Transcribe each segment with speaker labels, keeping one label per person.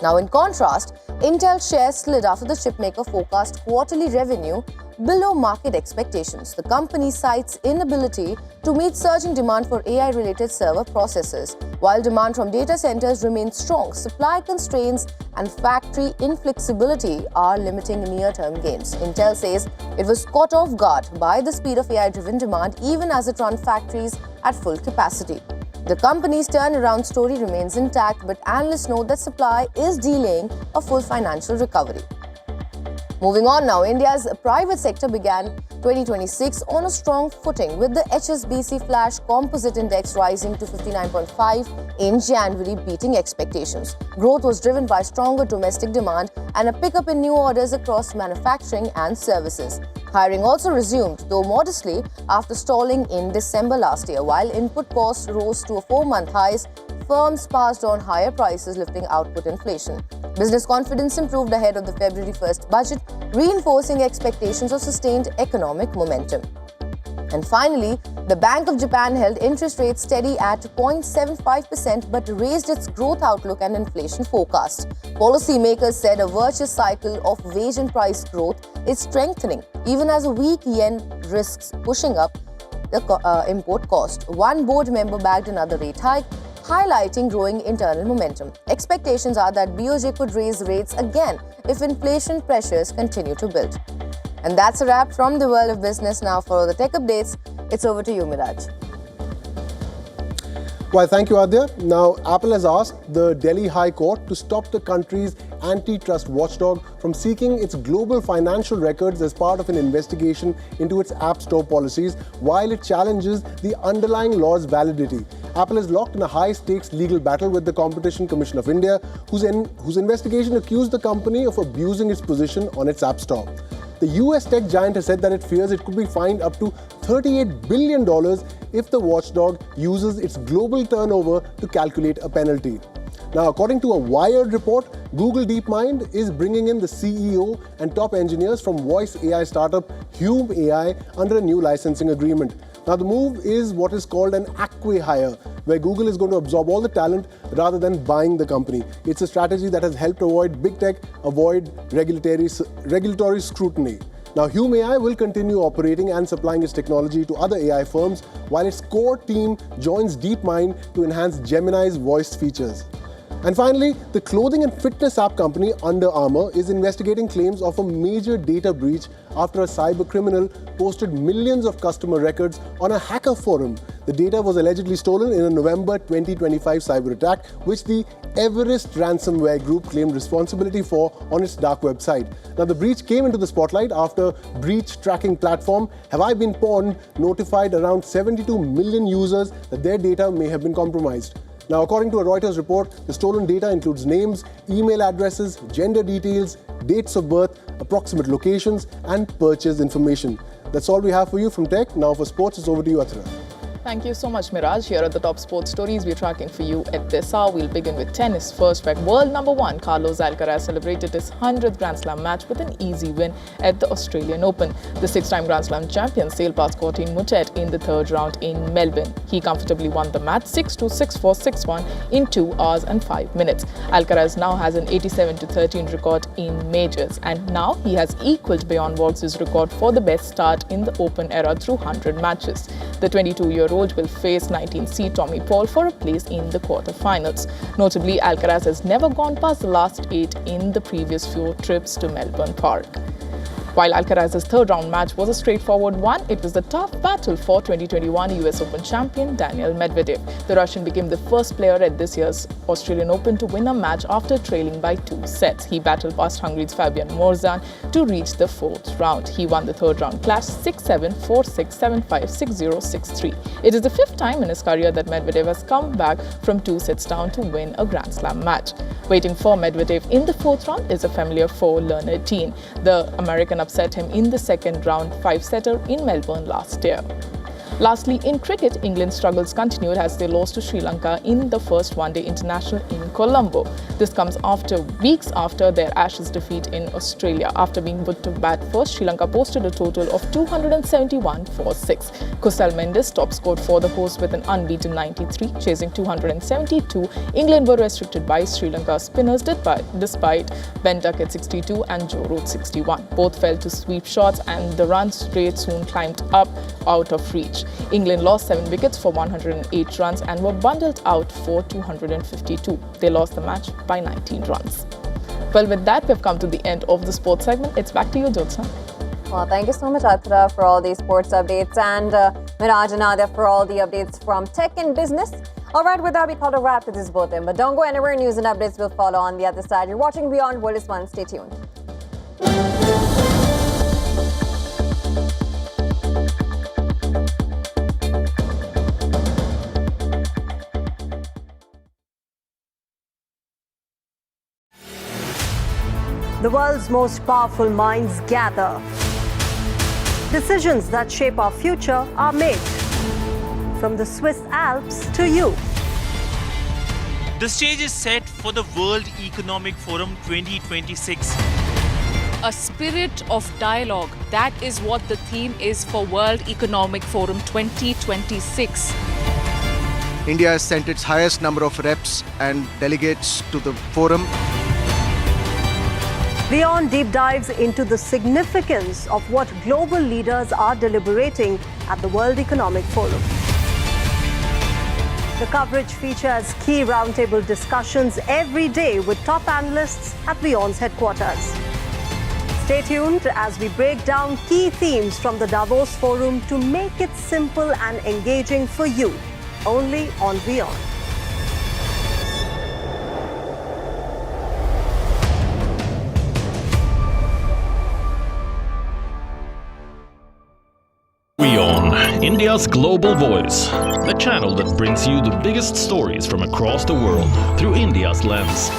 Speaker 1: Now, in contrast, Intel shares slid after the chipmaker forecast quarterly revenue below market expectations. The company cites inability to meet surging demand for AI-related server processors. While demand from data centers remains strong, supply constraints and factory inflexibility are limiting near-term gains. Intel says it was caught off guard by the speed of AI-driven demand even as it ran factories at full capacity. The company's turnaround story remains intact, but analysts note that supply is delaying a full financial recovery. Moving on now, India's private sector began 2026 on a strong footing, with the HSBC Flash Composite Index rising to 59.5 in January, beating expectations. Growth was driven by stronger domestic demand and a pickup in new orders across manufacturing and services. Hiring also resumed, though modestly, after stalling in December last year. While input costs rose to a 4-month highs, firms passed on higher prices, lifting output inflation. Business confidence improved ahead of the February 1st budget, reinforcing expectations of sustained economic momentum. And finally, the Bank of Japan held interest rates steady at 0.75% but raised its growth outlook and inflation forecast. Policymakers said a virtuous cycle of wage and price growth is strengthening, even as a weak yen risks pushing up the import cost. One board member bagged another rate hike, highlighting growing internal momentum. Expectations are that BOJ could raise rates again if inflation pressures continue to build. And that's a wrap from the world of business. Now for the tech updates, it's over to you, Miraj.
Speaker 2: Well, thank you, Adya. Now, Apple has asked the Delhi High Court to stop the country's antitrust watchdog from seeking its global financial records as part of an investigation into its App Store policies, while it challenges the underlying law's validity. Apple is locked in a high-stakes legal battle with the Competition Commission of India, whose investigation accused the company of abusing its position on its App Store. The US tech giant has said that it fears it could be fined up to $38 billion if the watchdog uses its global turnover to calculate a penalty. Now, according to a Wired report, Google DeepMind is bringing in the CEO and top engineers from voice AI startup Hume AI under a new licensing agreement. Now, the move is what is called an acqui-hire, where Google is going to absorb all the talent rather than buying the company. It's a strategy that has helped big tech avoid regulatory scrutiny. Now, Hume AI will continue operating and supplying its technology to other AI firms, while its core team joins DeepMind to enhance Gemini's voice features. And finally, the clothing and fitness app company Under Armour is investigating claims of a major data breach after a cyber criminal posted millions of customer records on a hacker forum. The data was allegedly stolen in a November 2025 cyber attack, which the Everest ransomware group claimed responsibility for on its dark website. Now, the breach came into the spotlight after breach tracking platform Have I Been Pawned notified around 72 million users that their data may have been compromised. Now, according to a Reuters report, the stolen data includes names, email addresses, gender details, dates of birth, approximate locations, and purchase information. That's all we have for you from Tech. Now for sports, it's over to you, Athara.
Speaker 3: Thank you so much, Miraj. Here are the top sports stories we're tracking for you at this hour. We'll begin with tennis first, where world number 1 Carlos Alcaraz celebrated his 100th Grand Slam match with an easy win at the Australian Open. The 6-time Grand Slam champion sailed past Courtine Moutet in the third round in Melbourne. He comfortably won the match 6-2, 6-4, 6-1 in 2 hours and 5 minutes. Alcaraz now has an 87-13 record in majors, and now he has equalled Bjorn Borg's record for the best start in the Open era through 100 matches. The 22-year-old will face 19-seed Tommy Paul for a place in the quarterfinals. Notably, Alcaraz has never gone past the last 8 in the previous few trips to Melbourne Park. While Alcaraz's third-round match was a straightforward one, it was a tough battle for 2021 US Open champion Daniil Medvedev. The Russian became the first player at this year's Australian Open to win a match after trailing by 2 sets. He battled past Hungary's Fabian Morzan to reach the 4th round. He won the third-round clash 6-7, 4-6, 7-5, 6-0, 6-3. It is the 5th time in his career that Medvedev has come back from 2 sets down to win a Grand Slam match. Waiting for Medvedev in the 4th round is a familiar foe, Leonard Teen. The American upset him in the second round 5-setter in Melbourne last year. Lastly, in cricket, England's struggles continued as they lost to Sri Lanka in the first one-day international in Colombo. This comes weeks after their Ashes defeat in Australia. After being put to bat first, Sri Lanka posted a total of 271 for 6. Kusal Mendes top-scored for the hosts with an unbeaten 93, chasing 272. England were restricted by Sri Lanka spinners despite Ben Duckett 62 and Joe Root 61. Both fell to sweep shots and the runs rate soon climbed up out of reach. England lost 7 wickets for 108 runs and were bundled out for 252. They lost the match by 19 runs. Well, with that, we've come to the end of the sports segment. It's back to you, Jyotsna.
Speaker 4: Well, thank you so much, Athra, for all these sports updates, and Miraj and Nadia for all the updates from tech and business. All right, with that, we call a wrap to this bulletin. But don't go anywhere. News and updates will follow on the other side. You're watching Beyond World is One. Stay tuned.
Speaker 5: The world's most powerful minds gather. Decisions that shape our future are made. From the Swiss Alps to you.
Speaker 6: The stage is set for the World Economic Forum 2026.
Speaker 7: A spirit of dialogue. That is what the theme is for World Economic Forum 2026.
Speaker 8: India has sent its highest number of reps and delegates to the forum.
Speaker 5: WION deep dives into the significance of what global leaders are deliberating at the World Economic Forum. The coverage features key roundtable discussions every day with top analysts at WION's headquarters. Stay tuned as we break down key themes from the Davos Forum to make it simple and engaging for you, only on WION.
Speaker 9: WION, India's global voice, the channel that brings you the biggest stories from across the world through India's lens.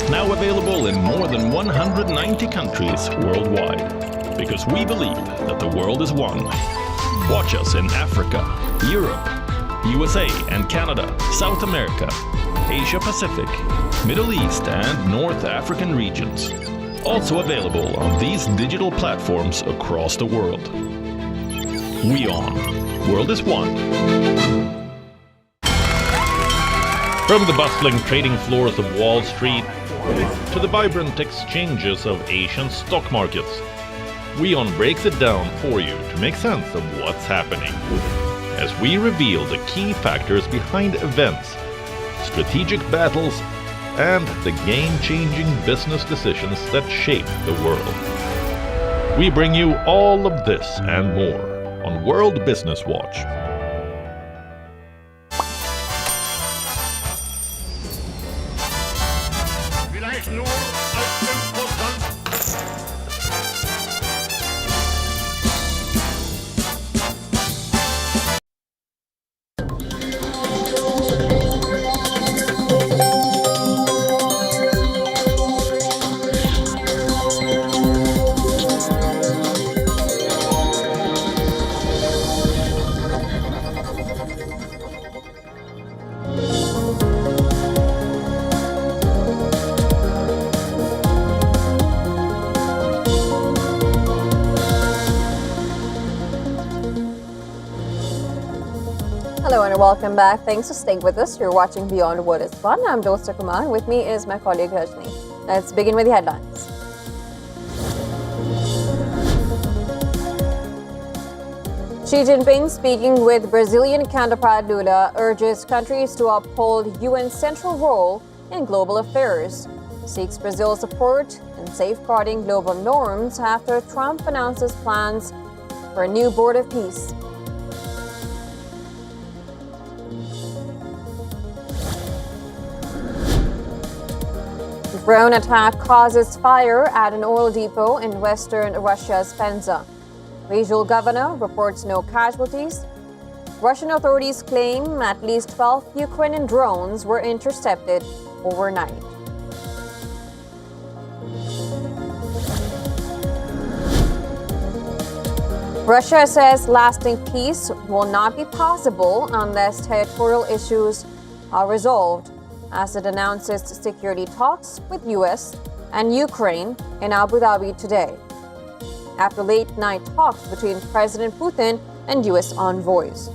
Speaker 9: Now available in more than 190 countries worldwide, because we believe that the world is one. Watch us in Africa, Europe, USA and Canada, South America, Asia Pacific, Middle East and North African regions. Also available on these digital platforms across the world. WION, World is One. From the bustling trading floors of Wall Street to the vibrant exchanges of Asian stock markets, WION breaks it down for you to make sense of what's happening, as we reveal the key factors behind events, strategic battles, and the game-changing business decisions that shape the world. We bring you all of this and more on World Business Watch.
Speaker 4: Hello and welcome back. Thanks for staying with us. You're watching Beyond World is Fun. I'm Dosta Kumar. With me is my colleague Rajni. Let's begin with the headlines. Xi Jinping, speaking with Brazilian counterpart Lula, urges countries to uphold UN's central role in global affairs, seeks Brazil's support in safeguarding global norms after Trump announces plans for a new board of peace. Drone attack causes fire at an oil depot in western Russia's Penza. Regional governor reports no casualties. Russian authorities claim at least 12 Ukrainian drones were intercepted overnight. Russia says lasting peace will not be possible unless territorial issues are resolved, as it announces security talks with US and Ukraine in Abu Dhabi today, after late-night talks between President Putin and US envoys.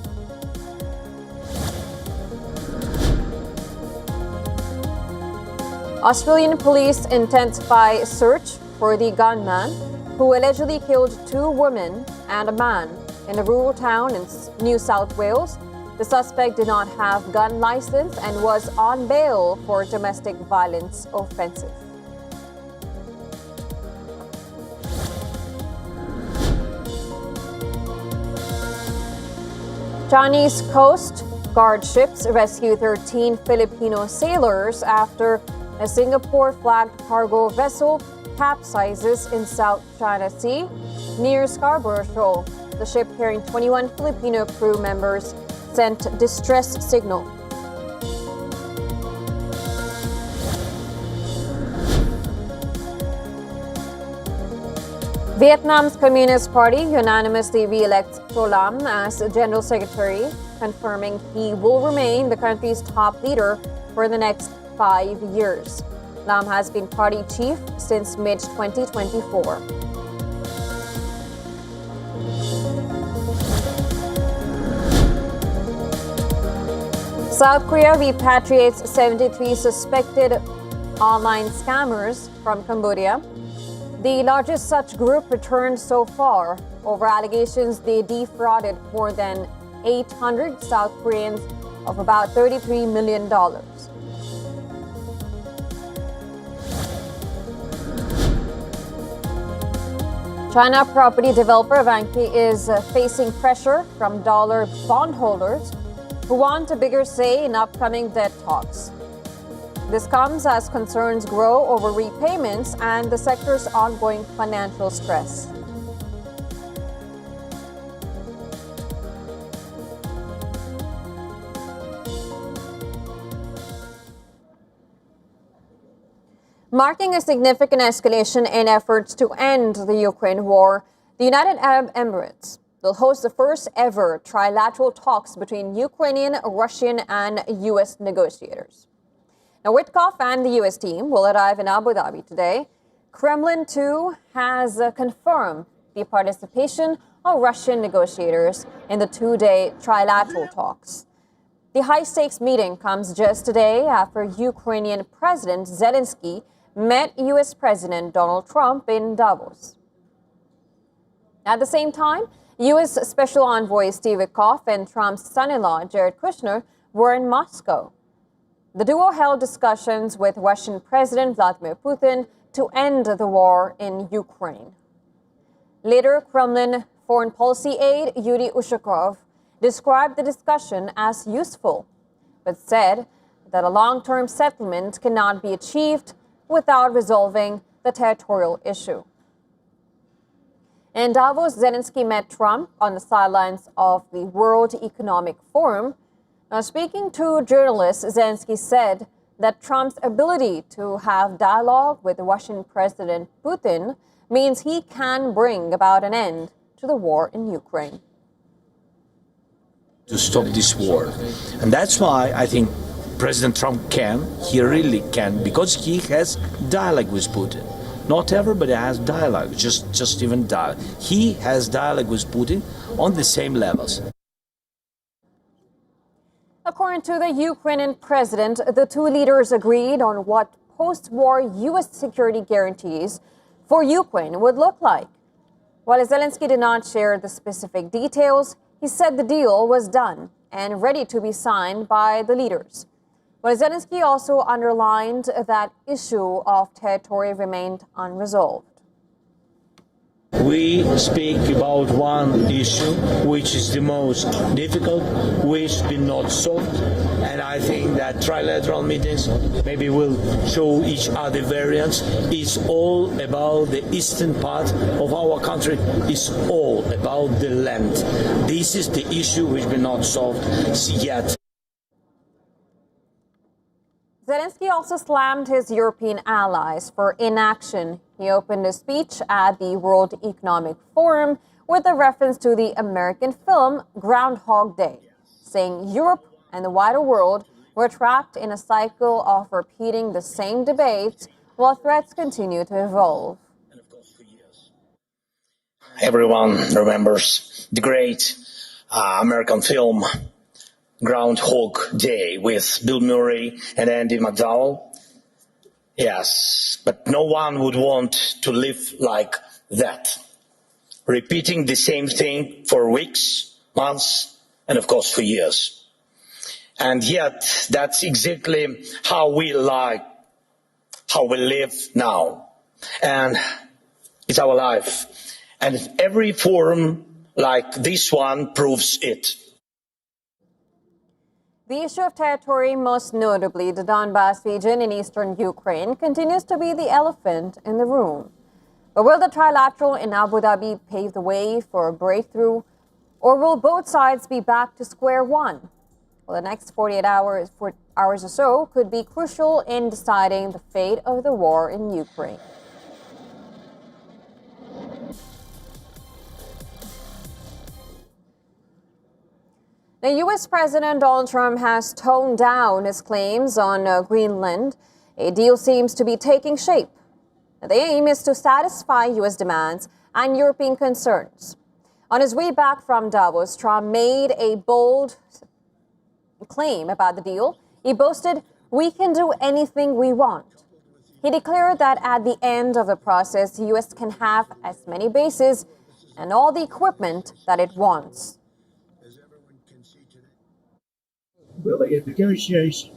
Speaker 4: Australian police intensify search for the gunman who allegedly killed 2 women and a man in a rural town in New South Wales. The suspect did not have gun license and was on bail for domestic violence offenses. Chinese Coast Guard ships rescue 13 Filipino sailors after a Singapore-flagged cargo vessel capsizes in South China Sea near Scarborough Shoal. The ship carrying 21 Filipino crew members sent distress signal. Vietnam's Communist Party unanimously re-elects Tho Lam as General Secretary, confirming he will remain the country's top leader for the next 5 years. Lam has been party chief since mid-2024. South Korea repatriates 73 suspected online scammers from Cambodia. The largest such group returned so far over allegations they defrauded more than 800 South Koreans of about $33 million. China property developer Vanke is facing pressure from dollar bondholders who want a bigger say in upcoming debt talks. This comes as concerns grow over repayments and the sector's ongoing financial stress. Marking a significant escalation in efforts to end the Ukraine war, the United Arab Emirates will host the first ever trilateral talks between Ukrainian, Russian, and U.S. negotiators. Now, Witkoff and the U.S. team will arrive in Abu Dhabi today. Kremlin, too, has confirmed the participation of Russian negotiators in the 2-day trilateral talks. The high-stakes meeting comes just today after Ukrainian President Zelensky met U.S. President Donald Trump in Davos. At the same time, U.S. Special Envoy Steve Witkoff and Trump's son-in-law Jared Kushner were in Moscow. The duo held discussions with Russian President Vladimir Putin to end the war in Ukraine. Later, Kremlin foreign policy aide Yuri Ushakov described the discussion as useful, but said that a long-term settlement cannot be achieved without resolving the territorial issue. In Davos, Zelensky met Trump on the sidelines of the World Economic Forum. Now, speaking to journalists, Zelensky said that Trump's ability to have dialogue with Russian President Putin means he can bring about an end to the war in Ukraine.
Speaker 10: To stop this war. And that's why I think President Trump he really can, because he has dialogue with Putin. Not everybody has dialogue, just even dialogue. He has dialogue with Putin on the same levels.
Speaker 4: According to the Ukrainian president, the two leaders agreed on what post-war U.S. security guarantees for Ukraine would look like. While Zelensky did not share the specific details, he said the deal was done and ready to be signed by the leaders. But Zelensky also underlined that issue of territory remained unresolved.
Speaker 10: We speak about one issue, which is the most difficult, which has been not solved, and I think that trilateral meetings maybe will show each other variants. It's all about the eastern part of our country. It's all about the land. This is the issue which has been not solved yet.
Speaker 4: Zelensky also slammed his European allies for inaction. He opened a speech at the World Economic Forum with a reference to the American film Groundhog Day, saying Europe and the wider world were trapped in a cycle of repeating the same debates while threats continue to evolve.
Speaker 10: Everyone remembers the great American film Groundhog Day with Bill Murray and Andy McDowell. Yes, but no one would want to live like that, repeating the same thing for weeks, months, and of course for years. And yet, that's exactly how we live now. And it's our life. And every forum like this one proves it.
Speaker 4: The issue of territory, most notably the Donbas region in eastern Ukraine, continues to be the elephant in the room. But will the trilateral in Abu Dhabi pave the way for a breakthrough, or will both sides be back to square one? Well, the next 48 hours or so could be crucial in deciding the fate of the war in Ukraine. Now, U.S. President Donald Trump has toned down his claims on Greenland. A deal seems to be taking shape. The aim is to satisfy U.S. demands and European concerns. On his way back from Davos, Trump made a bold claim about the deal. He boasted, "We can do anything we want." He declared that at the end of the process, the U.S. can have as many bases and all the equipment that it wants.
Speaker 11: Really a negotiation,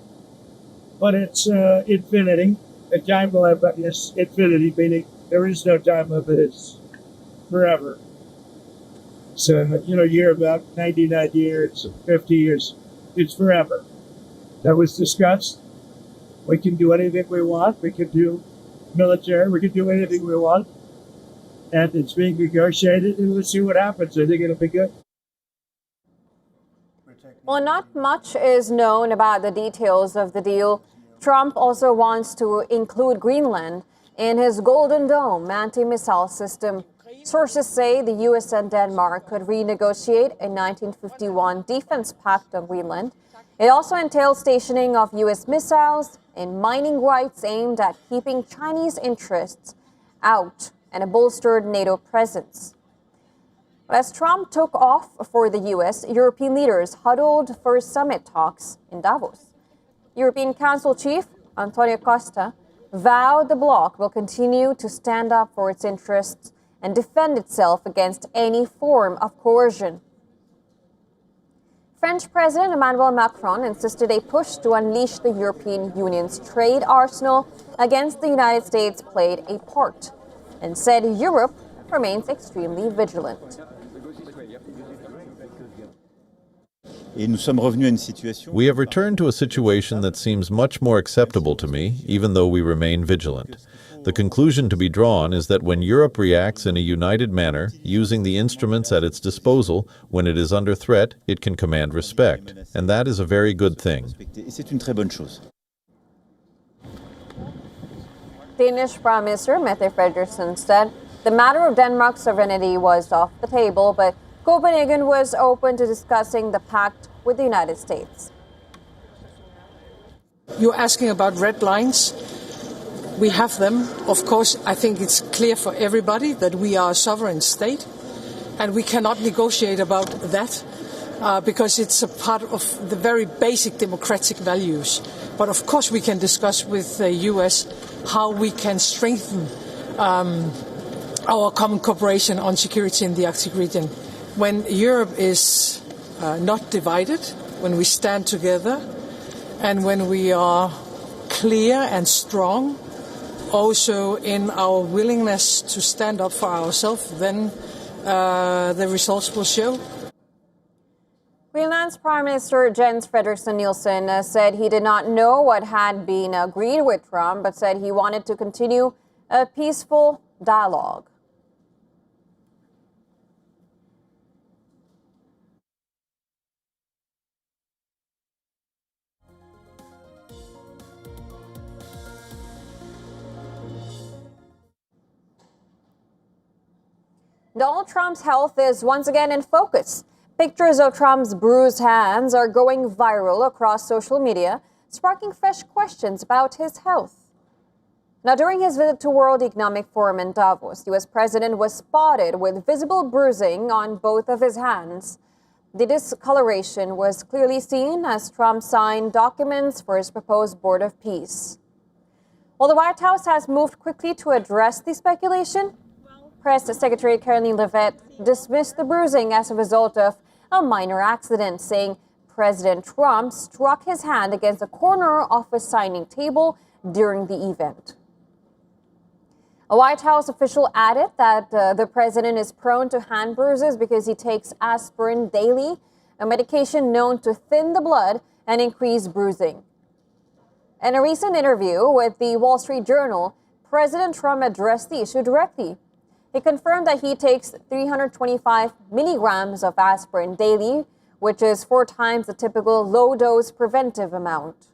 Speaker 11: but it's infinity. A time will have this infinity, meaning there is no time limit. It's forever. So you hear about 99 years, 50 years. It's forever. That was discussed. We can do anything we want. We can do military. We can do anything we want, and it's being negotiated. And we'll see what happens. I think it'll be good.
Speaker 4: Well, not much is known about the details of the deal. Trump also wants to include Greenland in his Golden Dome anti-missile system. Sources say the U.S. and Denmark could renegotiate a 1951 defense pact on Greenland. It also entails stationing of U.S. missiles and mining rights aimed at keeping Chinese interests out and a bolstered NATO presence. As Trump took off for the U.S., European leaders huddled for summit talks in Davos. European Council Chief Antonio Costa vowed the bloc will continue to stand up for its interests and defend itself against any form of coercion. French President Emmanuel Macron insisted a push to unleash the European Union's trade arsenal against the United States played a part, and said Europe remains extremely vigilant.
Speaker 12: We have returned to a situation that seems much more acceptable to me, even though we remain vigilant. The conclusion to be drawn is that when Europe reacts in a united manner, using the instruments at its disposal, when it is under threat, it can command respect. And that is a very good thing.
Speaker 4: Danish Prime Minister Mette Frederiksen said the matter of Denmark's sovereignty was off the table, but Copenhagen was open to discussing the pact with the United States.
Speaker 13: You're asking about red lines. We have them. Of course, I think it's clear for everybody that we are a sovereign state, and we cannot negotiate about that because it's a part of the very basic democratic values. But of course, we can discuss with the US how we can strengthen our common cooperation on security in the Arctic region. When Europe is not divided, when we stand together, and when we are clear and strong, also in our willingness to stand up for ourselves, then the results will show.
Speaker 4: Greenland's Prime Minister Jens Frederiksen Nielsen said he did not know what had been agreed with Trump, but said he wanted to continue a peaceful dialogue. Donald Trump's health is once again in focus. Pictures of Trump's bruised hands are going viral across social media, sparking fresh questions about his health. Now, during his visit to World Economic Forum in Davos, the U.S. president was spotted with visible bruising on both of his hands. The discoloration was clearly seen as Trump signed documents for his proposed Board of Peace. While the White House has moved quickly to address the speculation, Press Secretary Caroline Leavitt dismissed the bruising as a result of a minor accident, saying President Trump struck his hand against a corner of a signing table during the event. A White House official added that the president is prone to hand bruises because he takes aspirin daily, a medication known to thin the blood and increase bruising. In a recent interview with the Wall Street Journal, President Trump addressed the issue directly. He confirmed that he takes 325 milligrams of aspirin daily, which is 4 times the typical low-dose preventive amount.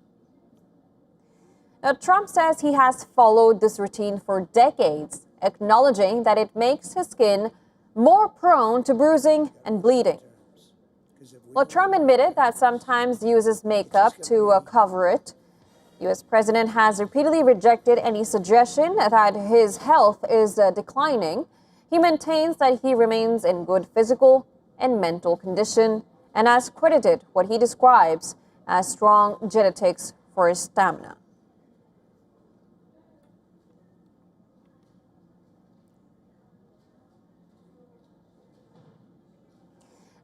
Speaker 4: Now, Trump says he has followed this routine for decades, acknowledging that it makes his skin more prone to bruising and bleeding. Well, Trump admitted that sometimes uses makeup to cover it. The U.S. president has repeatedly rejected any suggestion that his health is declining. He maintains that he remains in good physical and mental condition and has credited what he describes as strong genetics for his stamina.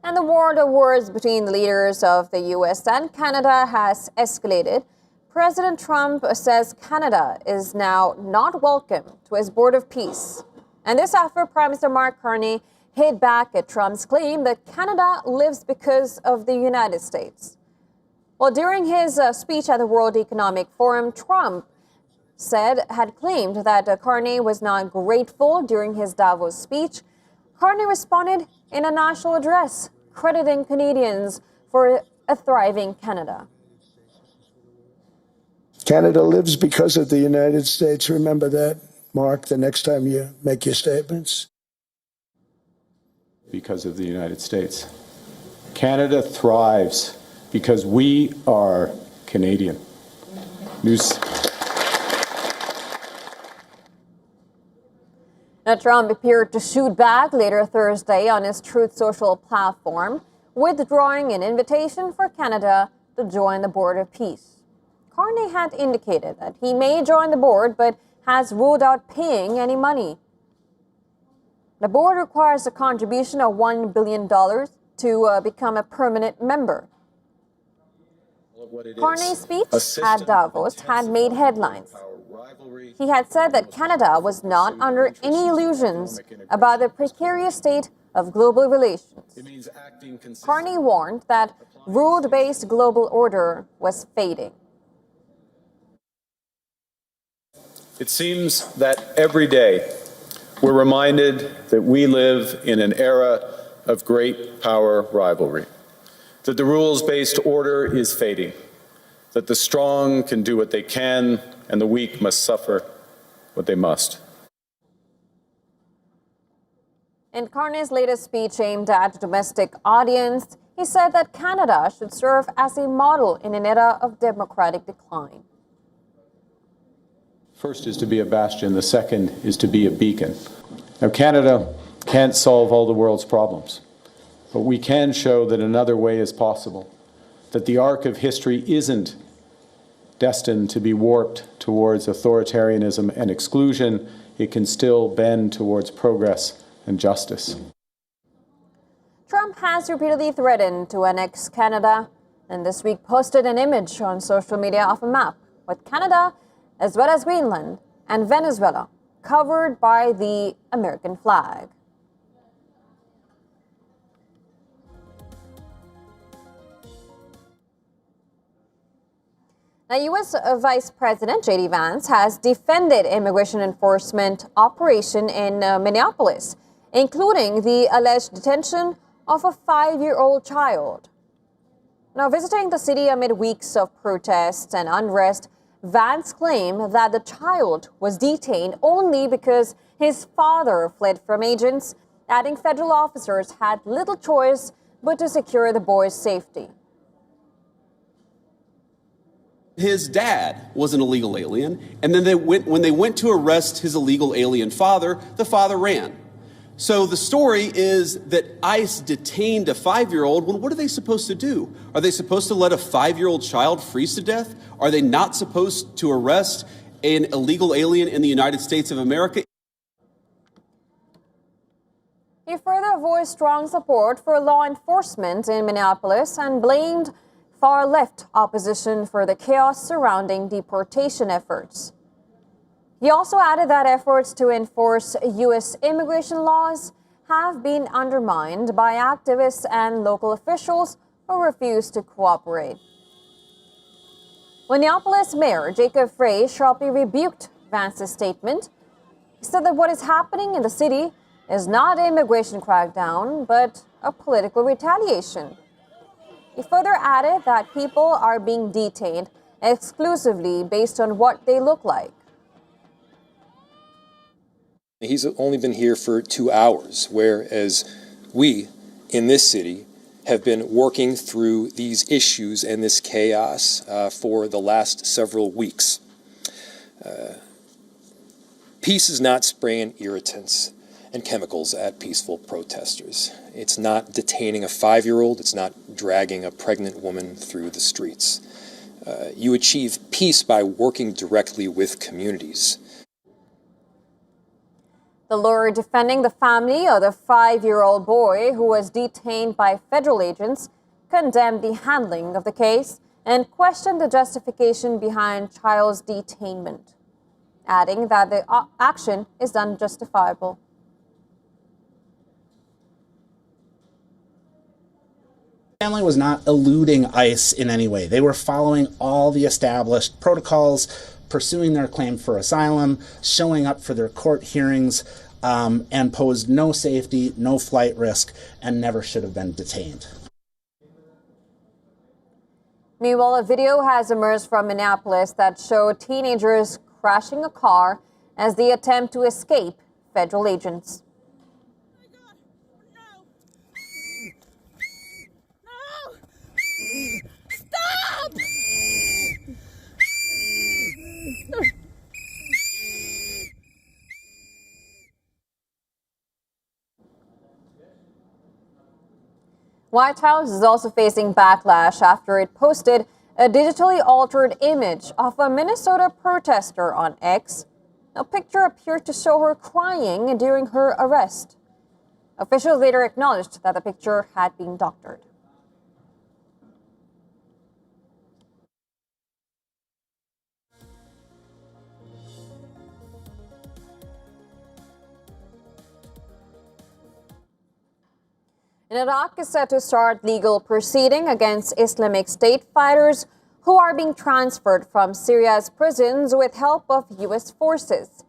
Speaker 4: And the war of words between the leaders of the U.S. and Canada has escalated. President Trump says Canada is now not welcome to his Board of Peace. And this after Prime Minister Mark Carney hit back at Trump's claim that Canada lives because of the United States. Well, during his speech at the World Economic Forum, Trump had claimed that Carney was not grateful during his Davos speech. Carney responded in a national address, crediting Canadians for a thriving Canada.
Speaker 14: Canada lives because of the United States. Remember that, Mark, the next time you make your statements.
Speaker 15: Because of the United States. Canada thrives because we are Canadian.
Speaker 4: Now, Trump appeared to shoot back later Thursday on his Truth Social platform, withdrawing an invitation for Canada to join the Board of Peace. Carney had indicated that he may join the board, but has ruled out paying any money. The board requires a contribution of $1 billion to become a permanent member. Carney's speech at Davos had made headlines. He had said that Canada was not under any illusions about the precarious state of global relations. Carney warned that rule-based global order was fading.
Speaker 15: It seems that every day we're reminded that we live in an era of great power rivalry, that the rules-based order is fading, that the strong can do what they can and the weak must suffer what they must.
Speaker 4: In Carney's latest speech aimed at a domestic audience, he said that Canada should serve as a model in an era of democratic decline.
Speaker 15: First is to be a bastion, the second is to be a beacon. Now, Canada can't solve all the world's problems, but we can show that another way is possible, that the arc of history isn't destined to be warped towards authoritarianism and exclusion. It can still bend towards progress and justice.
Speaker 4: Trump has repeatedly threatened to annex Canada, and this week posted an image on social media of a map with Canada, as well as Greenland and Venezuela, covered by the American flag. Now, U.S. Vice President J.D. Vance has defended immigration enforcement operation in Minneapolis, including the alleged detention of a 5-year-old child. Now, visiting the city amid weeks of protests and unrest, Vance claimed that the child was detained only because his father fled from agents adding federal officers had little choice but to secure the boy's safety.
Speaker 16: His dad was an illegal alien, and then when they went to arrest his illegal alien father, the father ran. So the story is that ICE detained a 5-year-old. Well, what are they supposed to do? Are they supposed to let a 5-year-old child freeze to death? Are they not supposed to arrest an illegal alien in the United States of America?
Speaker 4: He further voiced strong support for law enforcement in Minneapolis and blamed far-left opposition for the chaos surrounding deportation efforts. He also added that efforts to enforce U.S. immigration laws have been undermined by activists and local officials who refuse to cooperate. Minneapolis Mayor Jacob Frey sharply rebuked Vance's statement. He said that what is happening in the city is not an immigration crackdown, but a political retaliation. He further added that people are being detained exclusively based on what they look like.
Speaker 17: He's only been here for 2 hours, whereas we in this city have been working through these issues and this chaos for the last several weeks. Peace is not spraying irritants and chemicals at peaceful protesters. It's not detaining a 5-year-old. It's not dragging a pregnant woman through the streets. You achieve peace by working directly with communities.
Speaker 4: The lawyer defending the family of the 5-year-old boy who was detained by federal agents condemned the handling of the case and questioned the justification behind child's detainment, adding that the action is unjustifiable.
Speaker 18: The family was not eluding ICE in any way. They were following all the established protocols, pursuing their claim for asylum, showing up for their court hearings, and posed no safety, no flight risk, and never should have been detained.
Speaker 4: Meanwhile, a video has emerged from Minneapolis that showed teenagers crashing a car as they attempt to escape federal agents.
Speaker 19: Stop!
Speaker 4: White House is also facing backlash after it posted a digitally altered image of a Minnesota protester on X. A picture appeared to show her crying during her arrest. Officials later acknowledged that the picture had been doctored. And Iraq is set to start legal proceeding against Islamic State fighters who are being transferred from Syria's prisons with help of U.S. forces.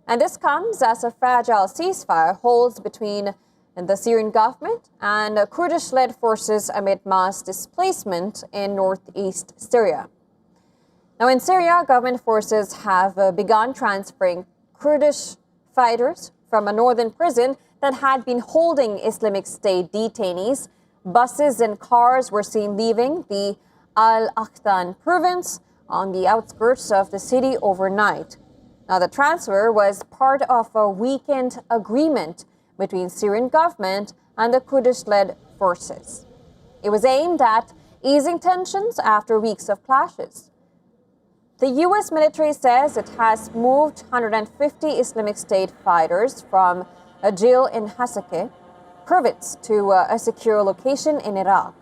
Speaker 4: And this comes as a fragile ceasefire holds between the Syrian government and Kurdish-led forces amid mass displacement in northeast Syria. Now in Syria, government forces have begun transferring Kurdish fighters from a northern prison that had been holding Islamic State detainees. Buses and cars were seen leaving the Al-Aqtan province on the outskirts of the city overnight. Now, the transfer was part of a weekend agreement between Syrian government and the Kurdish-led forces. It was aimed at easing tensions after weeks of clashes. The U.S. military says it has moved 150 Islamic State fighters from a jail in Hasakeh province to a secure location in Iraq.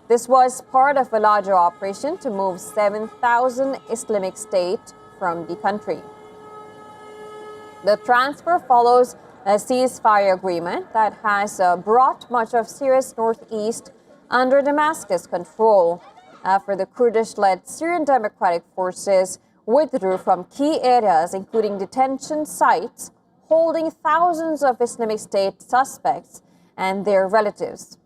Speaker 4: This was part of a larger operation to move 7,000 Islamic State from the country. The transfer follows a ceasefire agreement that has brought much of Syria's northeast under Damascus control after the Kurdish-led Syrian Democratic Forces withdrew from key areas, including detention sites holding thousands of Islamic State suspects and their relatives.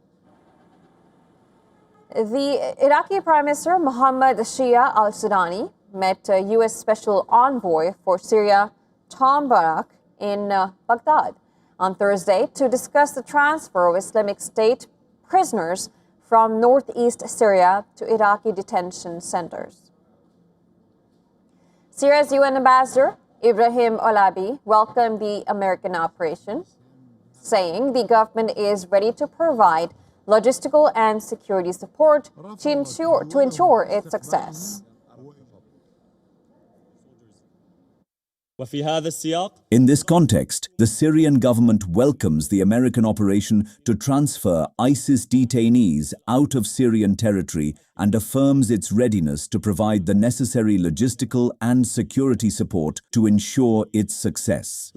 Speaker 4: The Iraqi Prime Minister Mohammad Shia al-Sudani met U.S. Special Envoy for Syria Tom Barak in Baghdad on Thursday to discuss the transfer of Islamic State prisoners from northeast Syria to Iraqi detention centers. Syria's UN ambassador, Ibrahim Olabi, welcomed the American operation, saying the government is ready to provide logistical and security support to ensure its success.
Speaker 19: In this context, the Syrian government welcomes the American operation to transfer ISIS detainees out of Syrian territory and affirms its readiness to provide the necessary logistical and security support to ensure its success.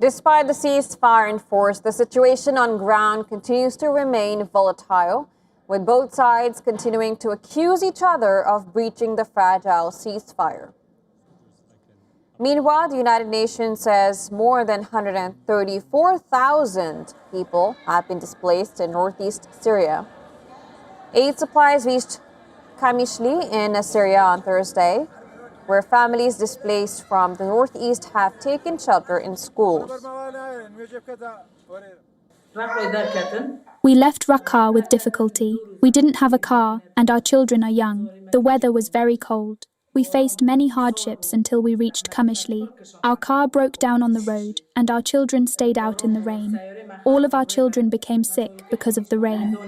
Speaker 4: Despite the ceasefire in force, the situation on ground continues to remain volatile, with both sides continuing to accuse each other of breaching the fragile ceasefire. Meanwhile, the United Nations says more than 134,000 people have been displaced in northeast Syria. Aid supplies reached Kamishli in Syria on Thursday, where families displaced from the northeast have taken shelter in schools.
Speaker 20: We left Raqqa with difficulty. We didn't have a car, and our children are young. The weather was very cold. We faced many hardships until we reached Kamishli. Our car broke down on the road, and our children stayed out in the rain. All of our children became sick because of the rain.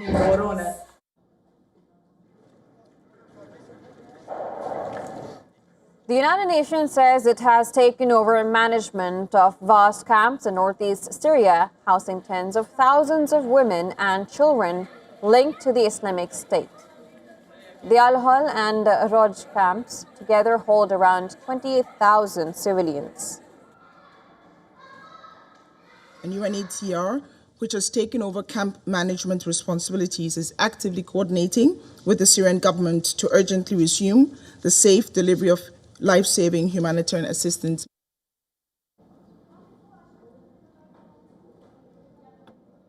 Speaker 4: The United Nations says it has taken over management of vast camps in northeast Syria, housing tens of thousands of women and children linked to the Islamic State. The Al-Hol and Roj camps together hold around 28,000 civilians.
Speaker 21: And UNHCR, which has taken over camp management responsibilities, is actively coordinating with the Syrian government to urgently resume the safe delivery of life-saving humanitarian assistance.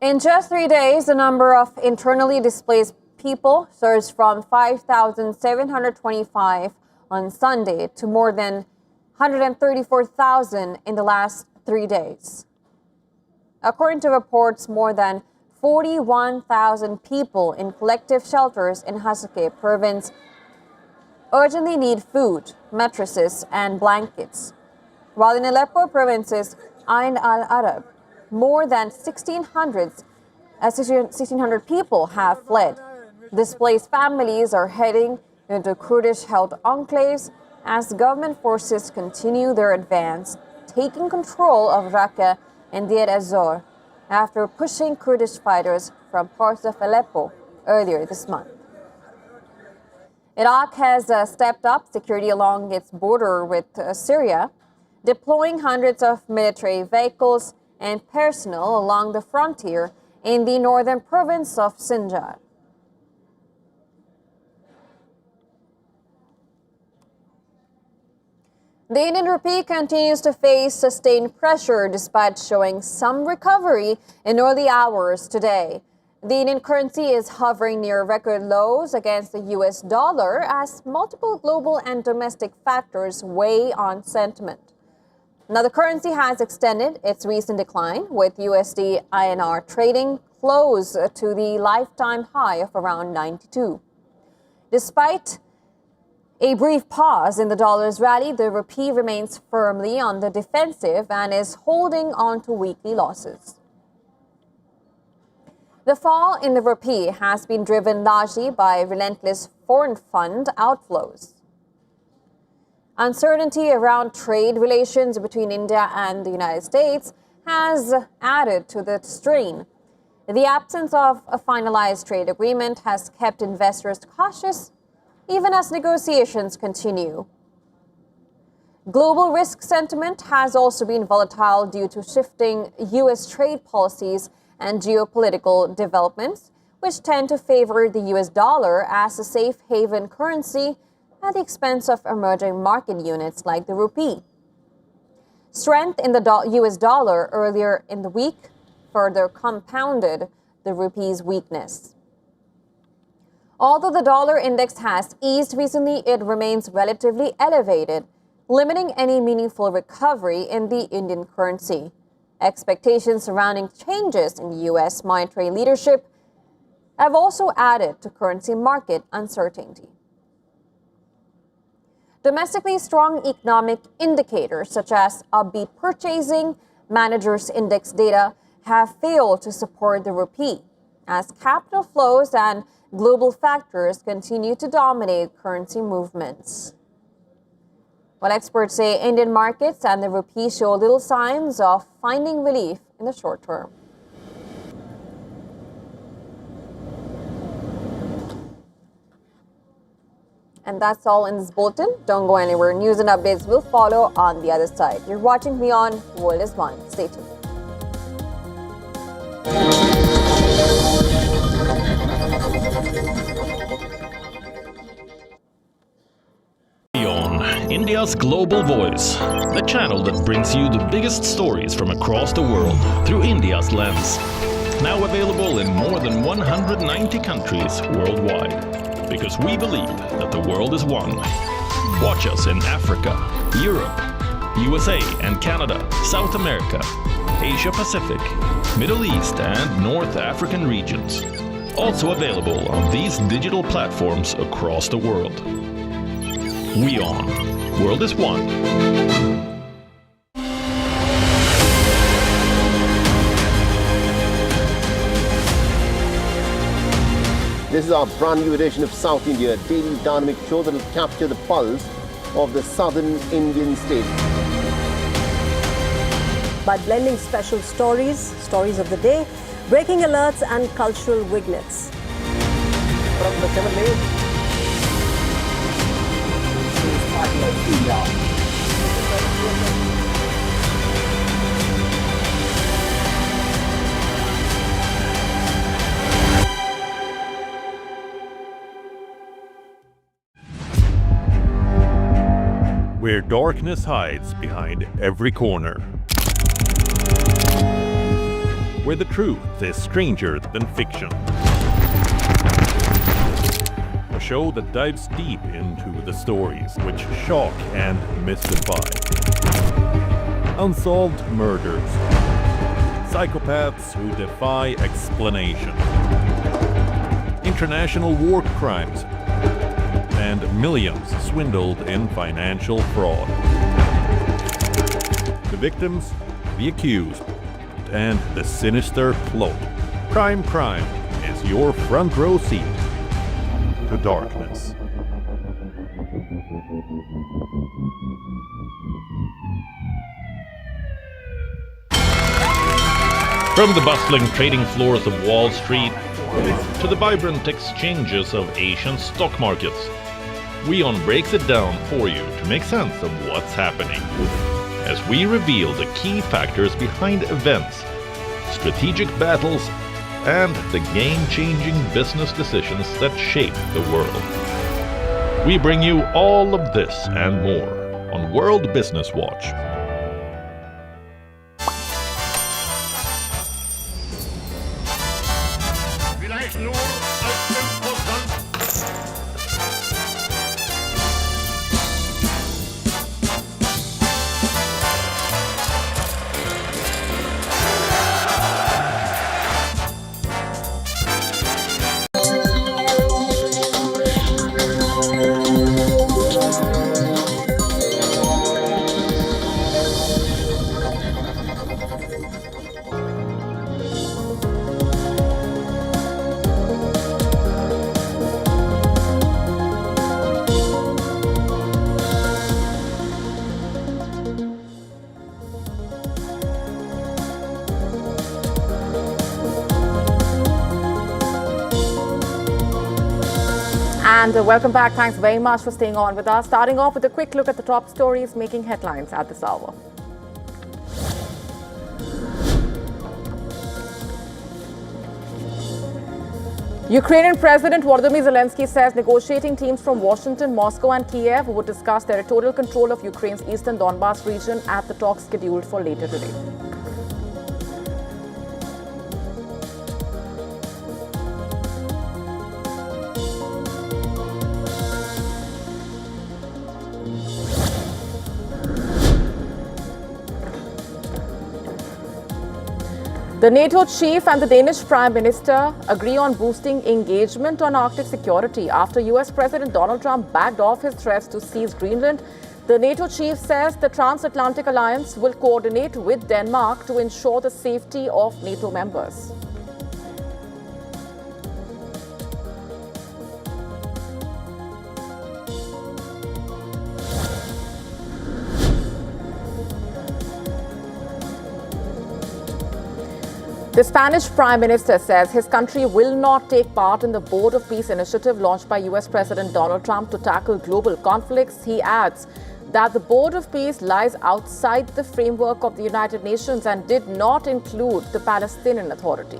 Speaker 4: In just 3 days, the number of internally displaced people surged from 5,725 on Sunday to more than 134,000 in the last 3 days. According to reports, more than 41,000 people in collective shelters in Hasake province urgently need food, mattresses, and blankets. While in Aleppo province's Ain al-Arab, more than 1,600 people have fled. Displaced families are heading into Kurdish-held enclaves as government forces continue their advance, taking control of Raqqa and Deir ez-Zor after pushing Kurdish fighters from parts of Aleppo earlier this month. Iraq has stepped up security along its border with Syria, deploying hundreds of military vehicles and personnel along the frontier in the northern province of Sinjar. The Indian rupee continues to face sustained pressure despite showing some recovery in early hours today. The Indian currency is hovering near record lows against the US dollar as multiple global and domestic factors weigh on sentiment. Now, the currency has extended its recent decline, with USD INR trading close to the lifetime high of around 92. Despite a brief pause in the dollar's rally, the rupee remains firmly on the defensive and is holding on to weekly losses. The fall in the rupee has been driven largely by relentless foreign fund outflows. Uncertainty around trade relations between India and the United States has added to the strain. The absence of a finalized trade agreement has kept investors cautious, even as negotiations continue. Global risk sentiment has also been volatile due to shifting U.S. trade policies and geopolitical developments, which tend to favor the US dollar as a safe haven currency at the expense of emerging market units like the rupee. Strength in the US dollar earlier in the week further compounded the rupee's weakness. Although the dollar index has eased recently, it remains relatively elevated, limiting any meaningful recovery in the Indian currency. Expectations surrounding changes in U.S. monetary leadership have also added to currency market uncertainty. Domestically strong economic indicators such as upbeat purchasing, managers' index data have failed to support the rupee as capital flows and global factors continue to dominate currency movements. While experts say Indian markets and the rupee show little signs of finding relief in the short term. And that's all in this bulletin. Don't go anywhere. News and updates will follow on the other side. You're watching WION The World is One. Stay tuned.
Speaker 9: WION, India's global voice. The channel that brings you the biggest stories from across the world through India's lens. Now available in more than 190 countries worldwide. Because we believe that the world is one. Watch us in Africa, Europe, USA and Canada, South America, Asia Pacific, Middle East and North African regions. Also available on these digital platforms across the world. WION. World is one.
Speaker 1: This is our brand new edition of South India, a daily dynamic show that will capture the pulse of the southern Indian state.
Speaker 5: By blending special stories of the day, breaking alerts and cultural vignettes.
Speaker 1: From the 7 days.
Speaker 22: Where darkness hides behind every corner. Where the truth is stranger than fiction. A show that dives deep into the stories which shock and mystify. Unsolved murders. Psychopaths who defy explanation. International war crimes. And millions swindled in financial fraud. The victims, the accused, and the sinister plot. Crime is your front row seat to darkness.
Speaker 9: From the bustling trading floors of Wall Street to the vibrant exchanges of Asian stock markets, WION breaks it down for you to make sense of what's happening, as we reveal the key factors behind events, strategic battles, and the game-changing business decisions that shape the world. We bring you all of this and more on World Business Watch.
Speaker 23: And welcome back. Thanks very much for staying on with us. Starting off with a quick look at the top stories making headlines at this hour. Ukrainian President Volodymyr Zelensky says negotiating teams from Washington, Moscow and Kiev would discuss territorial control of Ukraine's eastern Donbas region at the talks scheduled for later today. The NATO chief and the Danish Prime Minister agree on boosting engagement on Arctic security after US President Donald Trump backed off his threats to seize Greenland. The NATO chief says the transatlantic alliance will coordinate with Denmark to ensure the safety of NATO members. The Spanish Prime Minister says his country will not take part in the Board of Peace initiative launched by US President Donald Trump to tackle global conflicts. He adds that the Board of Peace lies outside the framework of the United Nations and did not include the Palestinian Authority.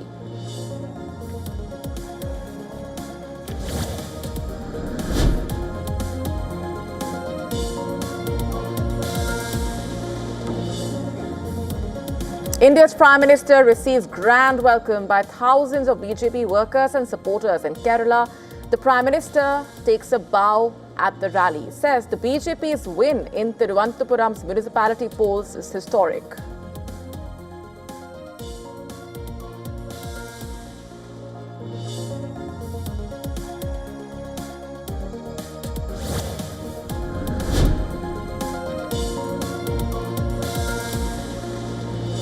Speaker 23: India's Prime Minister receives grand welcome by thousands of BJP workers and supporters in Kerala. The Prime Minister takes a bow at the rally, says the BJP's win in Thiruvananthapuram's municipality polls is historic.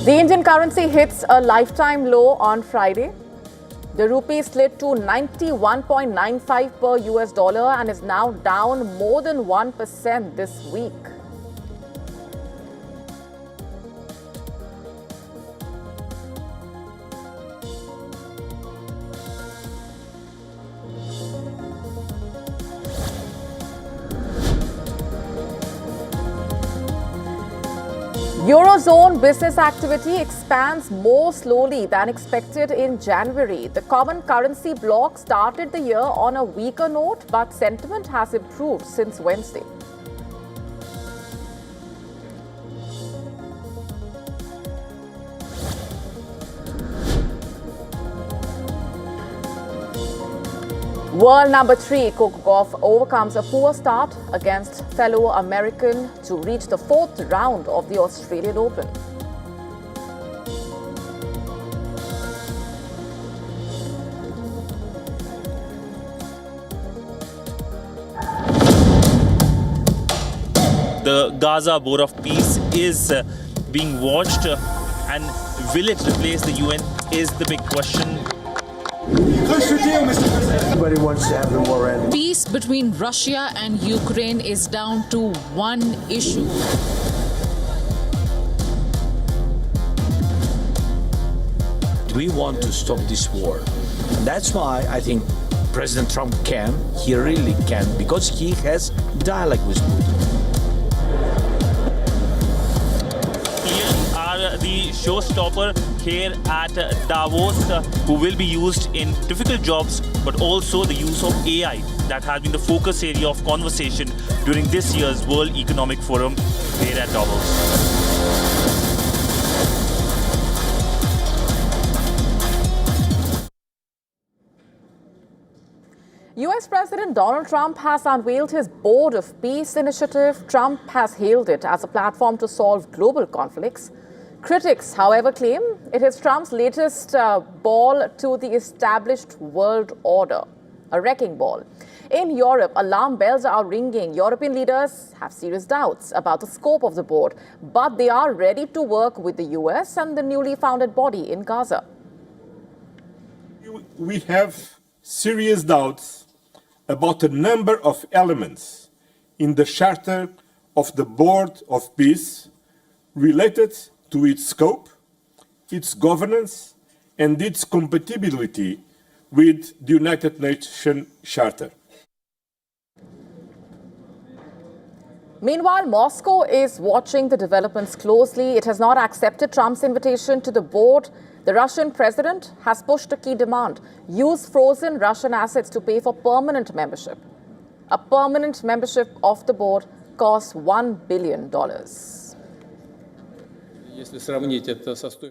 Speaker 23: The Indian currency hits a lifetime low on Friday. The rupee slid to 91.95 per US dollar and is now down more than 1% this week. Eurozone business activity expands more slowly than expected in January. The common currency bloc started the year on a weaker note, but sentiment has improved since Wednesday. World number 3 kickoff overcomes a poor start against fellow American to reach the 4th round of the Australian Open.
Speaker 2: The Gaza Board of Peace is being watched, and will it replace the UN is the big question.
Speaker 14: Everybody wants to have the war end.
Speaker 7: Peace between Russia and Ukraine is down to one issue.
Speaker 10: We want to stop this war. And that's why I think President Trump can, he really can, because he has dialogue with Putin.
Speaker 2: The showstopper here at Davos, who will be used in difficult jobs, but also the use of AI that has been the focus area of conversation during this year's World Economic Forum here at Davos.
Speaker 23: US President Donald Trump has unveiled his Board of Peace initiative. Trump has hailed it as a platform to solve global conflicts. Critics, however, claim it is Trump's latest ball to the established world order, a wrecking ball. In Europe, alarm bells are ringing. European leaders have serious doubts about the scope of the board, but they are ready to work with the US and the newly founded body in Gaza.
Speaker 3: We have serious doubts about a number of elements in the Charter of the Board of Peace related to its scope, its governance, and its compatibility with the United Nations Charter.
Speaker 23: Meanwhile, Moscow is watching the developments closely. It has not accepted Trump's invitation to the board. The Russian president has pushed a key demand: use frozen Russian assets to pay for permanent membership. A permanent membership of the board costs $1 billion.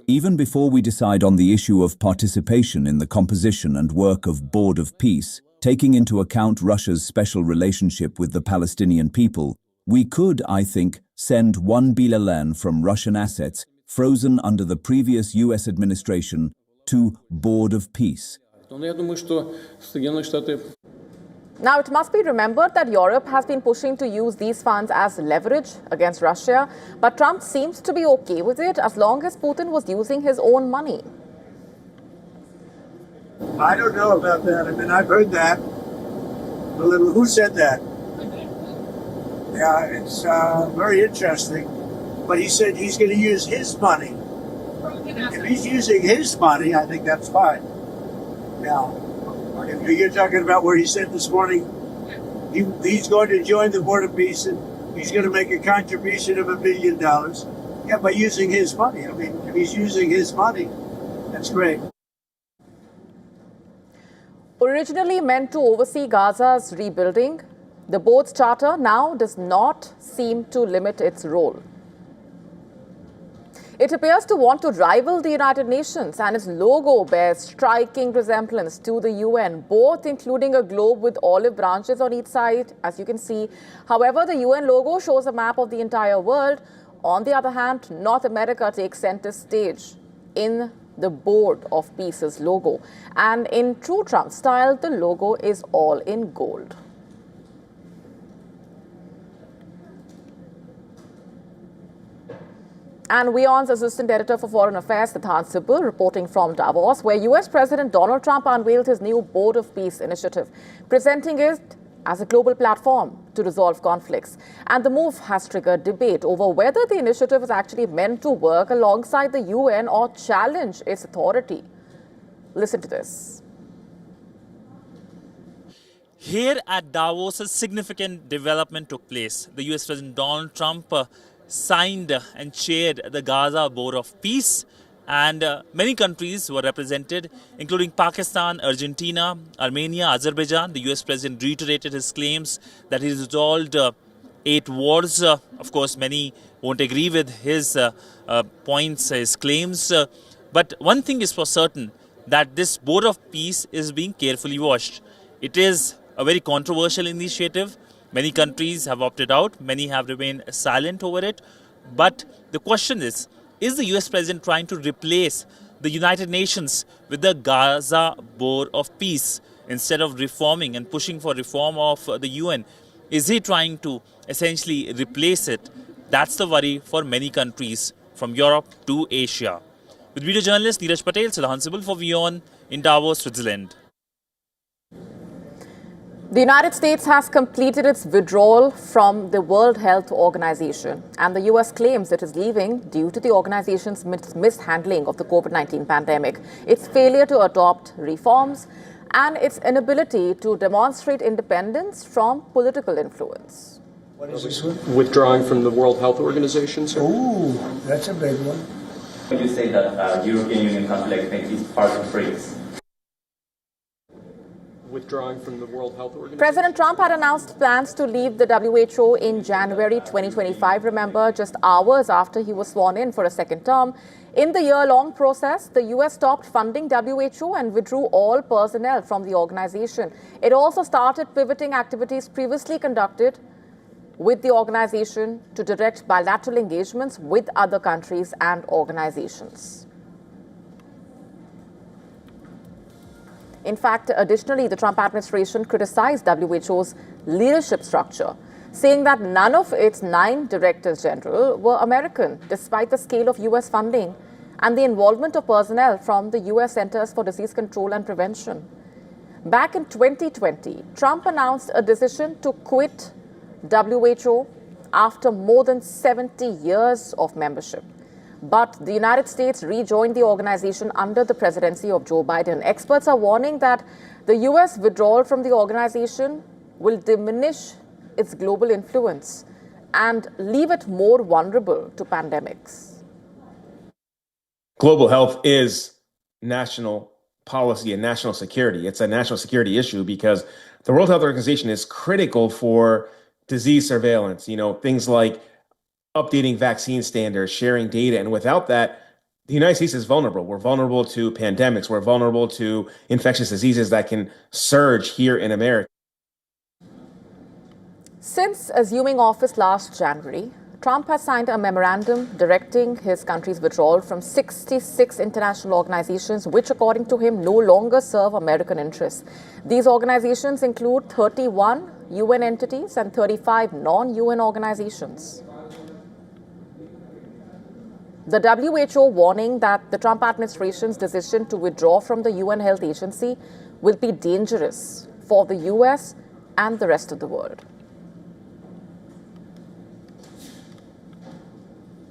Speaker 19: Even before we decide on the issue of participation in the composition and work of Board of Peace, taking into account Russia's special relationship with the Palestinian people, we could, I think, send $1 billion from Russian assets frozen under the previous US administration, to Board of Peace.
Speaker 23: Now, it must be remembered that Europe has been pushing to use these funds as leverage against Russia, but Trump seems to be okay with it as long as Putin was using his own money.
Speaker 6: I don't know about that. I mean, I've heard that. But who said that? Yeah, it's very interesting. But he said he's going to use his money. If he's using his money, I think that's fine. Now, if you're talking about where he said this morning, he's going to join the Board of Peace and he's going to make a contribution of $1 billion. Yeah, by using his money. I mean, if he's using his money, that's great.
Speaker 23: Originally meant to oversee Gaza's rebuilding, the board's charter now does not seem to limit its role. It appears to want to rival the United Nations, and its logo bears striking resemblance to the UN, both including a globe with olive branches on each side, as you can see. However, the UN logo shows a map of the entire world. On the other hand, North America takes center stage in the Board of Peace's logo. And in true Trump style, the logo is all in gold. And WION's Assistant Editor for Foreign Affairs, Siddhant, reporting from Davos, where US President Donald Trump unveiled his new Board of Peace initiative, presenting it as a global platform to resolve conflicts. And the move has triggered debate over whether the initiative is actually meant to work alongside the UN or challenge its authority. Listen to this.
Speaker 2: Here at Davos, a significant development took place. The US President Donald Trump signed and chaired the Gaza Board of Peace, and many countries were represented, including Pakistan, Argentina, Armenia, Azerbaijan. The US President reiterated his claims that he resolved 8 wars. Of course, many won't agree with his points, his claims. But one thing is for certain, that this Board of Peace is being carefully watched. It is a very controversial initiative. Many countries have opted out. Many have remained silent over it. But the question is the US President trying to replace the United Nations with the Gaza Board of Peace instead of reforming and pushing for reform of the UN? Is he trying to essentially replace it? That's the worry for many countries from Europe to Asia. With video journalist Neeraj Patel, Siddhant for WION in Davos, Switzerland.
Speaker 23: The United States has completed its withdrawal from the World Health Organization, and the US claims it is leaving due to the organization's mishandling of the COVID-19 pandemic, its failure to adopt reforms, and its inability to demonstrate independence from political influence.
Speaker 8: What is this one? Withdrawing from the World Health Organization, sir?
Speaker 14: Ooh, that's a big one.
Speaker 11: Would you say that European Union conflict is part of BRICS?
Speaker 8: Withdrawing from the World Health Organization?
Speaker 23: President Trump had announced plans to leave the WHO in January 2025, remember, just hours after he was sworn in for a second term. In the year-long process, the US stopped funding WHO and withdrew all personnel from the organization. It also started pivoting activities previously conducted with the organization to direct bilateral engagements with other countries and organizations. In fact, additionally, the Trump administration criticized WHO's leadership structure, saying that none of its 9 directors general were American, despite the scale of US funding and the involvement of personnel from the US Centers for Disease Control and Prevention. Back in 2020, Trump announced a decision to quit WHO after more than 70 years of membership. But the United States rejoined the organization under the presidency of Joe Biden. Experts are warning that the US withdrawal from the organization will diminish its global influence and leave it more vulnerable to pandemics.
Speaker 24: Global health is national policy and national security. It's a national security issue because the World Health Organization is critical for disease surveillance, things like updating vaccine standards, sharing data. And without that, the United States is vulnerable. We're vulnerable to pandemics. We're vulnerable to infectious diseases that can surge here in America.
Speaker 23: Since assuming office last January, Trump has signed a memorandum directing his country's withdrawal from 66 international organizations, which, according to him, no longer serve American interests. These organizations include 31 UN entities and 35 non-UN organizations. The WHO warning that the Trump administration's decision to withdraw from the UN Health Agency will be dangerous for the US and the rest of the world.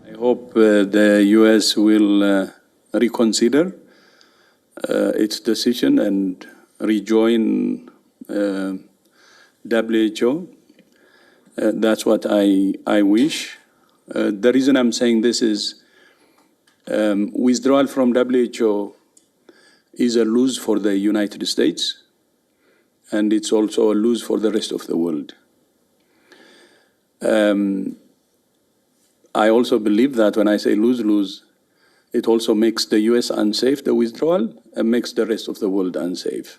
Speaker 12: I hope the US will reconsider its decision and rejoin WHO. That's what I wish. The reason I'm saying this is withdrawal from WHO is a lose for the United States, and it's also a lose for the rest of the world. I also believe that when I say lose-lose, it also makes the US unsafe, the withdrawal, and makes the rest of the world unsafe.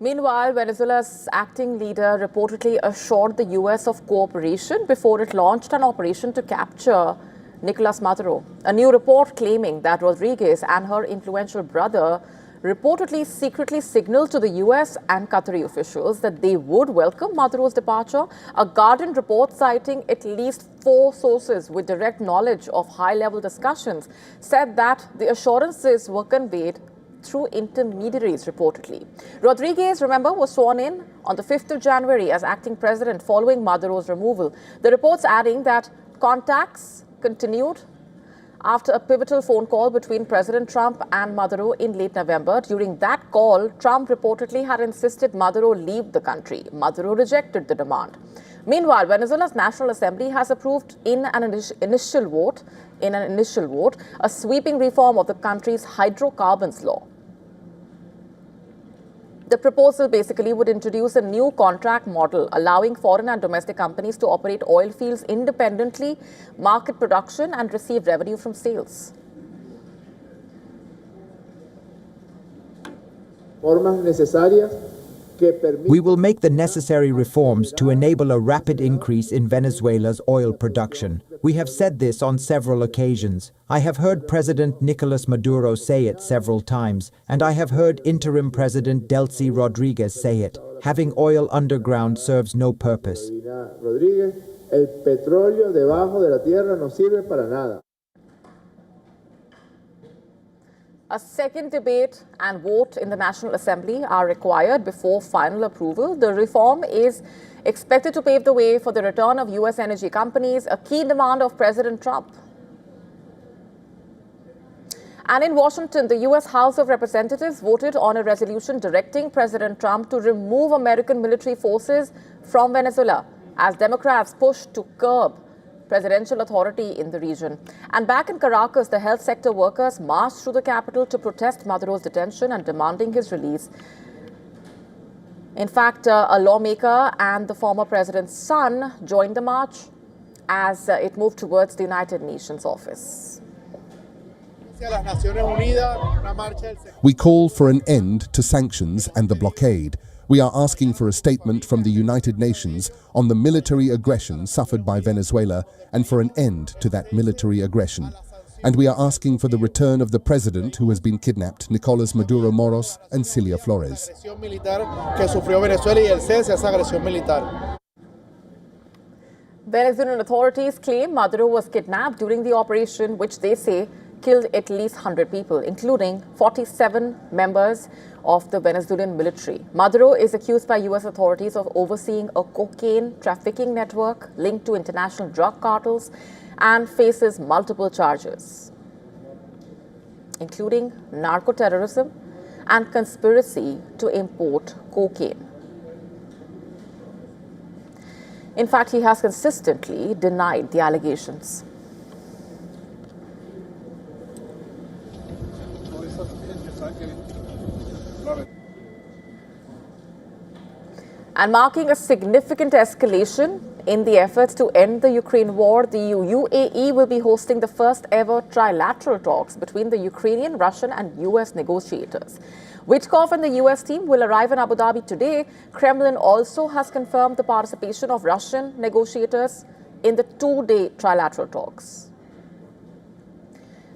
Speaker 23: Meanwhile, Venezuela's acting leader reportedly assured the US of cooperation before it launched an operation to capture Nicolas Maduro. A new report claiming that Rodriguez and her influential brother reportedly secretly signaled to the US and Qatari officials that they would welcome Maduro's departure. A Guardian report citing at least 4 sources with direct knowledge of high-level discussions said that the assurances were conveyed through intermediaries, reportedly. Rodriguez, remember, was sworn in on the 5th of January as acting president following Maduro's removal. The reports adding that contacts continued after a pivotal phone call between President Trump and Maduro in late November. During that call, Trump reportedly had insisted Maduro leave the country. Maduro rejected the demand. Meanwhile, Venezuela's National Assembly has approved in an initial vote a sweeping reform of the country's hydrocarbons law. The proposal basically would introduce a new contract model allowing foreign and domestic companies to operate oil fields independently, market production, and receive revenue from sales.
Speaker 13: We will make the necessary reforms to enable a rapid increase in Venezuela's oil production. We have said this on several occasions. I have heard President Nicolas Maduro say it several times, and I have heard interim President Delcy Rodriguez say it. Having oil underground serves no purpose.
Speaker 23: A second debate and vote in the National Assembly are required before final approval. The reform is expected to pave the way for the return of U.S. energy companies, a key demand of President Trump. And in Washington, the U.S. House of Representatives voted on a resolution directing President Trump to remove American military forces from Venezuela as Democrats push to curb presidential authority in the region. And back in Caracas, the health sector workers marched through the capital to protest Maduro's detention and demanding his release. In fact, a lawmaker and the former president's son joined the march as it moved towards the United Nations office.
Speaker 15: We call for an end to sanctions and the blockade. We are asking for a statement from the United Nations on the military aggression suffered by Venezuela and for an end to that military aggression. And we are asking for the return of the president who has been kidnapped, Nicolas Maduro Moros and Cilia Flores.
Speaker 23: Venezuelan authorities claim Maduro was kidnapped during the operation, which they say killed at least 100 people, including 47 members of the Venezuelan military. Maduro is accused by U.S. authorities of overseeing a cocaine trafficking network linked to international drug cartels and faces multiple charges, including narco-terrorism and conspiracy to import cocaine. In fact, he has consistently denied the allegations. And marking a significant escalation in the efforts to end the Ukraine war, the UAE will be hosting the first ever trilateral talks between the Ukrainian, Russian and US negotiators. Withdrawal and the US team will arrive in Abu Dhabi today. Kremlin also has confirmed the participation of Russian negotiators in the two-day trilateral talks.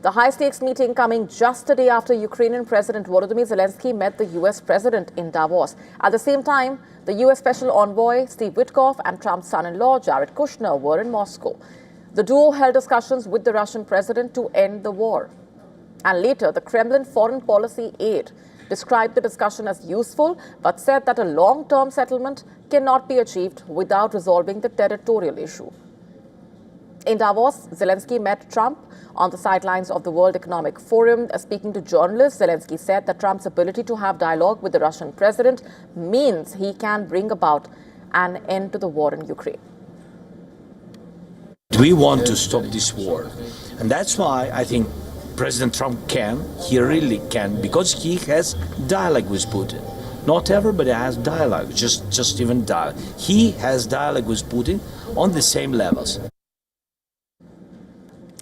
Speaker 23: The high-stakes meeting coming just a day after Ukrainian President Volodymyr Zelensky met the US President in Davos. At the same time, the US Special Envoy Steve Witkoff and Trump's son-in-law Jared Kushner were in Moscow. The duo held discussions with the Russian president to end the war. And later, the Kremlin foreign policy aide described the discussion as useful, but said that a long-term settlement cannot be achieved without resolving the territorial issue. In Davos, Zelensky met Trump on the sidelines of the World Economic Forum. Speaking to journalists, Zelensky said that Trump's ability to have dialogue with the Russian president means he can bring about an end to the war in Ukraine.
Speaker 10: We want to stop this war. And that's why I think President Trump he really can, because he has dialogue with Putin. Not everybody has dialogue, just even dialogue. He has dialogue with Putin on the same levels.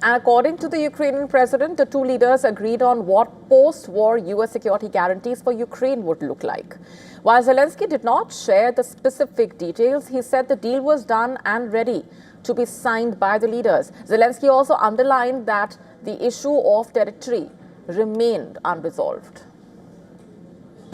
Speaker 23: And according to the Ukrainian president, the two leaders agreed on what post-war US security guarantees for Ukraine would look like. While Zelensky did not share the specific details, he said the deal was done and ready to be signed by the leaders. Zelensky also underlined that the issue of territory remained unresolved.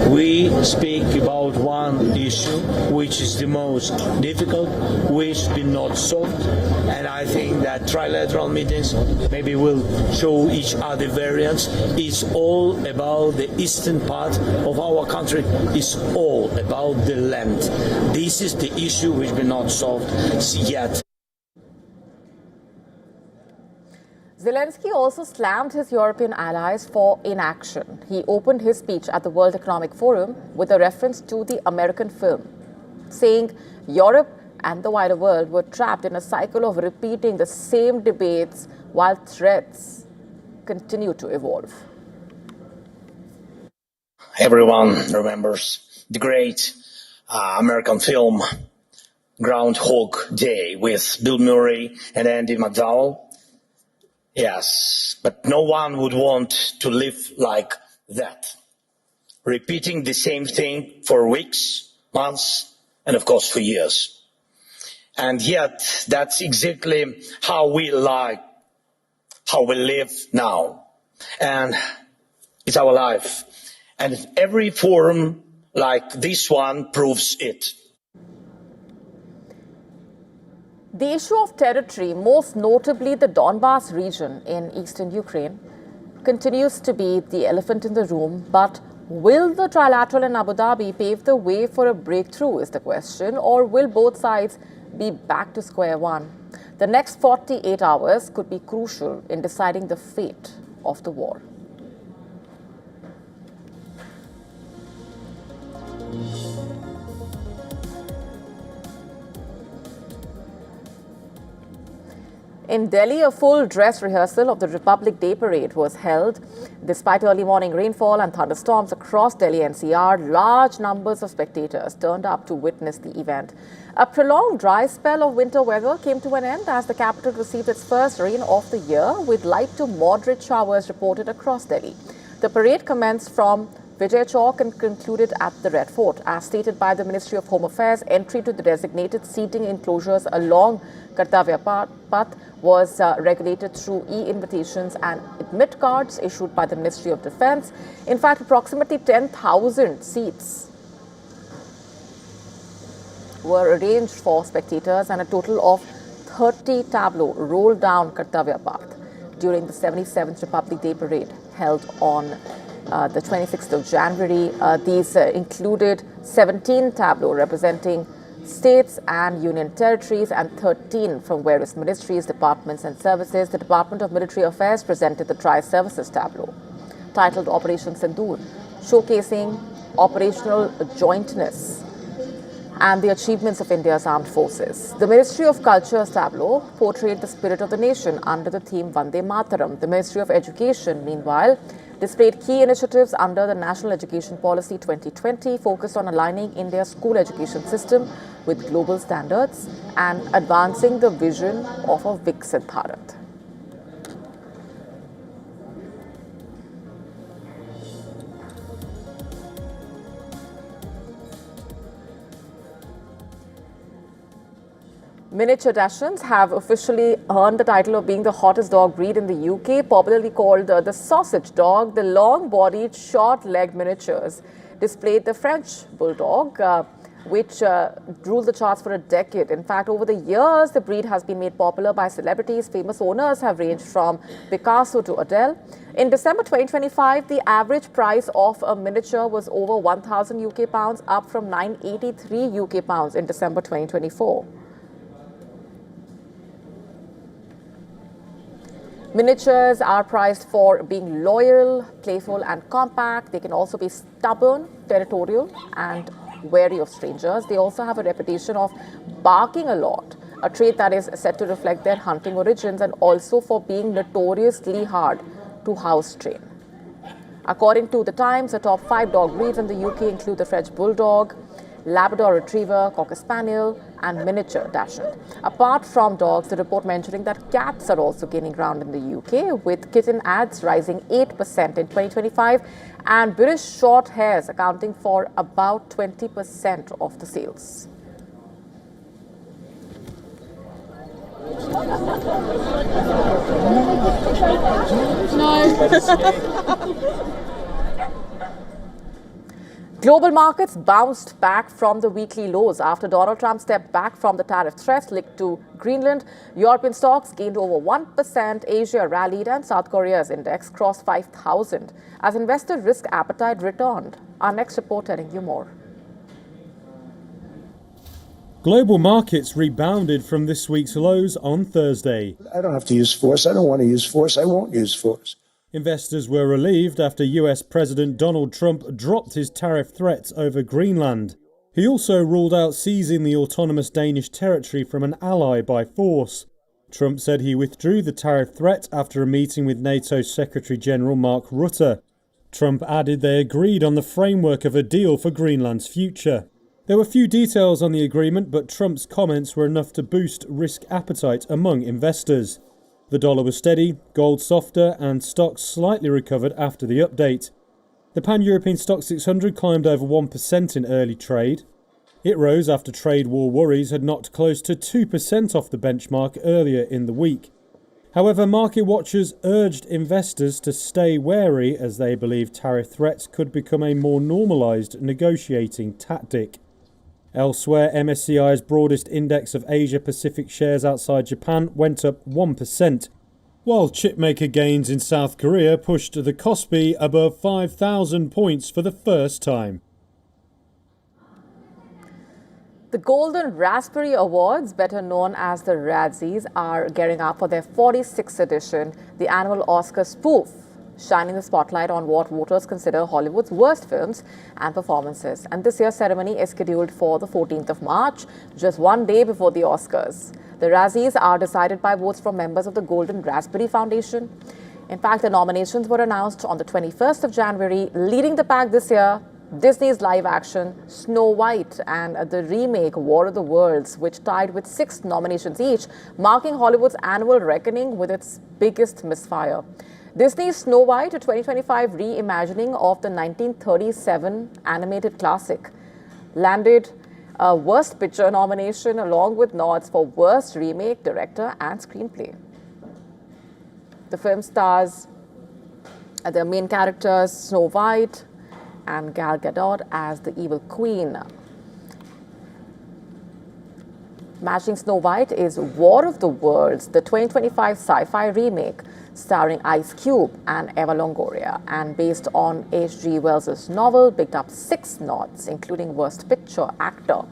Speaker 10: We speak about one issue, which is the most difficult, which has been not solved, and I think that trilateral meetings maybe will show each other variants. It's all about the eastern part of our country. It's all about the land. This is the issue which has been not solved yet.
Speaker 23: Zelensky also slammed his European allies for inaction. He opened his speech at the World Economic Forum with a reference to the American film, saying Europe and the wider world were trapped in a cycle of repeating the same debates while threats continue to evolve.
Speaker 10: Everyone remembers the great American film Groundhog Day with Bill Murray and Andy McDowell. Yes, but no one would want to live like that, repeating the same thing for weeks, months, and of course for years. And yet, that's exactly how we live now. And it's our life. And every forum like this one proves it.
Speaker 23: The issue of territory, most notably the Donbas region in eastern Ukraine, continues to be the elephant in the room. But will the trilateral in Abu Dhabi pave the way for a breakthrough is the question, or will both sides be back to square one? The next 48 hours could be crucial in deciding the fate of the war. In Delhi, a full dress rehearsal of the Republic Day Parade was held. Despite early morning rainfall and thunderstorms across Delhi NCR, large numbers of spectators turned up to witness the event. A prolonged dry spell of winter weather came to an end as the capital received its first rain of the year, with light to moderate showers reported across Delhi. The parade commenced from Vijay Chowk and concluded at the Red Fort. As stated by the Ministry of Home Affairs, entry to the designated seating enclosures along Kartavya Path was regulated through e-invitations and admit cards issued by the Ministry of Defence. In fact, approximately 10,000 seats were arranged for spectators, and a total of 30 tableaux rolled down Kartavya Path during the 77th Republic Day Parade held on the 26th of January. These included 17 tableaux representing states and union territories and 13 from various ministries, departments and services. The Department of Military Affairs presented the Tri-Services tableau, titled Operation Sindoor, showcasing operational jointness and the achievements of India's armed forces. The Ministry of Culture's tableau portrayed the spirit of the nation under the theme Vande Mataram. The Ministry of Education, meanwhile, displayed key initiatives under the National Education Policy 2020, focused on aligning India's school education system with global standards and advancing the vision of a Viksit Bharat. Miniature Dachshunds have officially earned the title of being the hottest dog breed in the UK, popularly called the sausage dog. The long-bodied, short-legged miniatures displayed the French bulldog, which ruled the charts for a decade. In fact, over the years, the breed has been made popular by celebrities. Famous owners have ranged from Picasso to Adele. In December 2025, the average price of a miniature was over 1,000 UK pounds, up from 983 UK pounds in December 2024. Miniatures are prized for being loyal, playful and compact. They can also be stubborn, territorial and wary of strangers. They also have a reputation of barking a lot, a trait that is said to reflect their hunting origins, and also for being notoriously hard to house train. According to The Times, the top 5 dog breeds in the UK include the French Bulldog, Labrador Retriever, Cocker Spaniel and Miniature Dachshund. Apart from dogs, the report mentioning that cats are also gaining ground in the UK, with kitten ads rising 8% in 2025 and British short hairs accounting for about 20% of the sales. Global markets bounced back from the weekly lows after Donald Trump stepped back from the tariff threats linked to Greenland. European stocks gained over 1%, Asia rallied and South Korea's index crossed 5,000 as investor risk appetite returned. Our next report telling you more.
Speaker 16: Global markets rebounded from this week's lows on Thursday.
Speaker 14: I don't have to use force. I don't want to use force. I won't use force.
Speaker 16: Investors were relieved after US President Donald Trump dropped his tariff threats over Greenland. He also ruled out seizing the autonomous Danish territory from an ally by force. Trump said he withdrew the tariff threat after a meeting with NATO Secretary General Mark Rutte. Trump added they agreed on the framework of a deal for Greenland's future. There were few details on the agreement, but Trump's comments were enough to boost risk appetite among investors. The dollar was steady, gold softer, and stocks slightly recovered after the update. The Pan-European Stock 600 climbed over 1% in early trade. It rose after trade war worries had knocked close to 2% off the benchmark earlier in the week. However, market watchers urged investors to stay wary as they believe tariff threats could become a more normalised negotiating tactic. Elsewhere, MSCI's broadest index of Asia-Pacific shares outside Japan went up 1%, while chipmaker gains in South Korea pushed the Kospi above 5,000 points for the first time.
Speaker 23: The Golden Raspberry Awards, better known as the Razzies, are gearing up for their 46th edition, the annual Oscar spoof, shining the spotlight on what voters consider Hollywood's worst films and performances. And this year's ceremony is scheduled for the 14th of March, just one day before the Oscars. The Razzies are decided by votes from members of the Golden Raspberry Foundation. In fact, the nominations were announced on the 21st of January. Leading the pack this year, Disney's live-action Snow White and the remake War of the Worlds, which tied with 6 nominations each, marking Hollywood's annual reckoning with its biggest misfire. Disney's Snow White, a 2025 reimagining of the 1937 animated classic, landed a Worst Picture nomination along with nods for Worst Remake, Director and Screenplay. The film stars the main characters Snow White and Gal Gadot as the evil queen. Matching Snow White is War of the Worlds, the 2025 sci-fi remake starring Ice Cube and Eva Longoria, and based on H.G. Wells' novel, picked up 6 nods, including Worst Picture, Actor,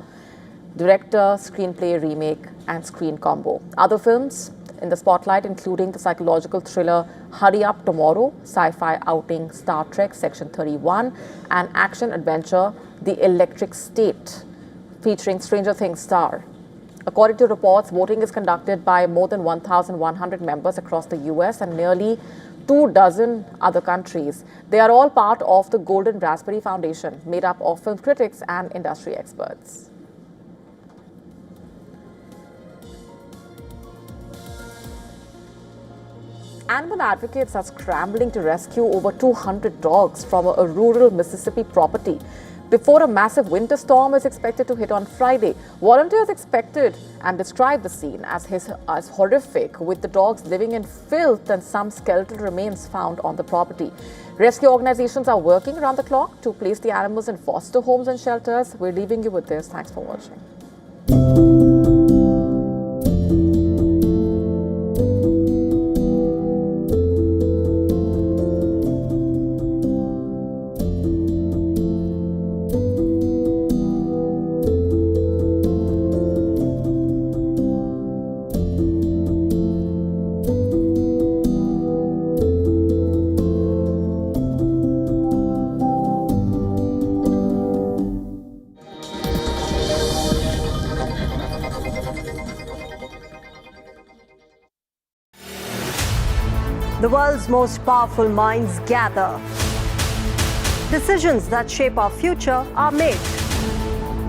Speaker 23: Director, Screenplay, Remake, and Screen Combo. Other films in the spotlight, including the psychological thriller Hurry Up Tomorrow, sci-fi outing Star Trek Section 31, and action-adventure The Electric State, featuring Stranger Things star. According to reports, voting is conducted by more than 1,100 members across the US and nearly 24 other countries. They are all part of the Golden Raspberry Foundation, made up of film critics and industry experts. Animal advocates are scrambling to rescue over 200 dogs from a rural Mississippi property. before a massive winter storm is expected to hit on Friday. Volunteers expected and described the scene as horrific, with the dogs living in filth and some skeletal remains found on the property. Rescue organizations are working around the clock to place the animals in foster homes and shelters. We're leaving you with this. Thanks for watching.
Speaker 5: The world's most powerful minds gather. Decisions that shape our future are made.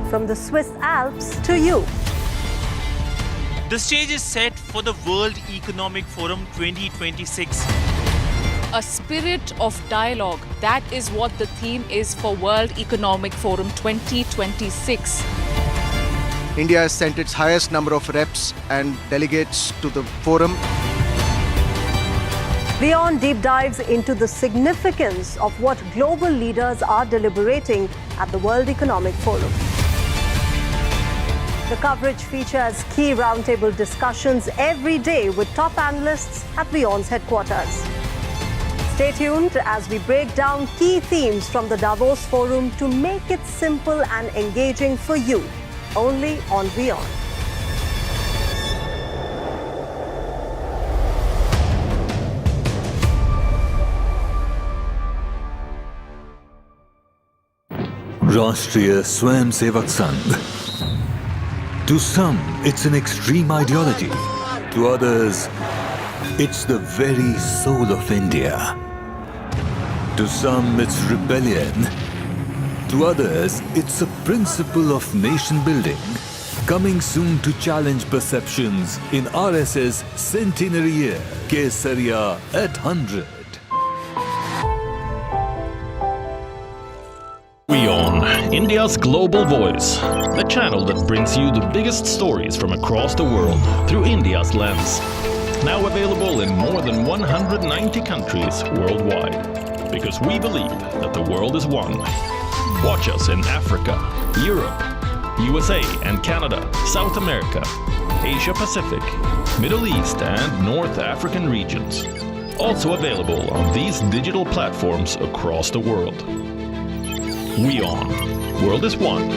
Speaker 5: From the Swiss Alps to you.
Speaker 2: The stage is set for the World Economic Forum 2026.
Speaker 7: A spirit of dialogue. That is what the theme is for World Economic Forum 2026.
Speaker 17: India has sent its highest number of reps and delegates to the forum.
Speaker 5: WION deep dives into the significance of what global leaders are deliberating at the World Economic Forum. The coverage features key roundtable discussions every day with top analysts at WION's headquarters. Stay tuned as we break down key themes from the Davos Forum to make it simple and engaging for you, only on WION.
Speaker 18: Rashtriya Swayamsevak Sangh. To some, it's an extreme ideology. To others, it's the very soul of India. To some, it's rebellion. To others, it's a principle of nation building. Coming soon to challenge perceptions in RSS centenary year, Kesariya at 100.
Speaker 9: WION, India's global voice, the channel that brings you the biggest stories from across the world through India's lens. Now available in more than 190 countries worldwide. Because we believe that the world is one. Watch us in Africa, Europe, USA and Canada, South America, Asia Pacific, Middle East and North African regions. Also available on these digital platforms across the world. WION. World is one.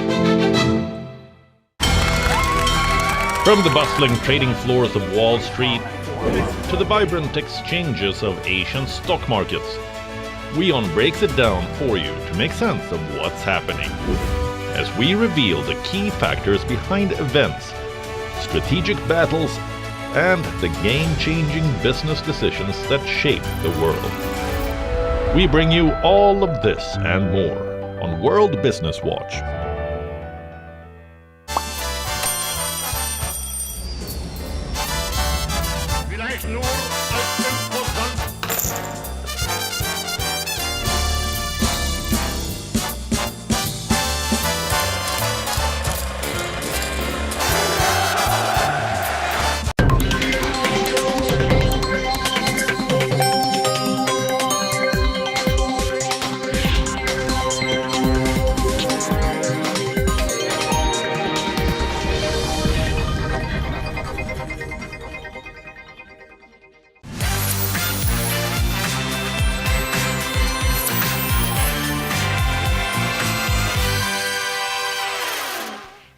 Speaker 9: From the bustling trading floors of Wall Street to the vibrant exchanges of Asian stock markets, WION breaks it down for you to make sense of what's happening. As we reveal the key factors behind events, strategic battles, and the game-changing business decisions that shape the world. We bring you all of this and more on World Business Watch.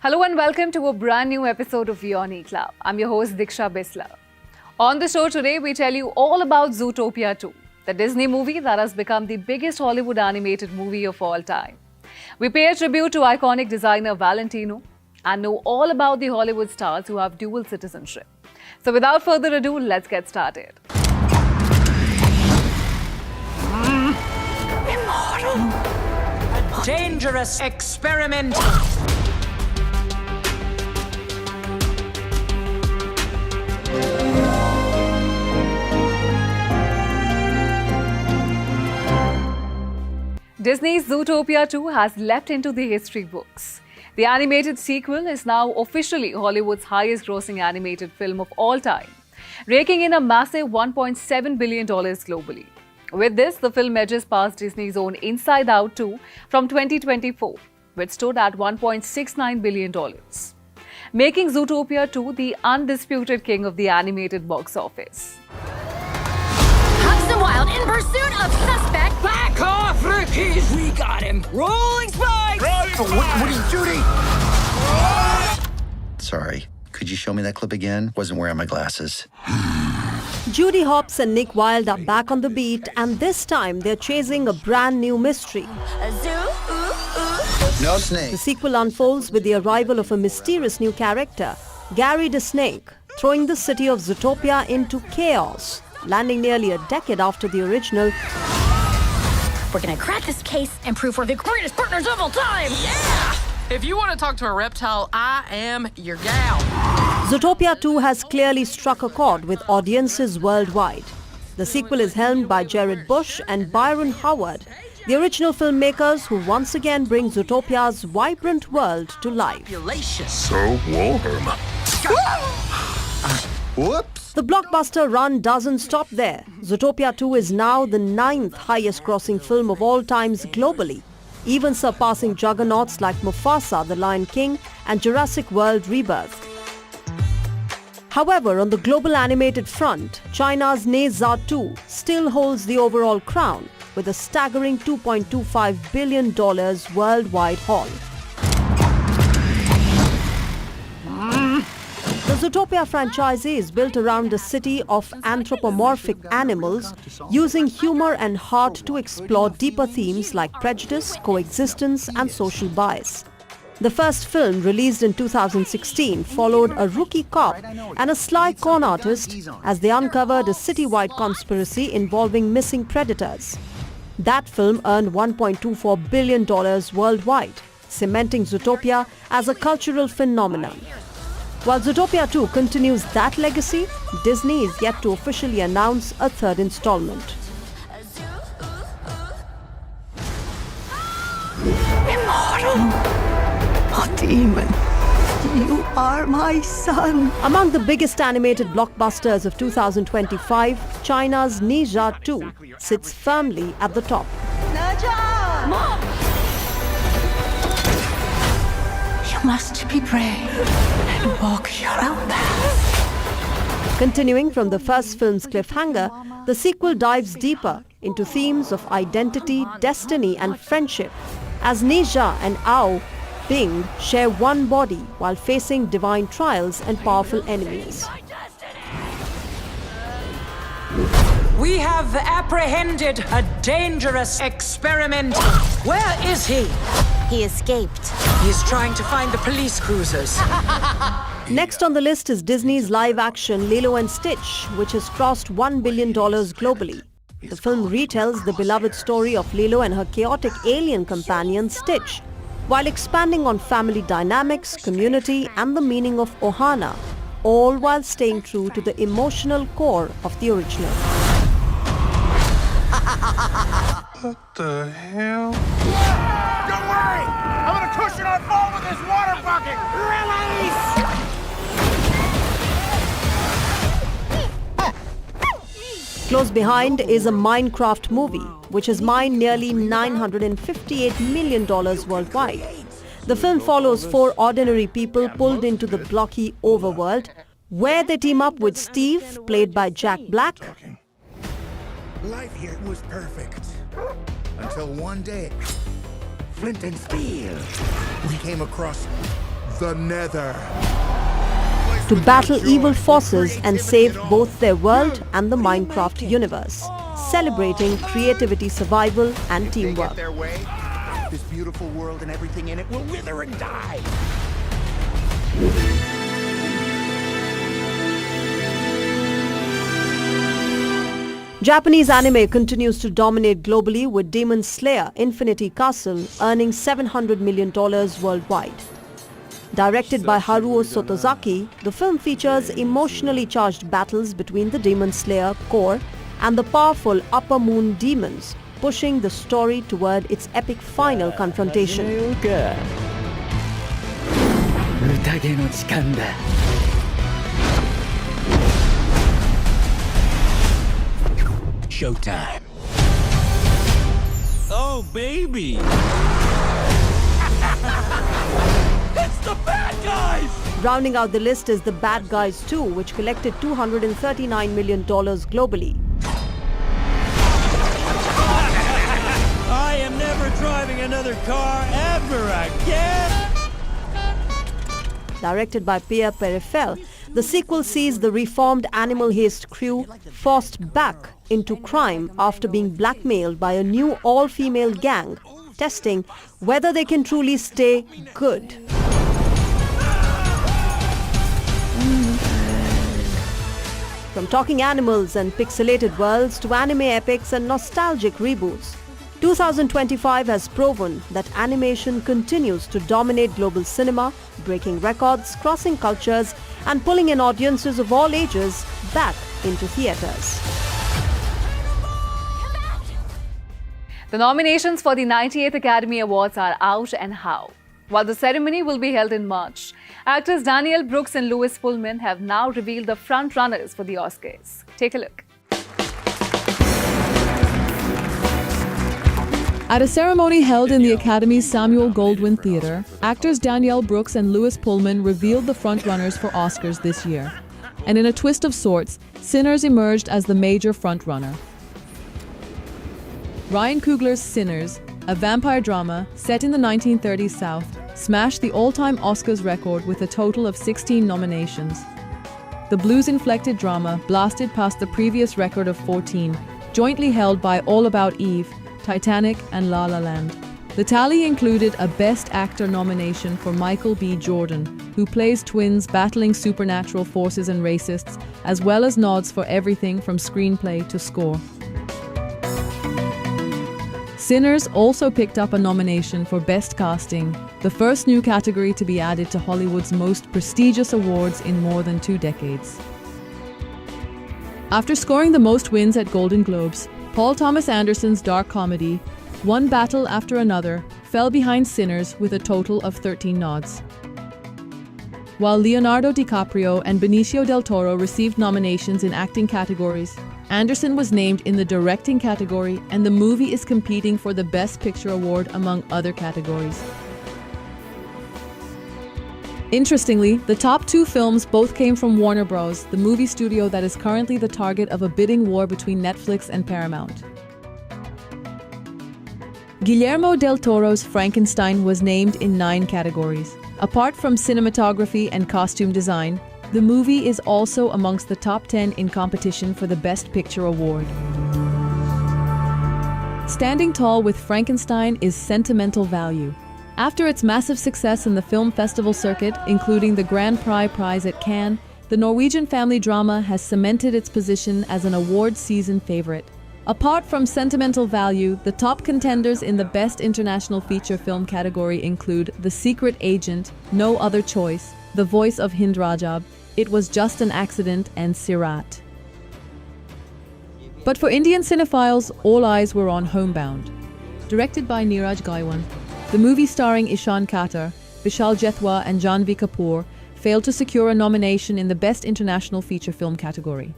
Speaker 20: Hello and welcome to a brand new episode of WION Club. I'm your host Diksha Bisla. On the show today, we tell you all about Zootopia 2, the Disney movie that has become the biggest Hollywood animated movie of all time. We pay a tribute to iconic designer Valentino and know all about the Hollywood stars who have dual citizenship. So without further ado, let's get started.
Speaker 21: Immortal. Dangerous experiment.
Speaker 20: Disney's Zootopia 2 has leapt into the history books. The animated sequel is now officially Hollywood's highest-grossing animated film of all time, raking in a massive $1.7 billion globally. With this, the film edges past Disney's own Inside Out 2 from 2024, which stood at $1.69 billion, making Zootopia 2 the undisputed king of the animated box office.
Speaker 1: Hugs and Wild in pursuit of suspect. Back off, rookies! We got him. Rolling spikes!
Speaker 3: What are you, Judy? Sorry, could you show me that clip again? Wasn't wearing my glasses.
Speaker 5: Judy Hopps and Nick Wilde are back on the beat, and this time they're chasing a brand new mystery.
Speaker 3: No snake.
Speaker 5: The sequel unfolds with the arrival of a mysterious new character, Gary the Snake, throwing the city of Zootopia into chaos, landing nearly a decade after the original.
Speaker 1: We're gonna crack this case and prove we're the greatest partners of all time!
Speaker 4: Yeah! If you want to talk to a reptile, I am your gal.
Speaker 5: Zootopia 2 has clearly struck a chord with audiences worldwide. The sequel is helmed by Jared Bush and Byron Howard, the original filmmakers who once again bring Zootopia's vibrant world to life.
Speaker 18: So warm.
Speaker 3: Whoops.
Speaker 5: The blockbuster run doesn't stop there. Zootopia 2 is now the 9th highest-grossing film of all times globally, even surpassing juggernauts like Mufasa, The Lion King, and Jurassic World Rebirth. However, on the global animated front, China's Ne Zha 2 still holds the overall crown with a staggering $2.25 billion worldwide haul. The Zootopia franchise is built around a city of anthropomorphic animals, using humor and heart to explore deeper themes like prejudice, coexistence, and social bias. The first film, released in 2016, followed a rookie cop and a sly con artist as they uncovered a citywide conspiracy involving missing predators. That film earned $1.24 billion worldwide, cementing Zootopia as a cultural phenomenon. While Zootopia 2 continues that legacy, Disney is yet to officially announce a third installment.
Speaker 1: Immortal. A demon. You are my son.
Speaker 5: Among the biggest animated blockbusters of 2025, China's Ne Zha 2 sits firmly at the top.
Speaker 1: Mom! You must be brave and walk your own path.
Speaker 5: Continuing from the first film's cliffhanger, the sequel dives deeper into themes of identity, destiny, and friendship, as Ne Zha and Ao Bing share one body while facing divine trials and powerful enemies.
Speaker 21: We have apprehended a dangerous experiment. Where is he?
Speaker 1: He escaped.
Speaker 21: He's trying to find the police cruisers.
Speaker 5: Next on the list is Disney's live-action Lilo and Stitch, which has crossed $1 billion globally. The film retells the beloved story of Lilo and her chaotic alien companion Stitch, while expanding on family dynamics, community, and the meaning of Ohana, all while staying true to the emotional core of the original.
Speaker 22: What the hell? Don't worry! I'm gonna cushion our fall with this water bucket! Release!
Speaker 5: Close behind is a Minecraft movie, which has mined nearly $958 million worldwide. The film follows 4 ordinary people pulled into the blocky overworld, where they team up with Steve, played by Jack Black.
Speaker 25: Life here was perfect. Until one day, flint and steel, we came across the Nether.
Speaker 5: To battle evil forces and save both their world and the Minecraft universe, celebrating creativity, survival, and teamwork.
Speaker 25: This beautiful world and everything in it will wither and die.
Speaker 5: Japanese anime continues to dominate globally, with Demon Slayer Infinity Castle earning $700 million worldwide. Directed by Haruo Sotozaki, the film features emotionally charged battles between the Demon Slayer core and the powerful Upper Moon demons, pushing the story toward its epic final confrontation.
Speaker 22: Showtime. Oh, baby! It's the bad guys!
Speaker 5: Rounding out the list is The Bad Guys 2, which collected $239 million globally.
Speaker 22: I am never driving another car ever again!
Speaker 5: Directed by Pierre Perifel, the sequel sees the reformed Animal Haste crew forced back into crime after being blackmailed by a new all-female gang, testing whether they can truly stay good. From talking animals and pixelated worlds to anime epics and nostalgic reboots, 2025 has proven that animation continues to dominate global cinema, breaking records, crossing cultures, and pulling in audiences of all ages back into theaters.
Speaker 20: The nominations for the 98th Academy Awards are out and how. While the ceremony will be held in March, actors Danielle Brooks and Louis Pullman have now revealed the front-runners for the Oscars. Take a look.
Speaker 6: At a ceremony held in the Academy's Samuel Goldwyn Theatre, actors Danielle Brooks and Louis Pullman revealed the frontrunners for Oscars this year. And in a twist of sorts, Sinners emerged as the major frontrunner. Ryan Coogler's Sinners, a vampire drama set in the 1930s South, smashed the all-time Oscars record with a total of 16 nominations. The blues-inflected drama blasted past the previous record of 14, jointly held by All About Eve, Titanic, and La La Land. The tally included a Best Actor nomination for Michael B. Jordan, who plays twins battling supernatural forces and racists, as well as nods for everything from screenplay to score. Sinners also picked up a nomination for Best Casting, the first new category to be added to Hollywood's most prestigious awards in more than 2 decades. After scoring the most wins at Golden Globes, Paul Thomas Anderson's dark comedy, One Battle After Another, fell behind Sinners with a total of 13 nods. While Leonardo DiCaprio and Benicio del Toro received nominations in acting categories, Anderson was named in the directing category, and the movie is competing for the Best Picture award among other categories. Interestingly, the top 2 films both came from Warner Bros., the movie studio that is currently the target of a bidding war between Netflix and Paramount. Guillermo del Toro's Frankenstein was named in 9 categories. Apart from cinematography and costume design, the movie is also amongst the top 10 in competition for the Best Picture award. Standing tall with Frankenstein is sentimental value. After its massive success in the film festival circuit, including the Grand Prix prize at Cannes, the Norwegian family drama has cemented its position as an award season favorite. Apart from sentimental value, the top contenders in the Best International Feature Film category include The Secret Agent, No Other Choice, The Voice of Hind Rajab, It Was Just an Accident, and Sirat. But for Indian cinephiles, all eyes were on Homebound. Directed by Neeraj Gaiwan, the movie starring Ishan Khatter, Vishal Jethwa and Janhvi Kapoor failed to secure a nomination in the Best International Feature Film category.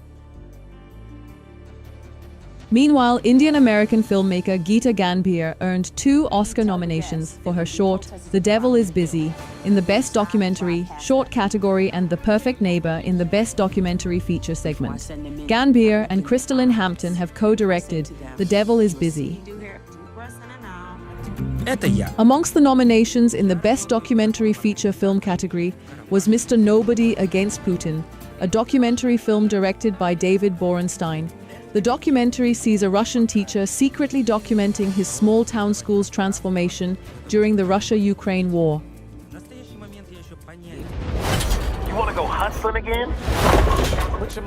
Speaker 6: Meanwhile, Indian-American filmmaker Geeta Ganbhir earned 2 Oscar nominations for her short, The Devil is Busy, in the Best Documentary, Short category, and The Perfect Neighbor in the Best Documentary Feature segment. Ganbhir and Crystalline Hampton have co-directed The Devil is Busy. Amongst the nominations in the Best Documentary Feature Film category was Mr. Nobody Against Putin, a documentary film directed by David Borenstein. The documentary sees a Russian teacher secretly documenting his small-town school's transformation during the Russia-Ukraine war.
Speaker 8: You want to go hustling again?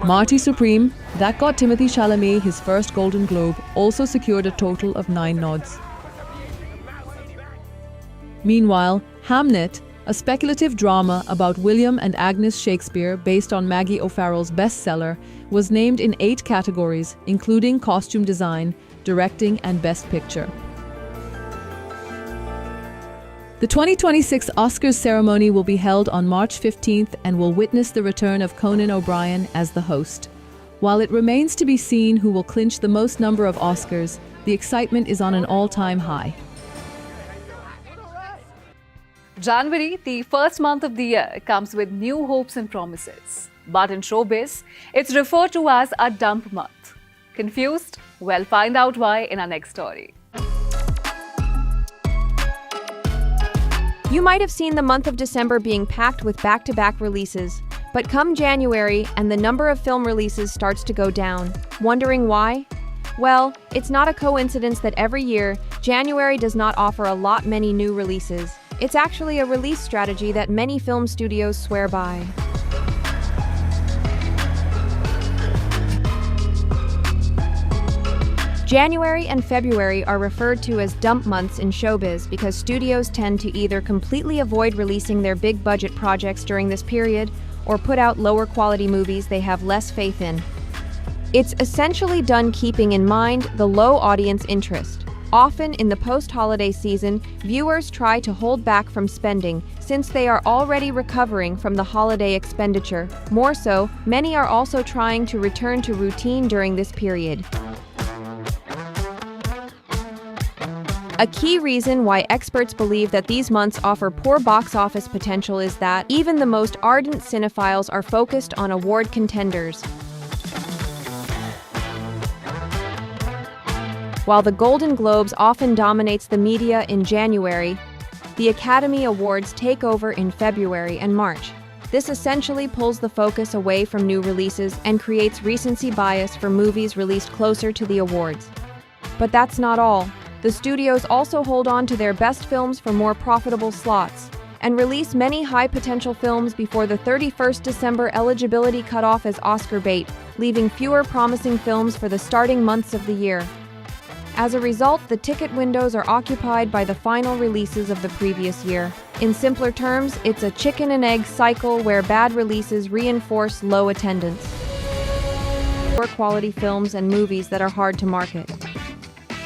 Speaker 6: Marty Supreme, that got Timothée Chalamet his first Golden Globe, also secured a total of 9 nods. Meanwhile, Hamnet, a speculative drama about William and Agnes Shakespeare based on Maggie O'Farrell's bestseller, was named in 8 categories, including costume design, directing, and Best Picture. The 2026 Oscars ceremony will be held on March 15th and will witness the return of Conan O'Brien as the host. While it remains to be seen who will clinch the most number of Oscars, the excitement is on an all-time high.
Speaker 20: January, the first month of the year, comes with new hopes and promises. But in showbiz, it's referred to as a dump month. Confused? Well, find out why in our next story.
Speaker 11: You might have seen the month of December being packed with back-to-back releases. But come January, and the number of film releases starts to go down. Wondering why? Well, it's not a coincidence that every year, January does not offer many new releases. It's actually a release strategy that many film studios swear by. January and February are referred to as dump months in showbiz because studios tend to either completely avoid releasing their big budget projects during this period or put out lower quality movies they have less faith in. It's essentially done keeping in mind the low audience interest. Often in the post-holiday season, viewers try to hold back from spending since they are already recovering from the holiday expenditure. More so, many are also trying to return to routine during this period. A key reason why experts believe that these months offer poor box office potential is that even the most ardent cinephiles are focused on award contenders. While the Golden Globes often dominates the media in January, the Academy Awards take over in February and March. This essentially pulls the focus away from new releases and creates recency bias for movies released closer to the awards. But that's not all. The studios also hold on to their best films for more profitable slots and release many high-potential films before the 31st December eligibility cutoff as Oscar bait, leaving fewer promising films for the starting months of the year. As a result, the ticket windows are occupied by the final releases of the previous year. In simpler terms, it's a chicken and egg cycle where bad releases reinforce low attendance. Poor quality films and movies that are hard to market.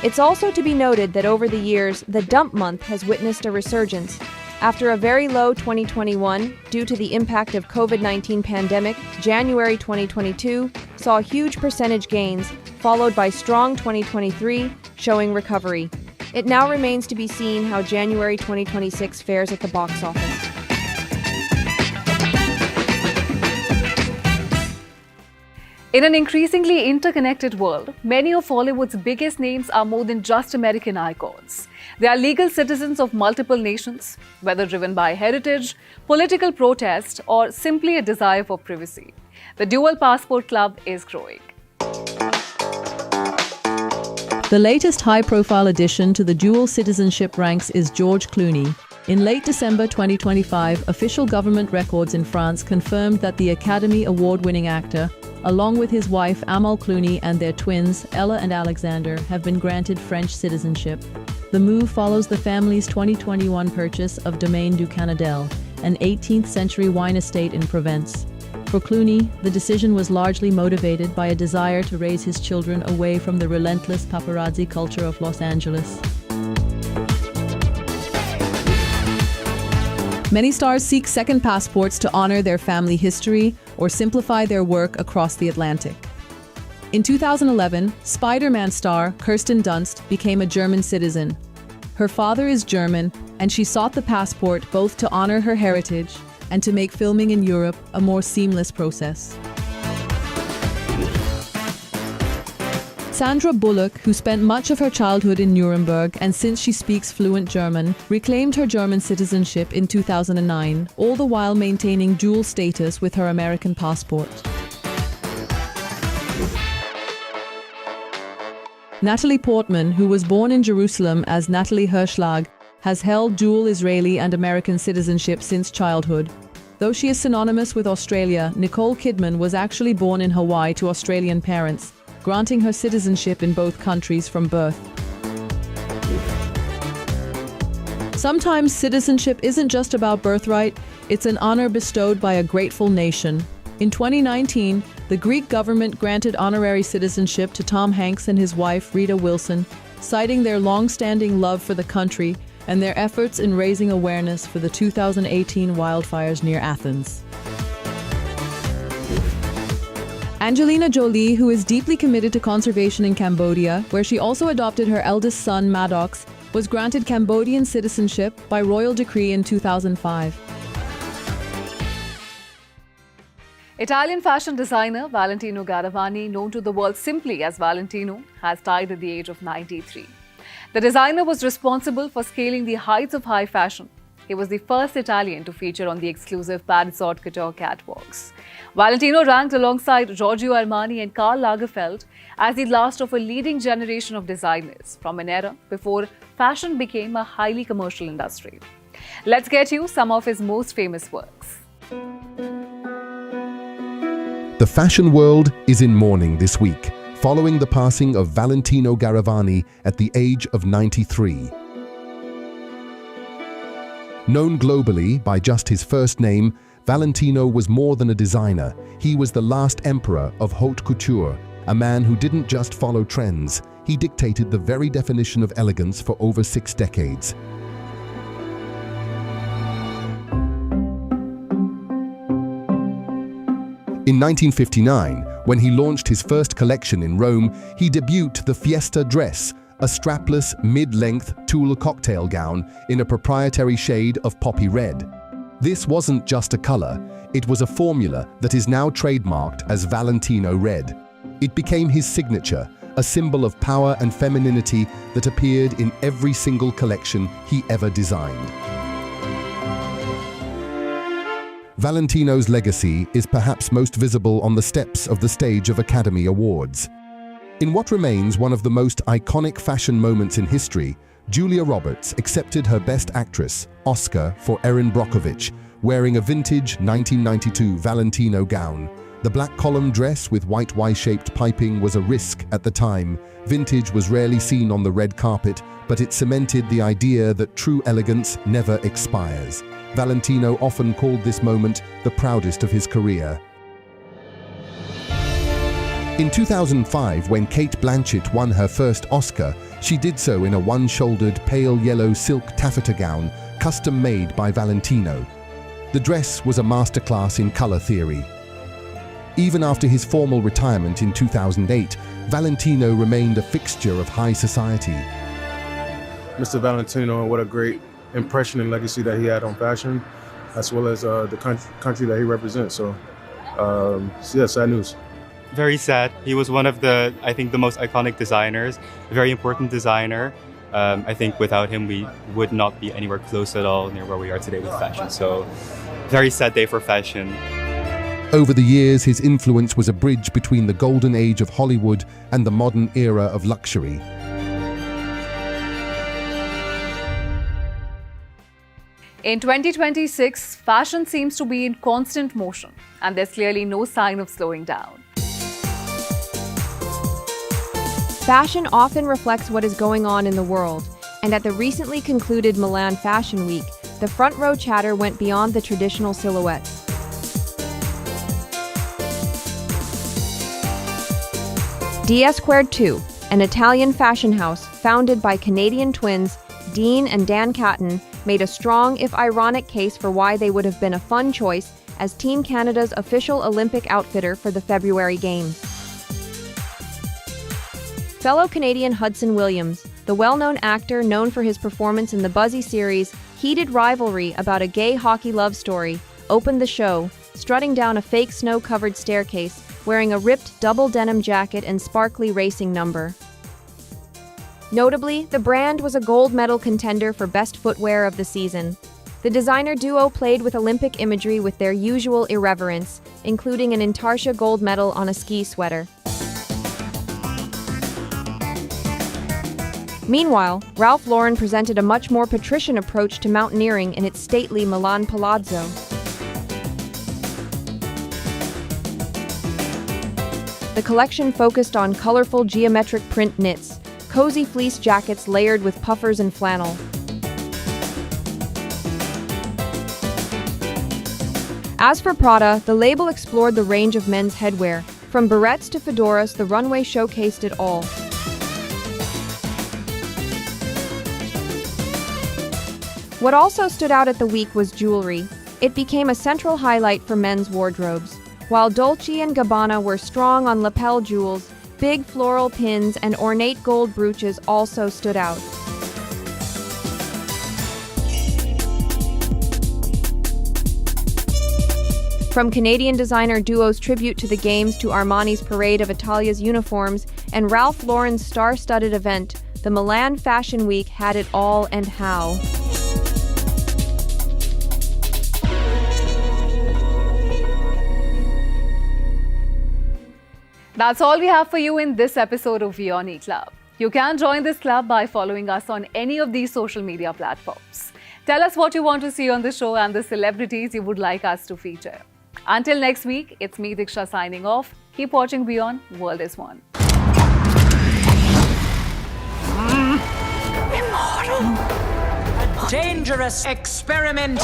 Speaker 11: It's also to be noted that over the years, the dump month has witnessed a resurgence. After a very low 2021, due to the impact of COVID-19 pandemic, January 2022 saw huge percentage gains, followed by strong 2023, showing recovery. It now remains to be seen how January 2026 fares at the box office.
Speaker 20: In an increasingly interconnected world, many of Hollywood's biggest names are more than just American icons. They are legal citizens of multiple nations, whether driven by heritage, political protest, or simply a desire for privacy. The Dual Passport Club is growing.
Speaker 6: The latest high-profile addition to the dual citizenship ranks is George Clooney. In late December 2025, official government records in France confirmed that the Academy Award-winning actor, along with his wife Amal Clooney and their twins, Ella and Alexander, have been granted French citizenship. The move follows the family's 2021 purchase of Domaine du Canadel, an 18th-century wine estate in Provence. For Clooney, the decision was largely motivated by a desire to raise his children away from the relentless paparazzi culture of Los Angeles. Many stars seek second passports to honor their family history or simplify their work across the Atlantic. In 2011, Spider-Man star Kirsten Dunst became a German citizen. Her father is German, and she sought the passport both to honor her heritage and to make filming in Europe a more seamless process. Sandra Bullock, who spent much of her childhood in Nuremberg and since she speaks fluent German, reclaimed her German citizenship in 2009, all the while maintaining dual status with her American passport. Natalie Portman, who was born in Jerusalem as Natalie Hirschlag, has held dual Israeli and American citizenship since childhood. Though she is synonymous with Australia, Nicole Kidman was actually born in Hawaii to Australian parents, granting her citizenship in both countries from birth. Sometimes citizenship isn't just about birthright, it's an honor bestowed by a grateful nation. In 2019, the Greek government granted honorary citizenship to Tom Hanks and his wife, Rita Wilson, citing their long-standing love for the country and their efforts in raising awareness for the 2018 wildfires near Athens. Angelina Jolie, who is deeply committed to conservation in Cambodia, where she also adopted her eldest son, Maddox, was granted Cambodian citizenship by royal decree in 2005.
Speaker 20: Italian fashion designer Valentino Garavani, known to the world simply as Valentino, has died at the age of 93. The designer was responsible for scaling the heights of high fashion. He was the first Italian to feature on the exclusive Paris Haute Couture catwalks. Valentino ranked alongside Giorgio Armani and Karl Lagerfeld as the last of a leading generation of designers from an era before fashion became a highly commercial industry. Let's get you some of his most famous works.
Speaker 12: The fashion world is in mourning this week, following the passing of Valentino Garavani at the age of 93. Known globally by just his first name, Valentino was more than a designer. He was the last emperor of haute couture, a man who didn't just follow trends. He dictated the very definition of elegance for over 6 decades. In 1959, when he launched his first collection in Rome, he debuted the Fiesta dress, a strapless, mid-length tulle cocktail gown in a proprietary shade of poppy red. This wasn't just a color, it was a formula that is now trademarked as Valentino Red. It became his signature, a symbol of power and femininity that appeared in every single collection he ever designed. Valentino's legacy is perhaps most visible on the steps of the stage of Academy Awards. In what remains one of the most iconic fashion moments in history, Julia Roberts accepted her Best Actress Oscar for Erin Brockovich, wearing a vintage 1992 Valentino gown. The black column dress with white Y-shaped piping was a risk at the time. Vintage was rarely seen on the red carpet, but it cemented the idea that true elegance never expires. Valentino often called this moment the proudest of his career. In 2005, when Cate Blanchett won her first Oscar, she did so in a one-shouldered pale yellow silk taffeta gown, custom-made by Valentino. The dress was a masterclass in color theory. Even after his formal retirement in 2008, Valentino remained a fixture of high society.
Speaker 13: Mr. Valentino, what a great impression and legacy that he had on fashion, as well as the country that he represents. So, yeah, sad news.
Speaker 15: Very sad. He was one of the, I think, the most iconic designers, a very important designer. I think without him, we would not be anywhere close at all near where we are today with fashion. So, very sad day for fashion.
Speaker 12: Over the years, his influence was a bridge between the golden age of Hollywood and the modern era of luxury.
Speaker 20: In 2026, fashion seems to be in constant motion, and there's clearly no sign of slowing down.
Speaker 11: Fashion often reflects what is going on in the world, and at the recently concluded Milan Fashion Week, the front row chatter went beyond the traditional silhouettes. D2, an Italian fashion house founded by Canadian twins Dean and Dan Catton, made a strong, if ironic, case for why they would have been a fun choice as Team Canada's official Olympic outfitter for the February Games. Fellow Canadian Hudson Williams, the well-known actor known for his performance in the buzzy series Heated Rivalry about a gay hockey love story, opened the show, strutting down a fake snow-covered staircase, wearing a ripped double denim jacket and sparkly racing number. Notably, the brand was a gold medal contender for best footwear of the season. The designer duo played with Olympic imagery with their usual irreverence, including an Intarsia gold medal on a ski sweater. Meanwhile, Ralph Lauren presented a much more patrician approach to mountaineering in its stately Milan Palazzo. The collection focused on colorful geometric print knits, cozy fleece jackets layered with puffers and flannel. As for Prada, the label explored the range of men's headwear. From barrettes to fedoras, the runway showcased it all. What also stood out at the week was jewelry. It became a central highlight for men's wardrobes. While Dolce & Gabbana were strong on lapel jewels, big floral pins and ornate gold brooches also stood out. From Canadian designer duo's tribute to the Games to Armani's parade of Italia's uniforms and Ralph Lauren's star-studded event, the Milan Fashion Week had it all and how.
Speaker 20: That's all we have for you in this episode of WION Club. You can join this club by following us on any of these social media platforms. Tell us what you want to see on the show and the celebrities you would like us to feature. Until next week, it's me, Diksha, signing off. Keep watching WION, World is One.
Speaker 21: Immortal. A dangerous experiment.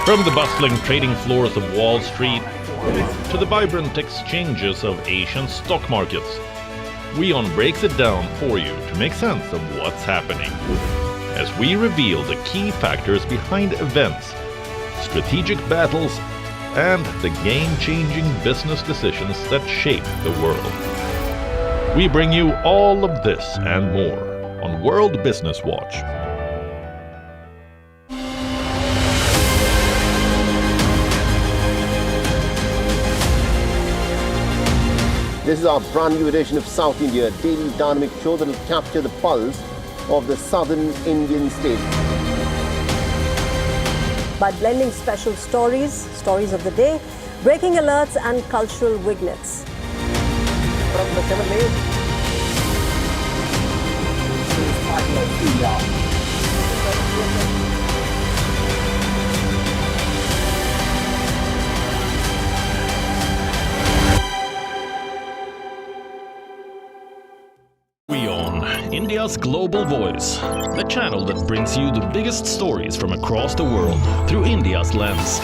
Speaker 9: From the bustling trading floors of Wall Street to the vibrant exchanges of Asian stock markets, WION breaks it down for you to make sense of what's happening, as we reveal the key factors behind events, strategic battles, and the game-changing business decisions that shape the world. We bring you all of this and more on World Business Watch.
Speaker 10: This is our brand new edition of South India, a daily dynamic show that will capture the pulse of the southern Indian state.
Speaker 5: By blending special stories of the day, breaking alerts and cultural vignettes.
Speaker 10: From the 7 days.
Speaker 9: WION, India's global voice, the channel that brings you the biggest stories from across the world through India's lens.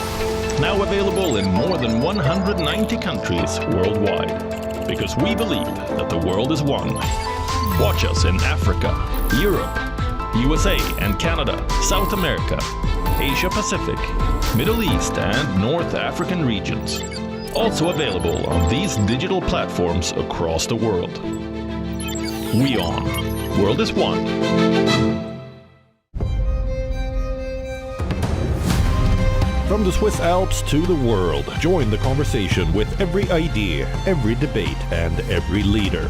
Speaker 9: Now available in more than 190 countries worldwide, because we believe that the world is one. Watch us in Africa, Europe, USA and Canada, South America, Asia Pacific, Middle East and North African regions. Also available on these digital platforms across the world. WION, World is One. From the Swiss Alps to the world, join the conversation with every idea, every debate, and every leader.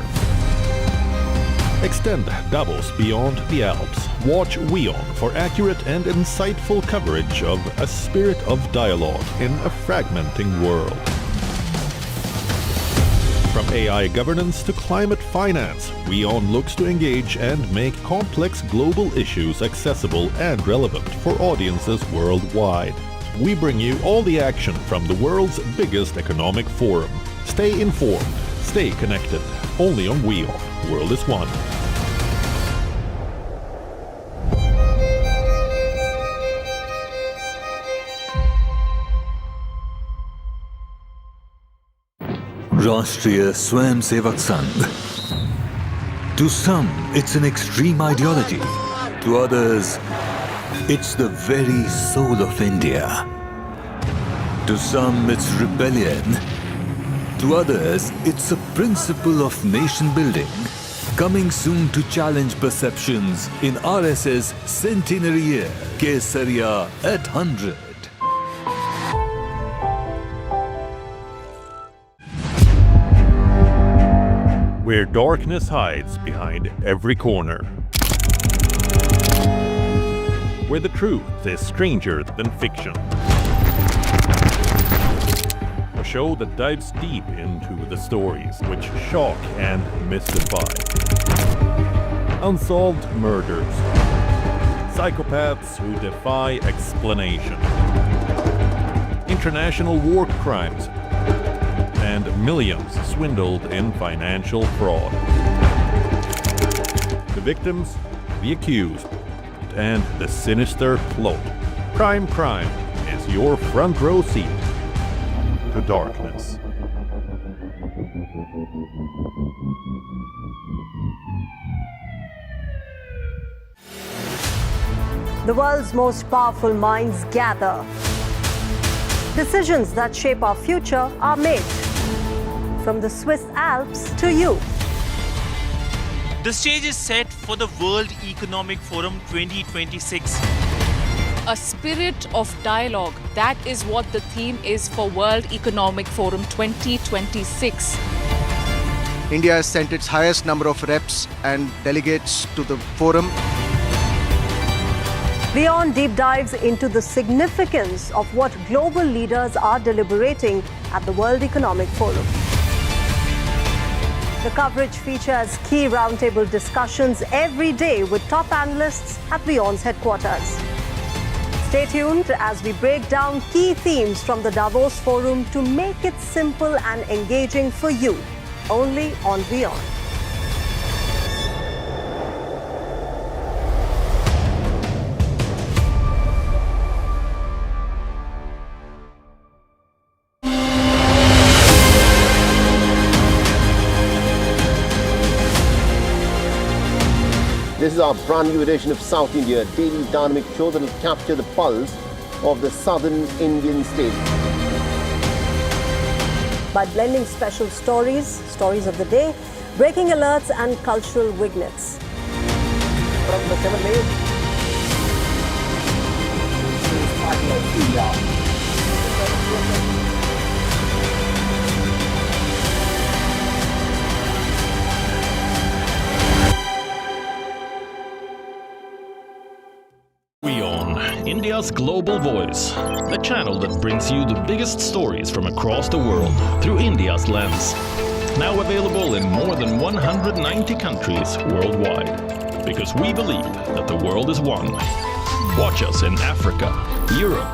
Speaker 9: Extend Davos beyond the Alps. Watch WION for accurate and insightful coverage of a spirit of dialogue in a fragmenting world. From AI governance to climate finance, WION looks to engage and make complex global issues accessible and relevant for audiences worldwide. We bring you all the action from the world's biggest economic forum. Stay informed, stay connected. Only on WION, World is One.
Speaker 18: Rashtriya Swayamsevak Sangh. To some, it's an extreme ideology. To others, it's the very soul of India. To some, it's rebellion. To others, it's a principle of nation building. Coming soon to challenge perceptions in RSS centenary year, Kesariya at 100.
Speaker 9: Where darkness hides behind every corner. Where the truth is stranger than fiction. A show that dives deep into the stories which shock and mystify.
Speaker 14: unsolved murders, psychopaths who defy explanation, international war crimes, and millions swindled in financial fraud. The victims, the accused, and the sinister plot. Crime is your front row seat to darkness.
Speaker 5: The world's most powerful minds gather. Decisions that shape our future are made. From the Swiss Alps to you.
Speaker 2: The stage is set for the World Economic Forum 2026.
Speaker 7: A spirit of dialogue. That is what the theme is for World Economic Forum 2026.
Speaker 17: India has sent its highest number of reps and delegates to the forum.
Speaker 5: WION deep dives into the significance of what global leaders are deliberating at the World Economic Forum. The coverage features key roundtable discussions every day with top analysts at WION's headquarters. Stay tuned as we break down key themes from the Davos Forum to make it simple and engaging for you, only on WION.
Speaker 10: This is our brand new edition of South India, a daily dynamic show that will capture the pulse of the southern Indian state.
Speaker 5: By blending special stories of the day, breaking alerts and cultural vignettes. From the 7 days.
Speaker 9: WION, India's global voice, the channel that brings you the biggest stories from across the world through India's lens. Now available in more than 190 countries worldwide. Because we believe that the world is one. Watch us in Africa, Europe,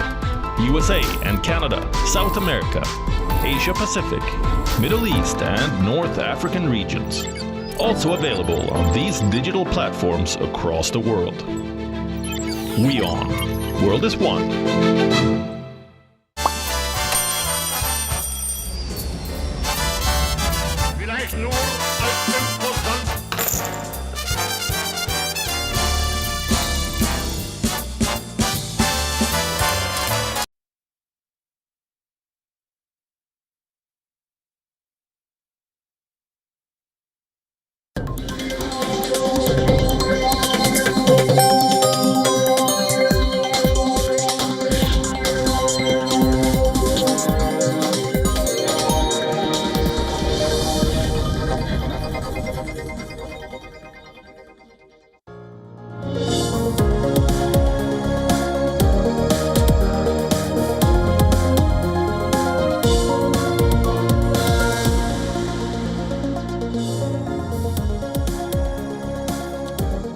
Speaker 9: USA and Canada, South America, Asia Pacific, Middle East and North African regions. Also available on these digital platforms across the world. WION. World is one.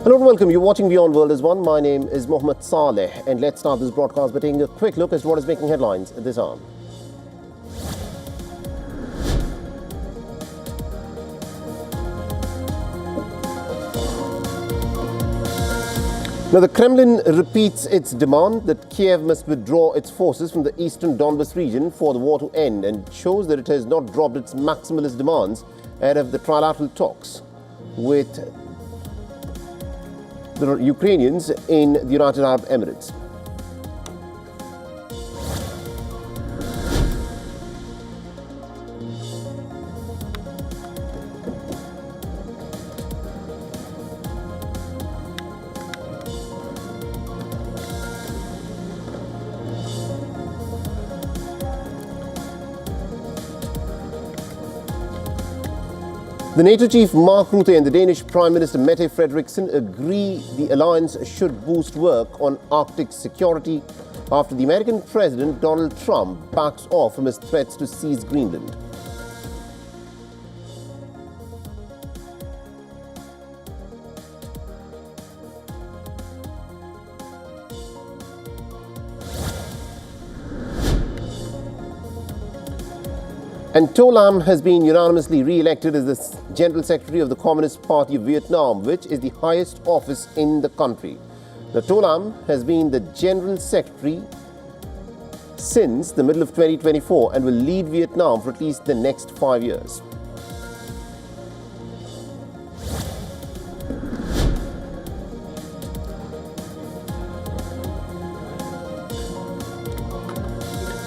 Speaker 10: Hello and welcome. You're watching WION World is One. My name is Mohammed Saleh, and let's start this broadcast by taking a quick look at what is making headlines at this hour. Now, the Kremlin repeats its demand that Kiev must withdraw its forces from the eastern Donbas region for the war to end, and shows that it has not dropped its maximalist demands ahead of the trilateral talks with the Ukrainians in the United Arab Emirates. The NATO chief Mark Rutte and the Danish Prime Minister Mette Frederiksen agree the alliance should boost work on Arctic security after the American President Donald Trump backs off from his threats to seize Greenland. And To Lam has been unanimously re-elected as the General Secretary of the Communist Party of Vietnam, which is the highest office in the country. Now, To Lam has been the General Secretary since the middle of 2024 and will lead Vietnam for at least the next 5 years.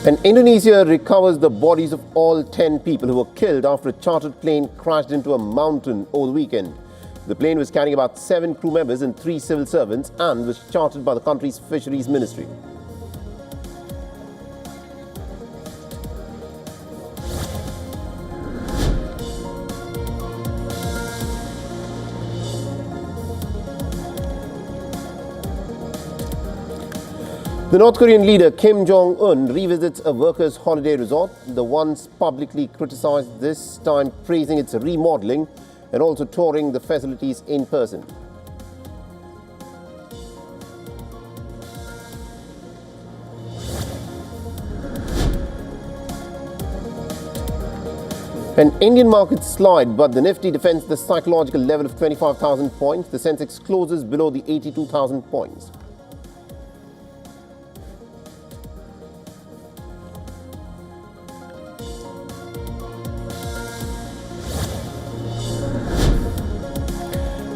Speaker 10: And Indonesia recovers the bodies of all 10 people who were killed after a chartered plane crashed into a mountain over the weekend. The plane was carrying about 7 crew members and 3 civil servants and was chartered by the country's fisheries ministry. The North Korean leader Kim Jong-un revisits a workers' holiday resort. The once publicly criticized, this time praising its remodeling and also touring the facilities in person. And Indian markets slide, but the Nifty defends the psychological level of 25,000 points. The Sensex closes below the 82,000 points.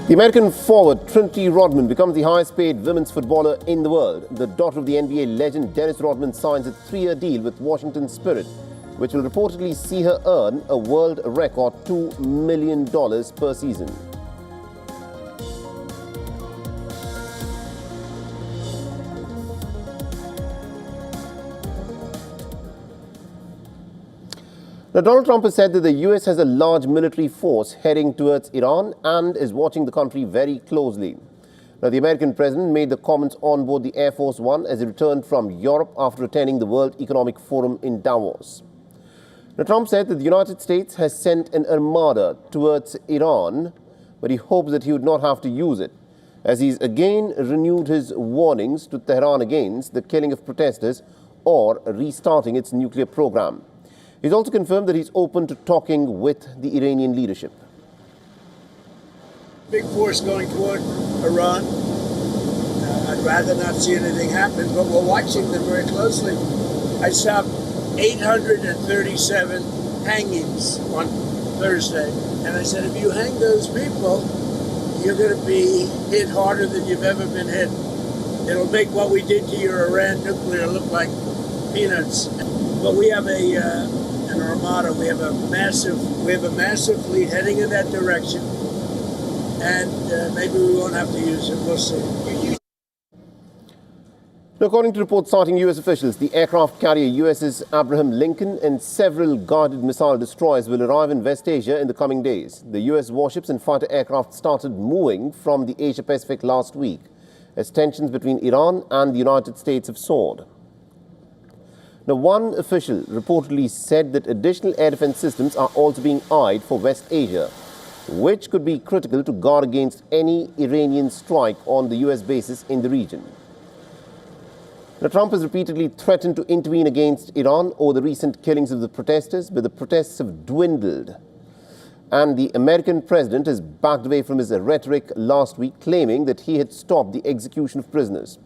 Speaker 10: The American forward Trinity Rodman becomes the highest paid women's footballer in the world. The daughter of the NBA legend Dennis Rodman signs a 3-year deal with Washington Spirit, which will reportedly see her earn a world record $2 million per season. Now, Donald Trump has said that the US has a large military force heading towards Iran and is watching the country very closely. Now, the American president made the comments on board the Air Force One as he returned from Europe after attending the World Economic Forum in Davos. Now, Trump said that the United States has sent an armada towards Iran, but he hopes that he would not have to use it, as he's again renewed his warnings to Tehran against the killing of protesters or restarting its nuclear program. He's also confirmed that he's open to talking with the Iranian leadership.
Speaker 4: Big force going toward Iran. I'd rather not see anything happen, but we're watching them very closely. I saw 837 hangings on Thursday, and I said, if you hang those people, you're going to be hit harder than you've ever been hit. It'll make what we did to your Iran nuclear look like peanuts. But we have an armada. We have a massive fleet heading in that direction, and maybe we won't have to use it. We'll see.
Speaker 10: According to reports citing U.S. officials, the aircraft carrier USS Abraham Lincoln and several guided missile destroyers will arrive in West Asia in the coming days. The U.S. warships and fighter aircraft started moving from the Asia-Pacific last week as tensions between Iran and the United States have soared. Now, one official reportedly said that additional air defense systems are also being eyed for West Asia, which could be critical to guard against any Iranian strike on the U.S. bases in the region. Now, Trump has repeatedly threatened to intervene against Iran over the recent killings of the protesters, but the protests have dwindled. And the American president has backed away from his rhetoric last week, claiming that he had stopped the execution of prisoners.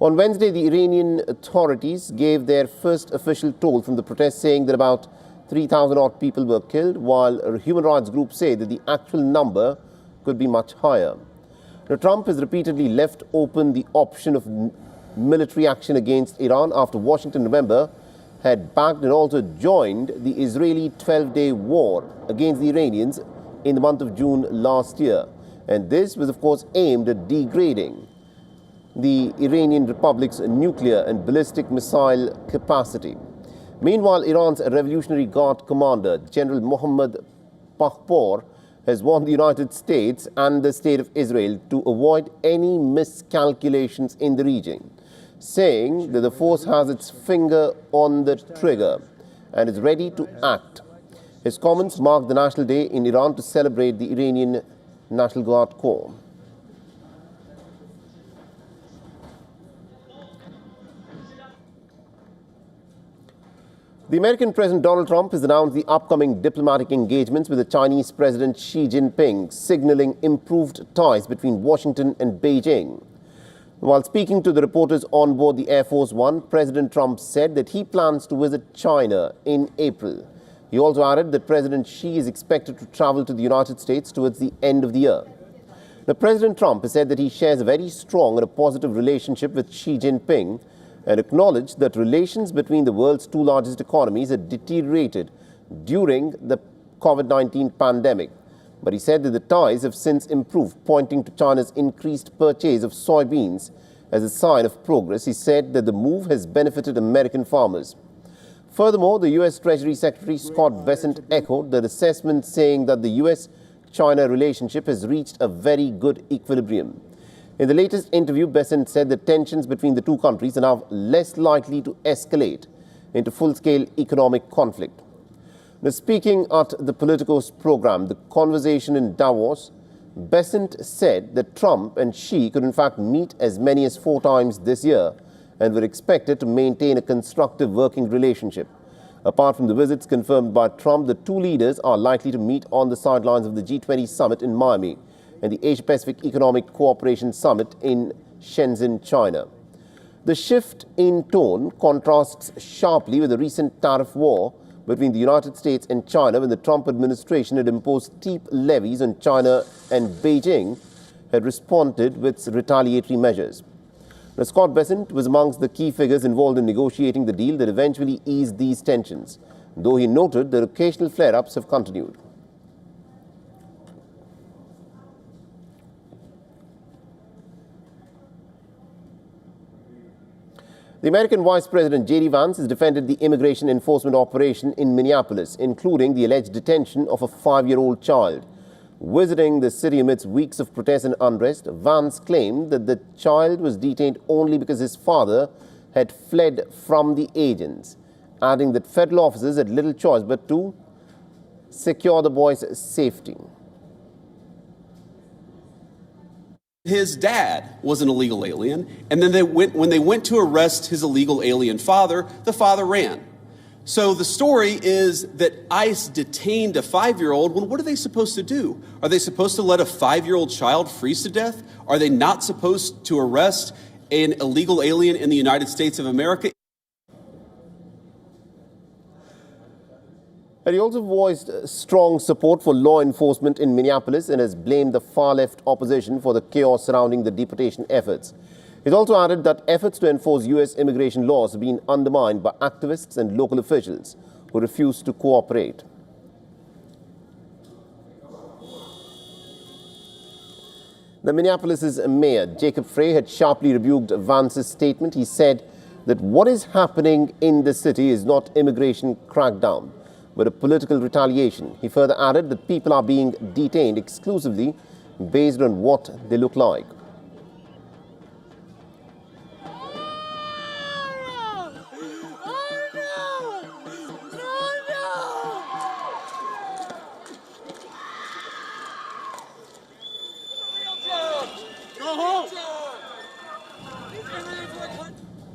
Speaker 10: On Wednesday, the Iranian authorities gave their first official toll from the protests, saying that about 3,000 odd people were killed, while human rights groups say that the actual number could be much higher. Now, Trump has repeatedly left open the option of military action against Iran after Washington, remember, had backed and also joined the Israeli 12-day war against the Iranians in the month of June last year. And this was, of course, aimed at degrading the Iranian Republic's nuclear and ballistic missile capacity. Meanwhile, Iran's Revolutionary Guard commander, General Mohammad Baghpour, has warned the United States and the State of Israel to avoid any miscalculations in the region, saying that the force has its finger on the trigger and is ready to act. His comments mark the National Day in Iran to celebrate the Iranian National Guard Corps. The American President Donald Trump has announced the upcoming diplomatic engagements with the Chinese President Xi Jinping, signaling improved ties between Washington and Beijing. While speaking to the reporters on board the Air Force One, President Trump said that he plans to visit China in April. He also added that President Xi is expected to travel to the United States towards the end of the year. Now, President Trump has said that he shares a very strong and a positive relationship with Xi Jinping, and acknowledged that relations between the world's two largest economies had deteriorated during the COVID-19 pandemic. But he said that the ties have since improved, pointing to China's increased purchase of soybeans as a sign of progress. He said that the move has benefited American farmers. Furthermore, the U.S. Treasury Secretary Scott Bessent echoed that assessment, saying that the U.S.-China relationship has reached a very good equilibrium. In the latest interview, Bessent said that tensions between the two countries are now less likely to escalate into full-scale economic conflict. Now, speaking at the Politico's program, The Conversation in Davos, Bessent said that Trump and Xi could in fact meet as many as 4 times this year and were expected to maintain a constructive working relationship. Apart from the visits confirmed by Trump, the two leaders are likely to meet on the sidelines of the G20 summit in Miami and the Asia-Pacific Economic Cooperation Summit in Shenzhen, China. The shift in tone contrasts sharply with the recent tariff war between the United States and China, when the Trump administration had imposed steep levies on China and Beijing had responded with retaliatory measures. Now, Scott Bessent was amongst the key figures involved in negotiating the deal that eventually eased these tensions, though he noted that occasional flare-ups have continued. The American Vice President J.D. Vance has defended the immigration enforcement operation in Minneapolis, including the alleged detention of a 5-year-old child. Visiting the city amidst weeks of protests and unrest, Vance claimed that the child was detained only because his father had fled from the agents, adding that federal officers had little choice but to secure the boy's safety.
Speaker 3: His dad was an illegal alien, and then when they went to arrest his illegal alien father, the father ran. So the story is that ICE detained a 5-year-old. Well, what are they supposed to do? Are they supposed to let a 5-year-old child freeze to death? Are they not supposed to arrest an illegal alien in the United States of America?
Speaker 10: And he also voiced strong support for law enforcement in Minneapolis and has blamed the far-left opposition for the chaos surrounding the deportation efforts. He also added that efforts to enforce U.S. immigration laws have been undermined by activists and local officials who refuse to cooperate. The Minneapolis' mayor, Jacob Frey, had sharply rebuked Vance's statement. He said that what is happening in the city is not immigration crackdown, but a political retaliation. He further added that people are being detained exclusively based on what they look like.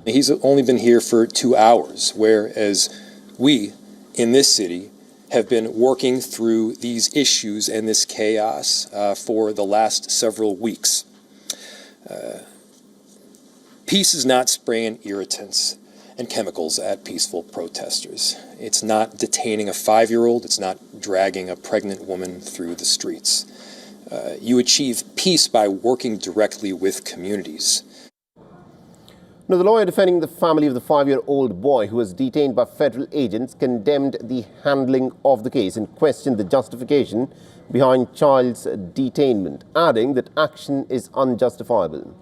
Speaker 16: He's only been here for 2 hours, whereas we in this city have been working through these issues and this chaos for the last several weeks. Peace is not spraying irritants and chemicals at peaceful protesters. It's not detaining a 5-year-old. It's not dragging a pregnant woman through the streets. You achieve peace by working directly with communities.
Speaker 10: Now, the lawyer defending the family of the 5-year-old boy who was detained by federal agents condemned the handling of the case and questioned the justification behind child's detainment, adding that action is unjustifiable.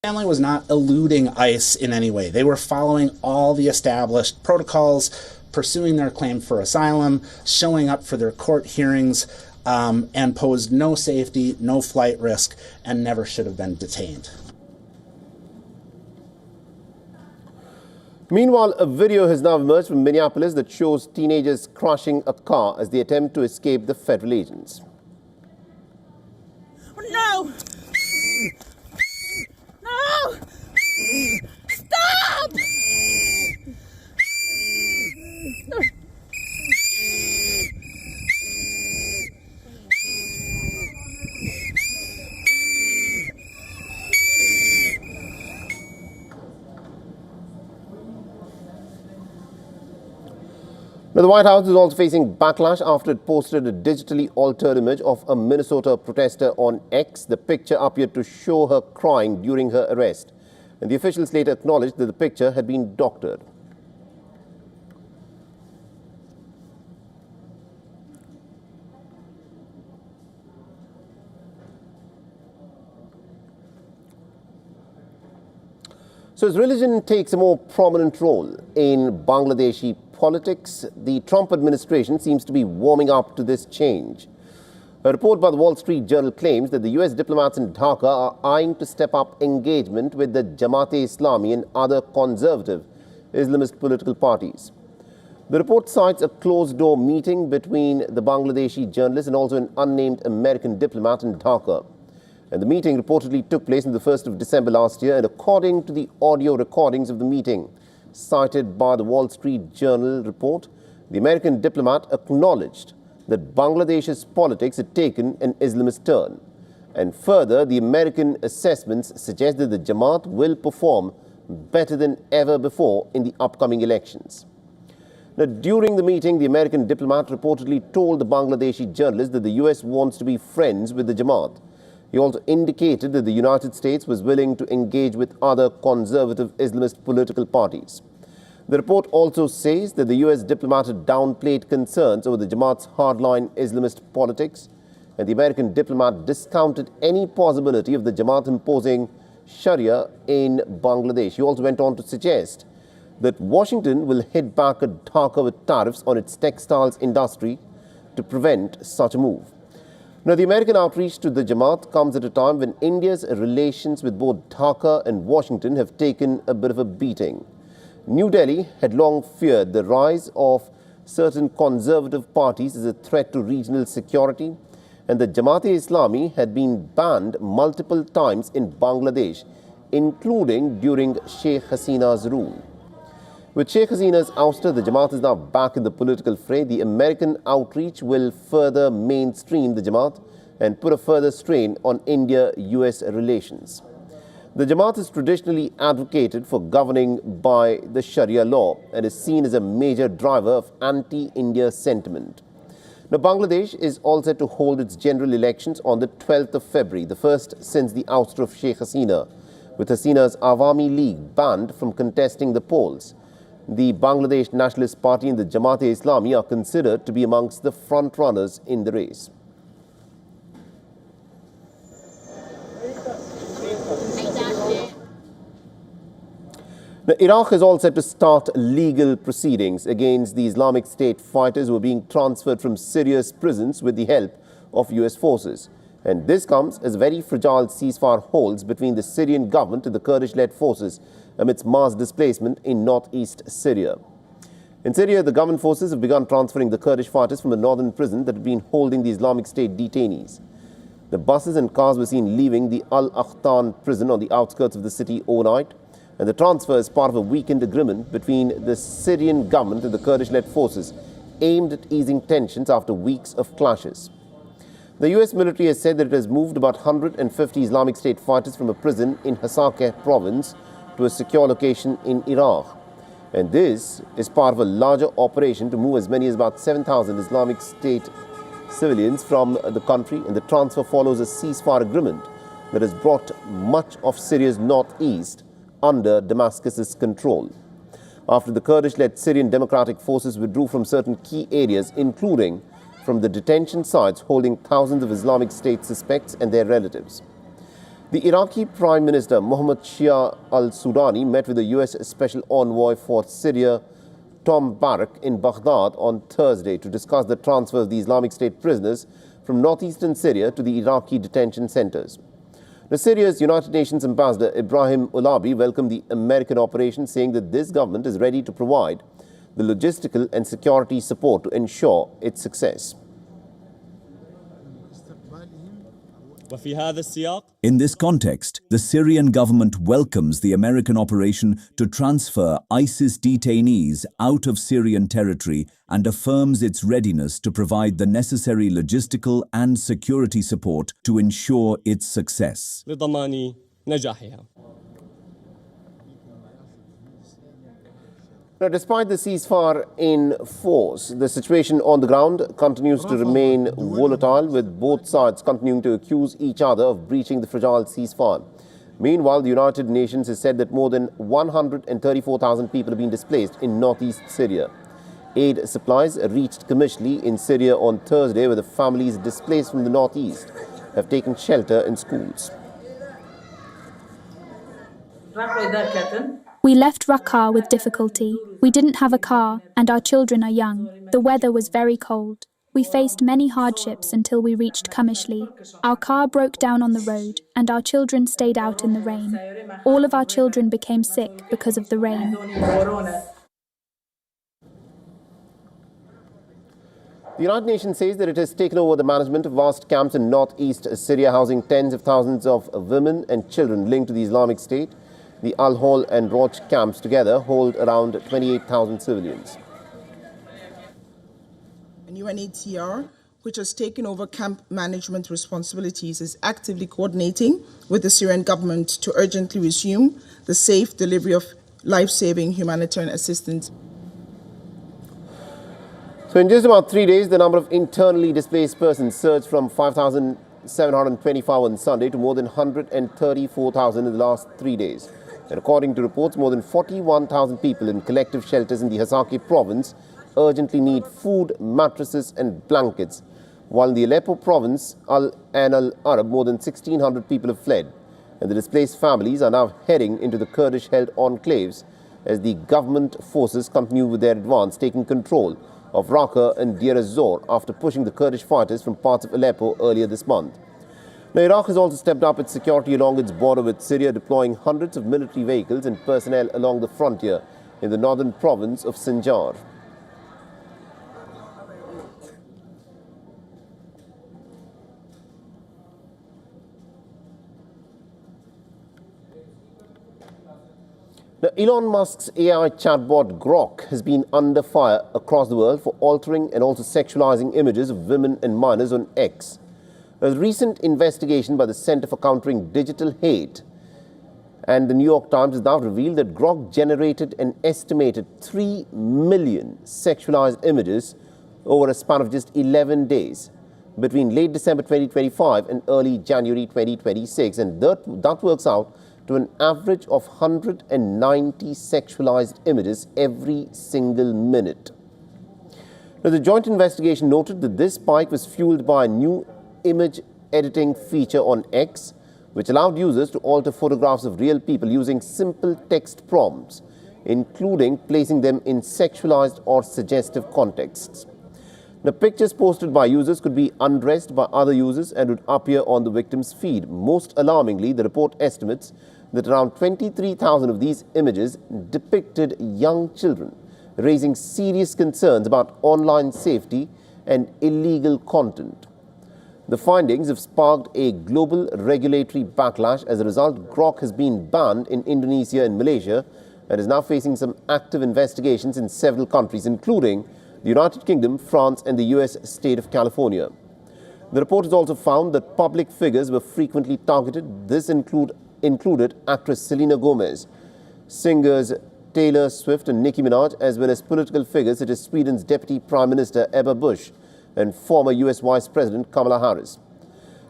Speaker 19: The family was not eluding ICE in any way. They were following all the established protocols, pursuing their claim for asylum, showing up for their court hearings, and posed no safety, no flight risk, and never should have been detained.
Speaker 10: Meanwhile, a video has now emerged from Minneapolis that shows teenagers crashing a car as they attempt to escape the federal agents.
Speaker 22: No! No!
Speaker 10: Now, the White House is also facing backlash after it posted a digitally altered image of a Minnesota protester on X. The picture appeared to show her crying during her arrest, and the officials later acknowledged that the picture had been doctored. So as religion takes a more prominent role in Bangladeshi politics, the Trump administration seems to be warming up to this change. A report by the Wall Street Journal claims that the US diplomats in Dhaka are eyeing to step up engagement with the Jamaat-e-Islami and other conservative Islamist political parties. The report cites a closed-door meeting between the Bangladeshi journalist and also an unnamed American diplomat in Dhaka. And the meeting reportedly took place on the 1st of December last year, and according to the audio recordings of the meeting cited by the Wall Street Journal report, the American diplomat acknowledged that Bangladesh's politics had taken an Islamist turn. And further, the American assessments suggest that the Jamaat will perform better than ever before in the upcoming elections. Now, during the meeting, the American diplomat reportedly told the Bangladeshi journalist that the US wants to be friends with the Jamaat. He also indicated that the United States was willing to engage with other conservative Islamist political parties. The report also says that the US diplomat had downplayed concerns over the Jamaat's hardline Islamist politics, and the American diplomat discounted any possibility of the Jamaat imposing Sharia in Bangladesh. He also went on to suggest that Washington will hit back at Dhaka with tariffs on its textiles industry to prevent such a move. Now, the American outreach to the Jamaat comes at a time when India's relations with both Dhaka and Washington have taken a bit of a beating. New Delhi had long feared the rise of certain conservative parties as a threat to regional security, and the Jamaat-e-Islami had been banned multiple times in Bangladesh, including during Sheikh Hasina's rule. With Sheikh Hasina's ouster, the Jamaat is now back in the political fray. The American outreach will further mainstream the Jamaat and put a further strain on India-US relations. The Jamaat is traditionally advocated for governing by the Sharia law and is seen as a major driver of anti-India sentiment. Now, Bangladesh is all set to hold its general elections on the 12th of February, the first since the ouster of Sheikh Hasina, with Hasina's Awami League banned from contesting the polls. The Bangladesh Nationalist Party and the Jamaat-e-Islami are considered to be amongst the front-runners in the race. Now, Iraq is all set to start legal proceedings against the Islamic State fighters who are being transferred from Syria's prisons with the help of US forces. And this comes as very fragile ceasefire holds between the Syrian government and the Kurdish-led forces amidst mass displacement in northeast Syria. In Syria, the government forces have begun transferring the Kurdish fighters from a northern prison that had been holding the Islamic State detainees. The buses and cars were seen leaving the Al-Akhtan prison on the outskirts of the city overnight, and the transfer is part of a weekend agreement between the Syrian government and the Kurdish-led forces aimed at easing tensions after weeks of clashes. The US military has said that it has moved about 150 Islamic State fighters from a prison in Hasakeh province to a secure location in Iraq. And this is part of a larger operation to move as many as about 7,000 Islamic State civilians from the country, and the transfer follows a ceasefire agreement that has brought much of Syria's northeast under Damascus's control. After the Kurdish-led Syrian Democratic Forces withdrew from certain key areas, including from the detention sites holding thousands of Islamic State suspects and their relatives. The Iraqi Prime Minister Mohammad Shia al-Sudani met with the US Special Envoy for Syria, Tom Barrack, in Baghdad on Thursday to discuss the transfer of the Islamic State prisoners from northeastern Syria to the Iraqi detention centers. Now, Syria's United Nations Ambassador Ibrahim Ulabi welcomed the American operation, saying that this government is ready to provide the logistical and security support to ensure its success.
Speaker 1: In this context, the Syrian government welcomes the American operation to transfer ISIS detainees out of Syrian territory and affirms its readiness to provide the necessary logistical and security support to ensure its success.
Speaker 10: Now, despite the ceasefire in force, the situation on the ground continues to remain volatile, with both sides continuing to accuse each other of breaching the fragile ceasefire. Meanwhile, the United Nations has said that more than 134,000 people have been displaced in northeast Syria. Aid supplies reached Qamishli in Syria on Thursday, where the families displaced from the northeast have taken shelter in schools.
Speaker 6: We left Raqqa with difficulty. We didn't have a car, and our children are young. The weather was very cold. We faced many hardships until we reached Qamishli. Our car broke down on the road, and our children stayed out in the rain. All of our children became sick because of the rain.
Speaker 10: The United Nations says that it has taken over the management of vast camps in northeast Syria, housing tens of thousands of women and children linked to the Islamic State. The Al-Hol and Roj camps together hold around 28,000 civilians.
Speaker 8: And UNHCR, which has taken over camp management responsibilities, is actively coordinating with the Syrian government to urgently resume the safe delivery of life-saving humanitarian assistance.
Speaker 10: So in just about 3 days, the number of internally displaced persons surged from 5,725 on Sunday to more than 134,000 in the last 3 days. And according to reports, more than 41,000 people in collective shelters in the Hasaki province urgently need food, mattresses and blankets. While in the Aleppo province, Ain al-Arab, more than 1,600 people have fled. And the displaced families are now heading into the Kurdish-held enclaves as the government forces continue with their advance, taking control of Raqqa and Deir ez-Zor after pushing the Kurdish fighters from parts of Aleppo earlier this month. Now, Iraq has also stepped up its security along its border with Syria, deploying hundreds of military vehicles and personnel along the frontier in the northern province of Sinjar. Now, Elon Musk's AI chatbot Grok has been under fire across the world for altering and also sexualizing images of women and minors on X. A recent investigation by the Center for Countering Digital Hate and the New York Times has now revealed that Grok generated an estimated 3 million sexualized images over a span of just 11 days between late December 2025 and early January 2026, and that works out to an average of 190 sexualized images every single minute. Now, the joint investigation noted that this spike was fueled by a new image editing feature on X, which allowed users to alter photographs of real people using simple text prompts, including placing them in sexualized or suggestive contexts. The pictures posted by users could be undressed by other users and would appear on the victim's feed. Most alarmingly, the report estimates that around 23,000 of these images depicted young children, raising serious concerns about online safety and illegal content. The findings have sparked a global regulatory backlash. As a result, Grok has been banned in Indonesia and Malaysia and is now facing some active investigations in several countries, including the United Kingdom, France and the US state of California. The report has also found that public figures were frequently targeted. This included actress Selena Gomez, singers Taylor Swift and Nicki Minaj, as well as political figures such as Sweden's Deputy Prime Minister Ebba Busch and former US Vice President Kamala Harris.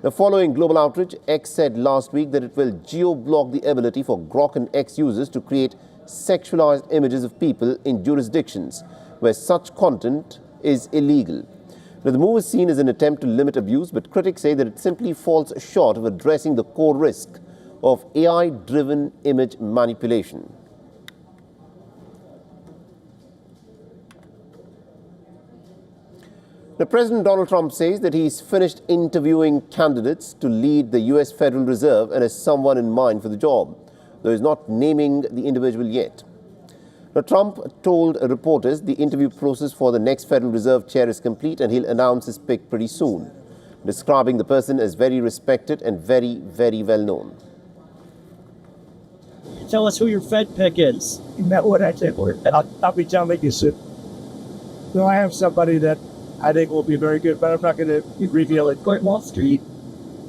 Speaker 10: Now, following global outrage, X said last week that it will geo-block the ability for Grok and X users to create sexualized images of people in jurisdictions where such content is illegal. Now, the move is seen as an attempt to limit abuse, but critics say that it simply falls short of addressing the core risk of AI-driven image manipulation. Now, President Donald Trump says that he's finished interviewing candidates to lead the US Federal Reserve and has someone in mind for the job, though he's not naming the individual yet. Now, Trump told reporters the interview process for the next Federal Reserve chair is complete and he'll announce his pick pretty soon, describing the person as very respected and very, very well known.
Speaker 23: Tell us who your Fed pick is.
Speaker 4: Not what I think. I'll be telling you soon. So I have somebody that I think will be very good, but I'm not going to reveal it.
Speaker 23: Going Wall Street.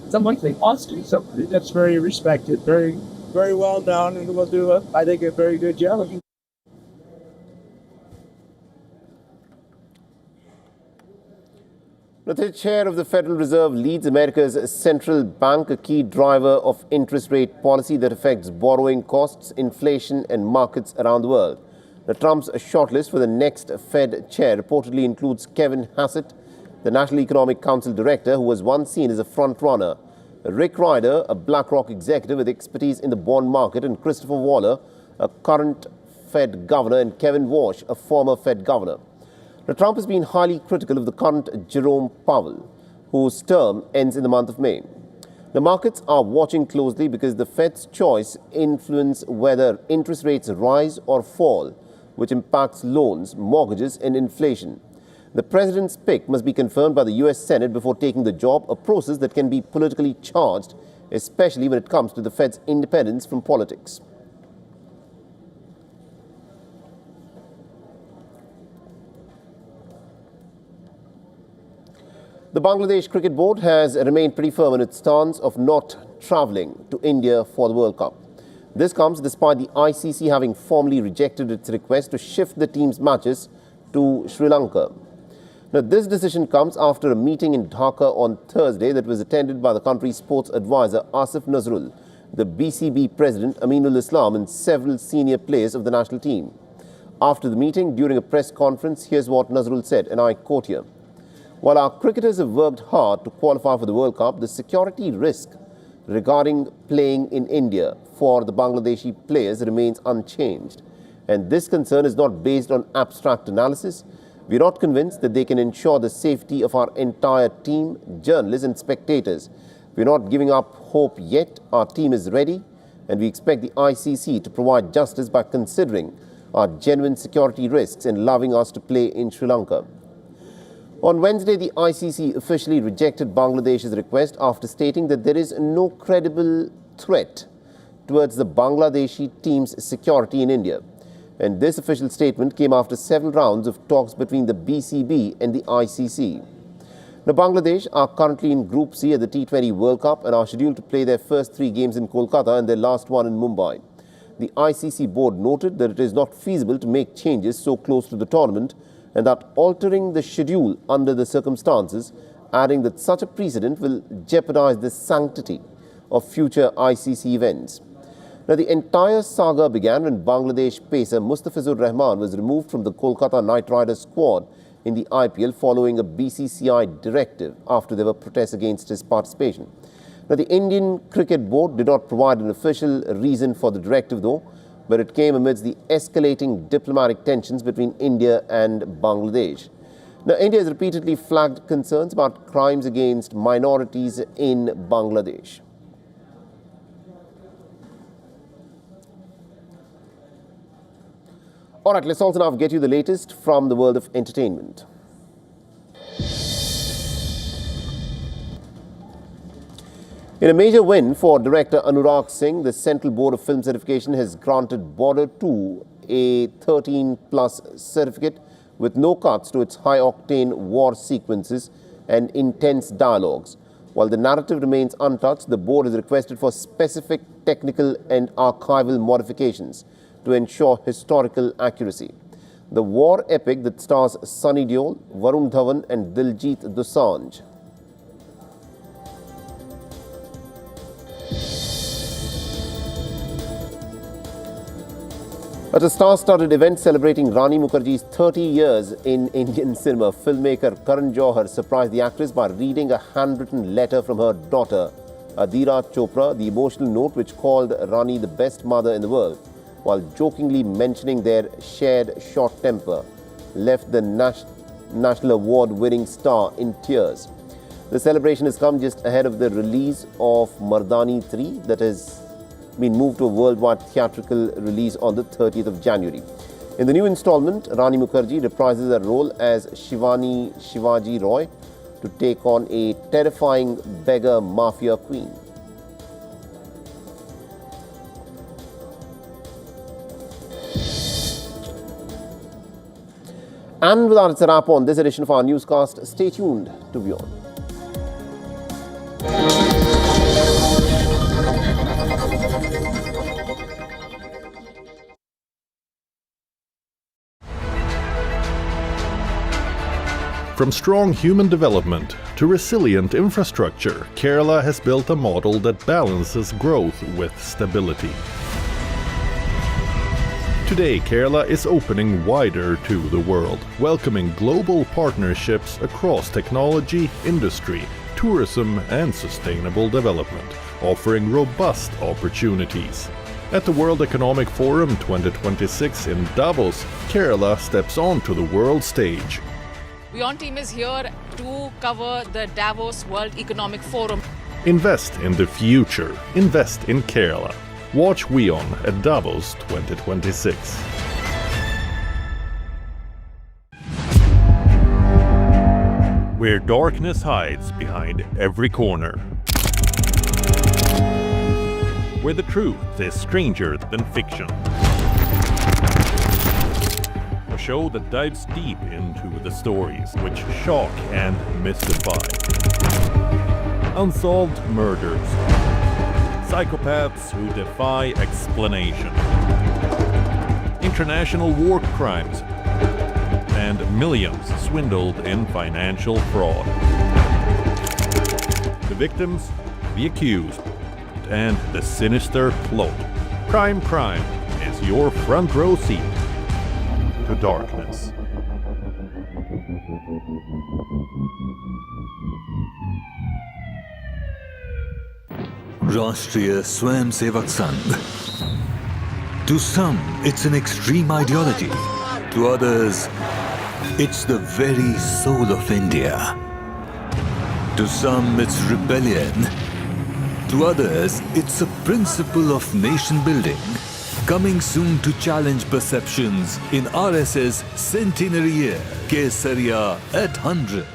Speaker 23: Someone like Wall Street.
Speaker 4: Somebody that's very respected, very, very well known, and will do, I think, a very good job.
Speaker 10: The chair of the Federal Reserve leads America's central bank, a key driver of interest rate policy that affects borrowing costs, inflation and markets around the world. Trump's shortlist for the next Fed chair reportedly includes Kevin Hassett, the National Economic Council director, who was once seen as a front-runner, Rick Ryder, a BlackRock executive with expertise in the bond market, and Christopher Waller, a current Fed governor, and Kevin Walsh, a former Fed governor. Now, Trump has been highly critical of the current Jerome Powell, whose term ends in the month of May. The markets are watching closely because the Fed's choice influences whether interest rates rise or fall, which impacts loans, mortgages and inflation. The president's pick must be confirmed by the US Senate before taking the job, a process that can be politically charged, especially when it comes to the Fed's independence from politics. The Bangladesh Cricket Board has remained pretty firm in its stance of not travelling to India for the World Cup. This comes despite the ICC having formally rejected its request to shift the team's matches to Sri Lanka. Now, this decision comes after a meeting in Dhaka on Thursday that was attended by the country's sports advisor Asif Nazrul, the BCB president Aminul Islam and several senior players of the national team. After the meeting, during a press conference, here's what Nazrul said, and I quote here: "While our cricketers have worked hard to qualify for the World Cup, the security risk regarding playing in India for the Bangladeshi players remains unchanged. And this concern is not based on abstract analysis. We're not convinced that they can ensure the safety of our entire team, journalists and spectators. We're not giving up hope yet. Our team is ready, and we expect the ICC to provide justice by considering our genuine security risks and allowing us to play in Sri Lanka." On Wednesday, the ICC officially rejected Bangladesh's request after stating that there is no credible threat towards the Bangladeshi team's security in India. And this official statement came after several rounds of talks between the BCB and the ICC. Now, Bangladesh are currently in Group C at the T20 World Cup and are scheduled to play their first 3 games in Kolkata and their last one in Mumbai. The ICC board noted that it is not feasible to make changes so close to the tournament and that altering the schedule under the circumstances, adding that such a precedent will jeopardize the sanctity of future ICC events. Now, the entire saga began when Bangladesh pacer Mustafizur Rahman was removed from the Kolkata Knight Riders squad in the IPL following a BCCI directive after there were protests against his participation. Now, the Indian Cricket Board did not provide an official reason for the directive though, but it came amidst the escalating diplomatic tensions between India and Bangladesh. Now, India has repeatedly flagged concerns about crimes against minorities in Bangladesh. All right, let's also now get you the latest from the world of entertainment. In a major win for director Anurag Singh, the Central Board of Film Certification has granted Border 2 a 13+ certificate with no cuts to its high-octane war sequences and intense dialogues. While the narrative remains untouched, the board has requested for specific technical and archival modifications to ensure historical accuracy. The war epic that stars Sunny Deol, Varun Dhawan and Diljit Dosanjh. At a star-studded event celebrating Rani Mukherjee's 30 years in Indian cinema, filmmaker Karan Johar surprised the actress by reading a handwritten letter from her daughter, Adira Chopra. The emotional note, which called Rani the best mother in the world, while jokingly mentioning their shared short temper, left the National Award-winning star in tears. The celebration has come just ahead of the release of Mardani 3 that has been moved to a worldwide theatrical release on the 30th of January. In the new installment, Rani Mukherjee reprises her role as Shivani Shivaji Roy to take on a terrifying beggar mafia queen. And with that, it's a wrap on this edition of our newscast. Stay tuned to WION.
Speaker 14: From strong human development to resilient infrastructure, Kerala has built a model that balances growth with stability. Today, Kerala is opening wider to the world, welcoming global partnerships across technology, industry, tourism and sustainable development, offering robust opportunities. At the World Economic Forum 2026 in Davos, Kerala steps onto the world stage.
Speaker 7: WION team is here to cover the Davos World Economic Forum.
Speaker 14: Invest in the future. Invest in Kerala. Watch WION at Davos 2026. Where darkness hides behind every corner. Where the truth is stranger than fiction. A show that dives deep into the stories which shock and mystify. Unsolved murders. Psychopaths who defy explanation. International war crimes. And millions swindled in financial fraud. The victims, the accused, and the sinister plot. Prime Crime is your front row seat to darkness.
Speaker 18: Rashtriya Swayamsevak Sangh. To some, it's an extreme ideology. To others, it's the very soul of India. To some, it's rebellion. To others, it's a principle of nation building. Coming soon to challenge perceptions in RS's centenary year, Syria at 100.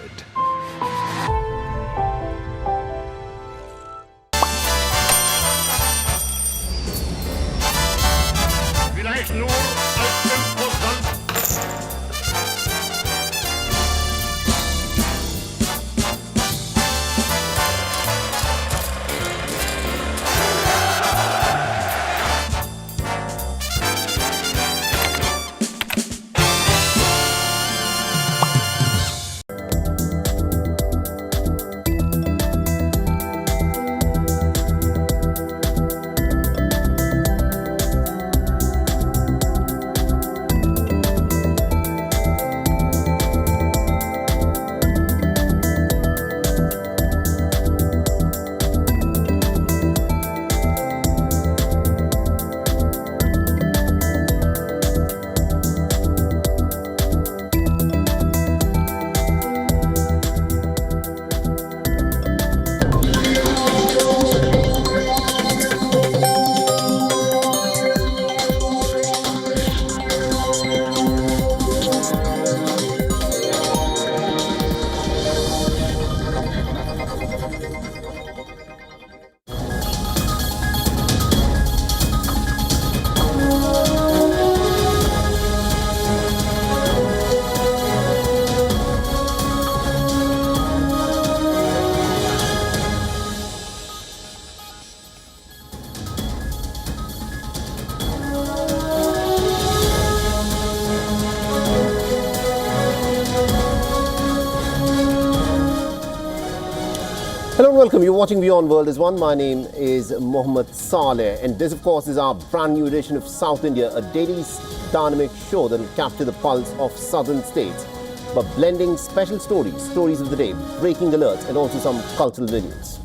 Speaker 10: Hello and welcome. You're watching WION World is One. My name is Mohammed Saleh, and this, of course, is our brand new edition of South India, a daily dynamic show that will capture the pulse of southern states, but blending special stories of the day, breaking alerts, and also some cultural videos.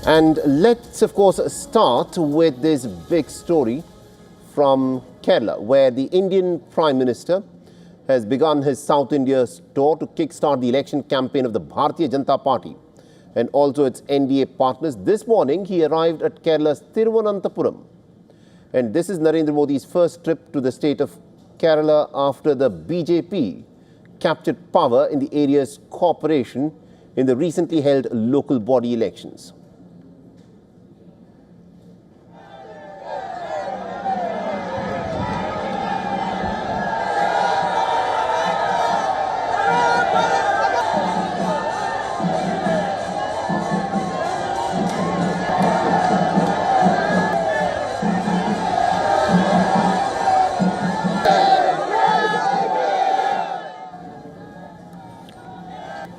Speaker 10: And let's, of course, start with this big story from Kerala, where the Indian Prime Minister has begun his South India tour to kickstart the election campaign of the Bharatiya Janata Party and also its NDA partners. This morning, he arrived at Kerala's Thiruvananthapuram. And this is Narendra Modi's first trip to the state of Kerala after the BJP captured power in the area's corporation in the recently held local body elections.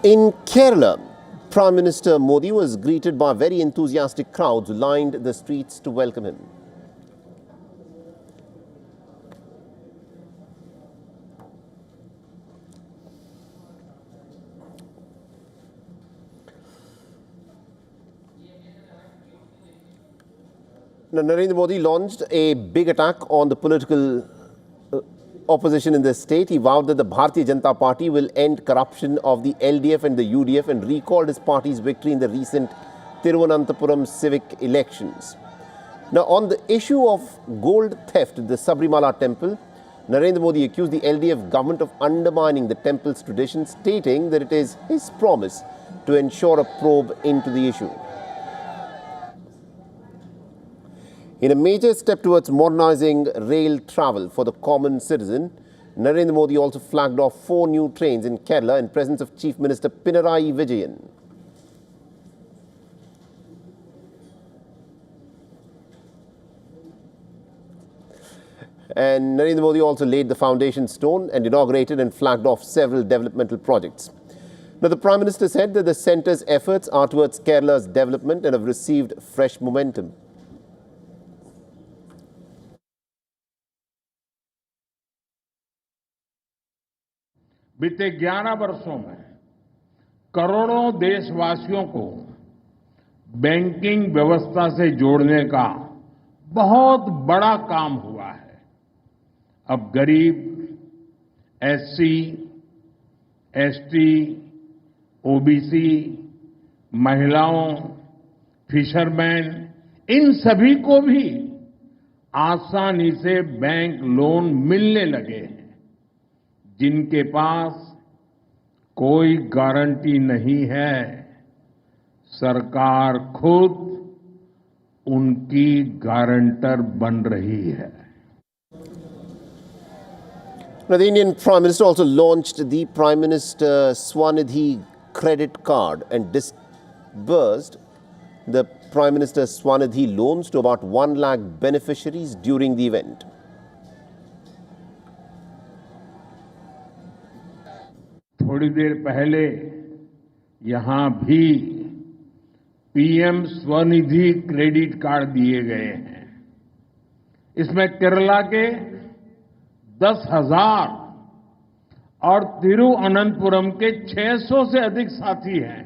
Speaker 10: In Kerala, Prime Minister Modi was greeted by very enthusiastic crowds who lined the streets to welcome him. Now, Narendra Modi launched a big attack on the political opposition in the state. He vowed that the Bharatiya Janata Party will end corruption of the LDF and the UDF and recalled his party's victory in the recent Thiruvananthapuram civic elections. Now, on the issue of gold theft at the Sabrimala temple, Narendra Modi accused the LDF government of undermining the temple's tradition, stating that it is his promise to ensure a probe into the issue. In a major step towards modernizing rail travel for the common citizen, Narendra Modi also flagged off 4 new trains in Kerala in presence of Chief Minister Pinarayi Vijayan. And Narendra Modi also laid the foundation stone and inaugurated and flagged off several developmental projects. Now, the Prime Minister said that the centre's efforts are towards Kerala's development and have received fresh momentum.
Speaker 22: बीते 11 वर्षों में करोड़ों देशवासियों को banking व्यवस्था से जोड़ने का बहुत बड़ा काम हुआ है। अब गरीब, एससी, एसटी, ओबीसी, महिलाओं, फिशरमैन, इन सभी को भी आसानी से बैंक लोन मिलने लगे हैं। जिनके पास कोई गारंटी नहीं है, सरकार खुद उनकी गारंटर बन रही है।
Speaker 10: Now, the Indian Prime Minister also launched the Prime Minister Swanidhi credit card and disbursed the Prime Minister Swanidhi loans to about 1 lakh beneficiaries during the event.
Speaker 22: थोड़ी देर पहले यहां भी पीएम स्वनिधि क्रेडिट कार्ड दिए गए हैं। इसमें केरला के 10,000 और तिरुवनंतपुरम के 600 से अधिक साथी हैं।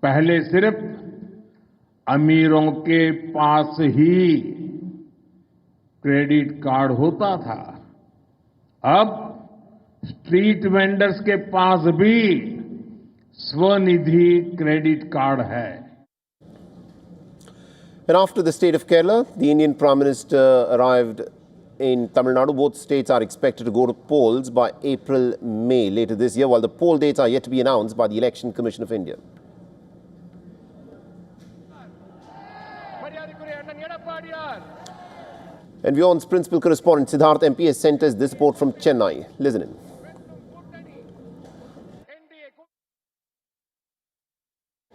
Speaker 22: पहले सिर्फ अमीरों के पास ही क्रेडिट कार्ड होता था, अब स्ट्रीट वेंडर्स के पास भी स्वनिधि क्रेडिट कार्ड है।
Speaker 10: And after the state of Kerala, the Indian Prime Minister arrived in Tamil Nadu. Both states are expected to go to polls by April-May later this year, while the poll dates are yet to be announced by the Election Commission of India. And WION's principal correspondent Siddharth MP has sent us this report from Chennai. Listen in.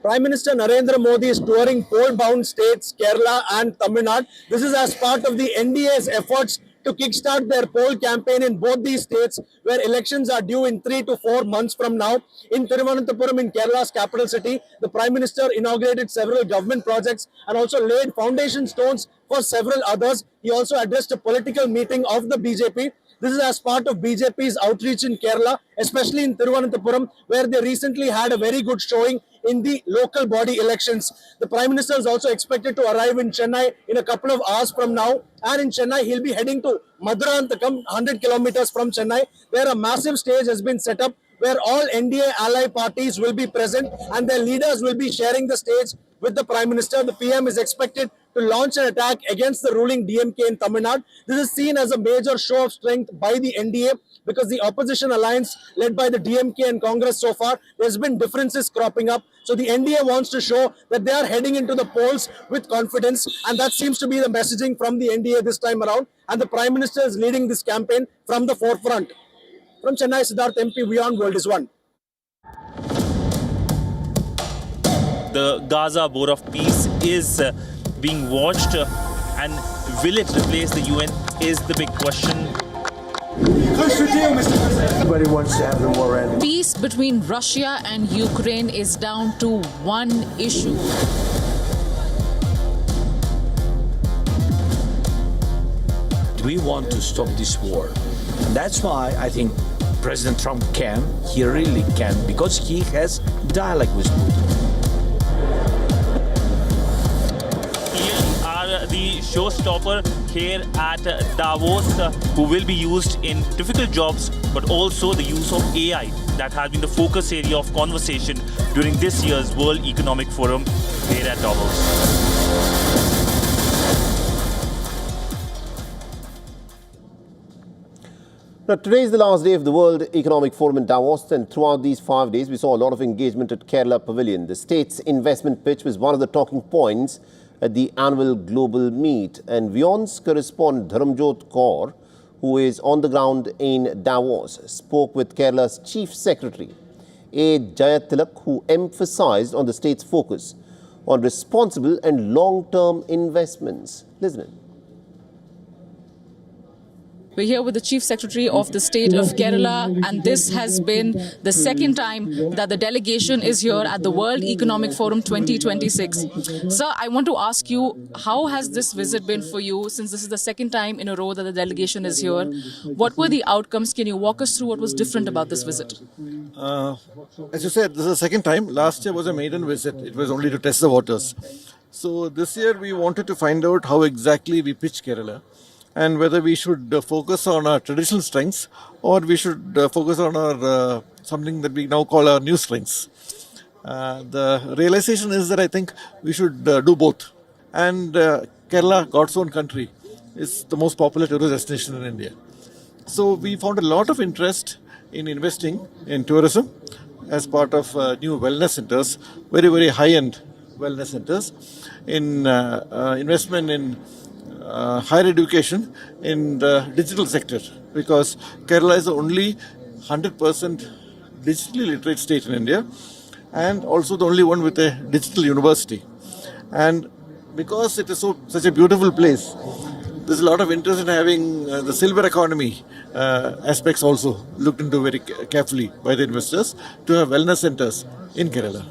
Speaker 12: Prime Minister Narendra Modi is touring poll-bound states, Kerala and Tamil Nadu. This is as part of the NDA's efforts to kickstart their poll campaign in both these states, where elections are due in 3 to 4 months from now. In Thiruvananthapuram, in Kerala's capital city, the Prime Minister inaugurated several government projects and also laid foundation stones for several others. He also addressed a political meeting of the BJP. This is as part of BJP's outreach in Kerala, especially in Thiruvananthapuram, where they recently had a very good showing in the local body elections. The Prime Minister is also expected to arrive in Chennai in a couple of hours from now. And in Chennai, he'll be heading to Maduranthakam, 100 kilometers from Chennai, where a massive stage has been set up, where all NDA ally parties will be present and their leaders will be sharing the stage with the Prime Minister. The PM is expected to launch an attack against the ruling DMK in Tamil Nadu. This is seen as a major show of strength by the NDA because the opposition alliance led by the DMK and Congress so far, there's been differences cropping up. So the NDA wants to show that they are heading into the polls with confidence, and that seems to be the messaging from the NDA this time around. And the Prime Minister is leading this campaign from the forefront. From Chennai, Siddharth MP, WION World is One.
Speaker 2: The Gaza Board of Peace is being watched, and will it replace the UN is the big question.
Speaker 22: Push the deal, Mr. President.
Speaker 11: Everybody wants to have the war end.
Speaker 7: Peace between Russia and Ukraine is down to one issue.
Speaker 11: We want to stop this war. And that's why I think President Trump can, he really can, because he has dialogue with Putin.
Speaker 2: Are the showstopper here at Davos, who will be used in difficult jobs, but also the use of AI that has been the focus area of conversation during this year's World Economic Forum here at Davos.
Speaker 10: Now, today is the last day of the World Economic Forum in Davos, and throughout these 5 days, we saw a lot of engagement at Kerala Pavilion. The state's investment pitch was one of the talking points at the annual global meet. And WION's correspondent Dharamjot Kaur, who is on the ground in Davos, spoke with Kerala's Chief Secretary, A. Jayatilak, who emphasized on the state's focus on responsible and long-term investments. Listen in.
Speaker 7: We're here with the Chief Secretary of the state of Kerala, and this has been the second time that the delegation is here at the World Economic Forum 2026. Sir, I want to ask you, how has this visit been for you, since this is the second time in a row that the delegation is here? What were the outcomes? Can you walk us through what was different about this visit?
Speaker 13: As you said, this is the second time. Last year was a maiden visit. It was only to test the waters. So this year we wanted to find out how exactly we pitch Kerala, and whether we should focus on our traditional strengths, or we should focus on our something that we now call our new strengths. The realization is that I think we should do both. And Kerala, God's own country, is the most popular tourist destination in India. So we found a lot of interest in investing in tourism as part of new wellness centers, very, very high-end wellness centers, in investment in higher education in the digital sector, because Kerala is the only 100% digitally literate state in India, and also the only one with a digital university. And because it is such a beautiful place, there's a lot of interest in having the silver economy aspects also looked into very carefully by the investors, to have wellness centers in Kerala.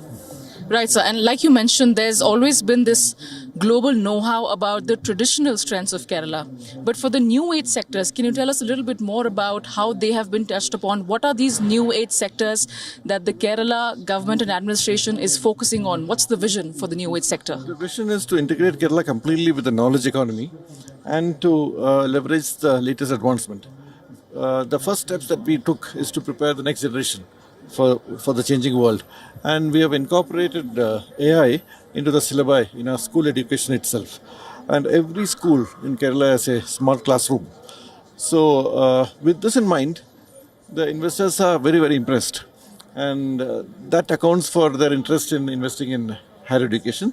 Speaker 7: Right, sir. And like you mentioned, there's always been this global know-how about the traditional strengths of Kerala. But for the new age sectors, can you tell us a little bit more about how they have been touched upon? What are these new age sectors that the Kerala government and administration is focusing on? What's the vision for the new age sector?
Speaker 13: The vision is to integrate Kerala completely with the knowledge economy and to leverage the latest advancement. The first steps that we took is to prepare the next generation for the changing world. And we have incorporated AI into the syllabi in our school education itself. And every school in Kerala has a smart classroom. So with this in mind, the investors are very, very impressed. And that accounts for their interest in investing in higher education.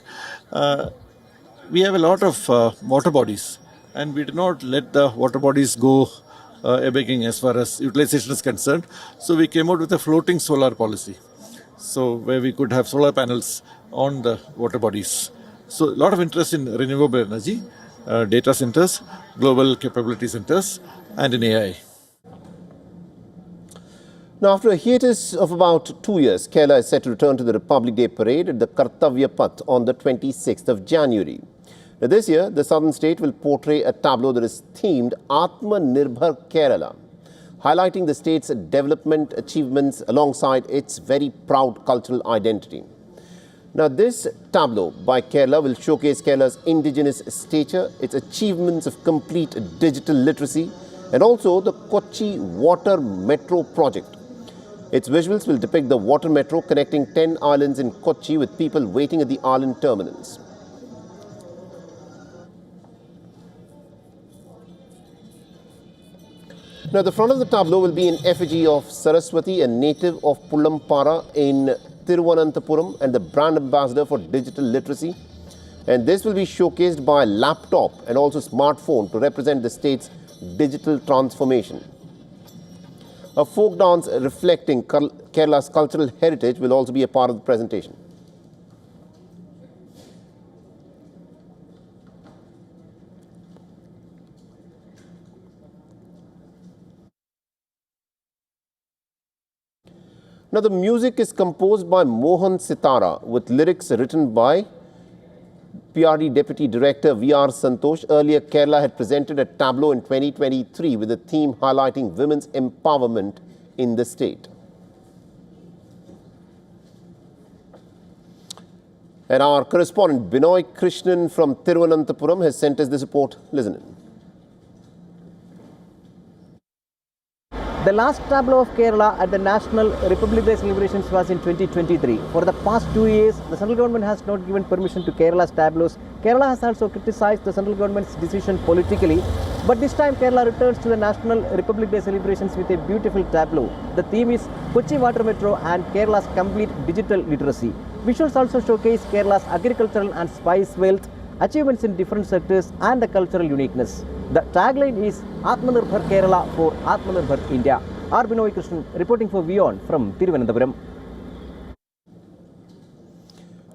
Speaker 13: We have a lot of water bodies, and we do not let the water bodies go begging as far as utilization is concerned. So we came out with a floating solar policy, so where we could have solar panels on the water bodies. So a lot of interest in renewable energy, data centers, global capability centers, and in AI.
Speaker 10: Now, after a hiatus of about 2 years, Kerala is set to return to the Republic Day parade at the Kartavya Path on the 26th of January. Now, this year, the southern state will portray a tableau that is themed Atma Nirbhar Kerala, highlighting the state's development achievements alongside its very proud cultural identity. Now, this tableau by Kerala will showcase Kerala's indigenous stature, its achievements of complete digital literacy, and also the Kochi Water Metro project. Its visuals will depict the water metro connecting 10 islands in Kochi with people waiting at the island terminals. Now, the front of the tableau will be an effigy of Saraswati, a native of Pullampara in Thiruvananthapuram and the brand ambassador for digital literacy. And this will be showcased by a laptop and also smartphone to represent the state's digital transformation. A folk dance reflecting Kerala's cultural heritage will also be a part of the presentation. Now, the music is composed by Mohan Sitara with lyrics written by PRD Deputy Director VR Santosh. Earlier, Kerala had presented a tableau in 2023 with a theme highlighting women's empowerment in the state. And our correspondent Binoy Krishnan from Thiruvananthapuram has sent us this report. Listen in.
Speaker 15: The last tableau of Kerala at the National Republic Day celebrations was in 2023. For the past 2 years, the central government has not given permission to Kerala's tableaus. Kerala has also criticized the central government's decision politically. But this time, Kerala returns to the National Republic Day celebrations with a beautiful tableau. The theme is Kochi Water Metro and Kerala's complete digital literacy. Visuals also showcase Kerala's agricultural and spice wealth, achievements in different sectors and the cultural uniqueness. The tagline is Atmanirbhar Kerala for Atmanirbhar India. R. Binoy Krishnan reporting for WION from Thiruvananthapuram.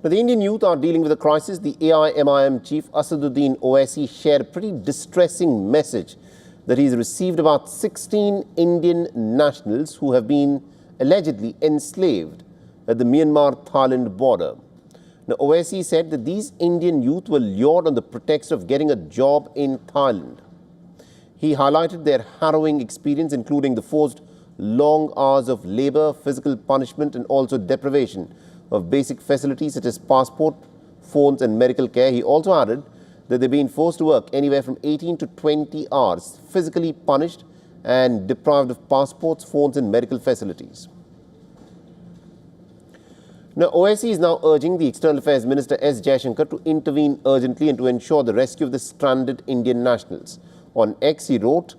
Speaker 10: Now, the Indian youth are dealing with a crisis. The AIMIM chief Asaduddin Owaisi shared a pretty distressing message that he's received about 16 Indian nationals who have been allegedly enslaved at the Myanmar-Thailand border. Now, Owaisi said that these Indian youth were lured on the pretext of getting a job in Thailand. He highlighted their harrowing experience, including the forced long hours of labor, physical punishment, and also deprivation of basic facilities such as passport, phones, and medical care. He also added that they've been forced to work anywhere from 18 to 20 hours, physically punished and deprived of passports, phones, and medical facilities. Now, OIC is now urging the External Affairs Minister S. Jaishankar to intervene urgently and to ensure the rescue of the stranded Indian nationals. On X, he wrote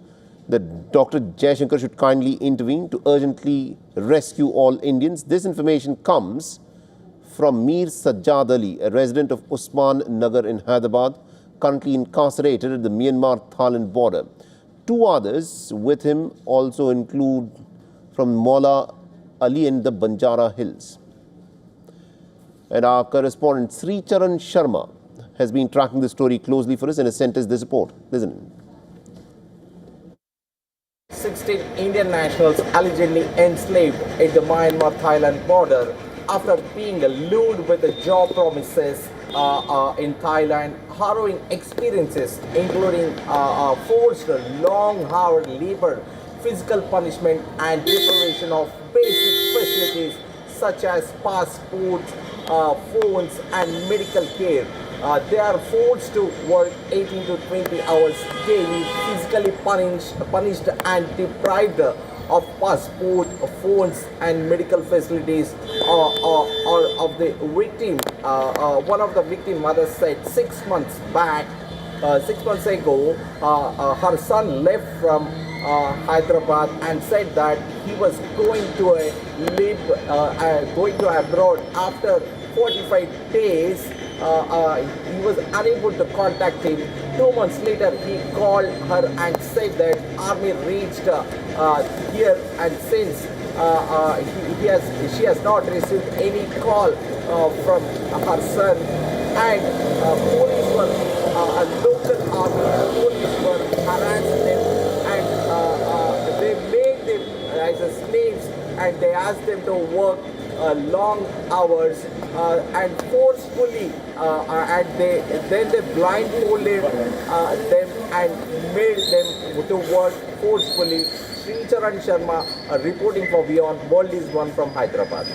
Speaker 10: that Dr. Jaishankar should kindly intervene to urgently rescue all Indians. This information comes from Mir Sajjad Ali, a resident of Usman Nagar in Hyderabad, currently incarcerated at the Myanmar-Thailand border. Two others with him also include from Maula Ali in the Banjara Hills. And our correspondent Sri Charan Sharma has been tracking the story closely for us and has sent us this report. Listen.
Speaker 20: 16 Indian nationals allegedly enslaved at the Myanmar-Thailand border after being lured with the job promises in Thailand. Harrowing experiences including forced long-hour labor, physical punishment and deprivation of basic facilities such as passports, phones and medical care. They are forced to work 18 to 20 hours daily, physically punished and deprived of passport, phones and medical facilities of the victim. One of the victim mothers said 6 months ago, her son left from Hyderabad and said that he was going to abroad. After 45 days, he was unable to contact him. 2 months later, he called her and said that army reached here, and since she has not received any call from her son, and police were local army police were harassing them, and they made them as slaves, and they asked them to work long hours and forcefully, and they blindfolded them and made them to work forcefully. Sri Charan Sharma reporting for WION World is One from Hyderabad.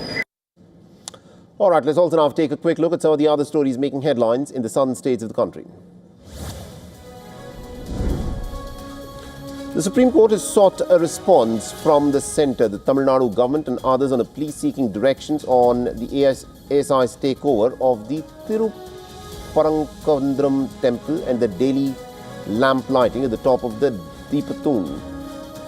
Speaker 10: All right, let's also now take a quick look at some of the other stories making headlines in the southern states of the country. The Supreme Court has sought a response from the centre, the Tamil Nadu government and others on a plea seeking directions on the ASI's takeover of the Tiruparangkundram temple and the daily lamp lighting at the top of the Deepathoon.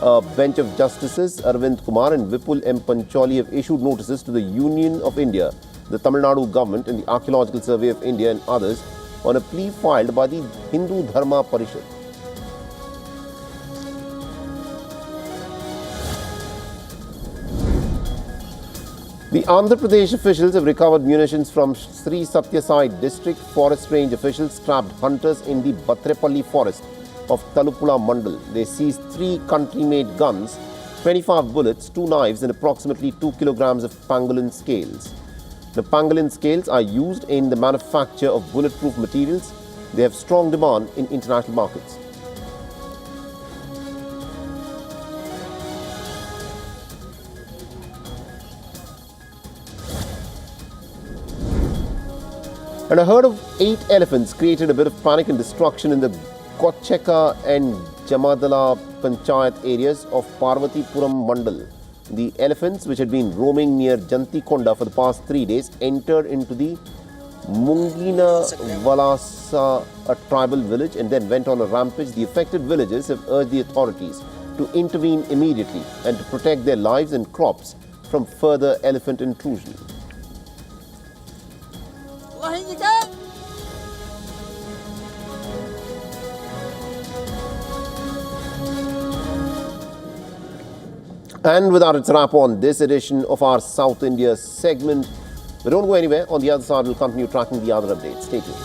Speaker 10: A bench of justices, Arvind Kumar and Vipul M. Pancholi, have issued notices to the Union of India, the Tamil Nadu government and the Archaeological Survey of India and others on a plea filed by the Hindu Dharma Parishad. The Andhra Pradesh officials have recovered munitions from Sri Satya Sai district. Forest range officials trapped hunters in the Batrepalli forest of Talupula Mandal. They seized 3 country-made guns 25 bullets, 2 knives and approximately 2 kilograms of pangolin scales. The pangolin scales are used in the manufacture of bulletproof materials. They have strong demand in international markets. And a herd of 8 elephants created a bit of panic and destruction in the Gocheka and Jamadala Panchayat areas of Parvatipuram Mandal. The elephants, which had been roaming near Jantikonda for the past 3 days, entered into the Mungina Valasa, a tribal village, and then went on a rampage. The affected villagers have urged the authorities to intervene immediately and to protect their lives and crops from further elephant intrusion. And with that, it's a wrap on this edition of our South India segment. But don't go anywhere. On the other side, we'll continue tracking the other updates. Stay tuned.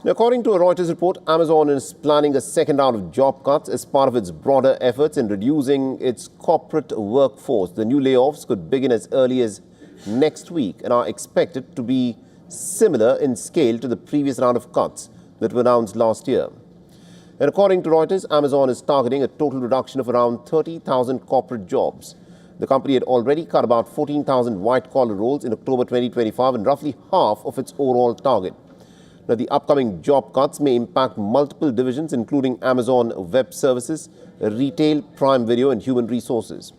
Speaker 10: Now, according to a Reuters report, Amazon is planning a second round of job cuts as part of its broader efforts in reducing its corporate workforce. The new layoffs could begin as early as next week and are expected to be similar in scale to the previous round of cuts that were announced last year. And according to Reuters, Amazon is targeting a total reduction of around 30,000 corporate jobs. The company had already cut about 14,000 white-collar roles in October 2025 and roughly half of its overall target. Now, the upcoming job cuts may impact multiple divisions, including Amazon Web Services, Retail, Prime Video, and Human Resources.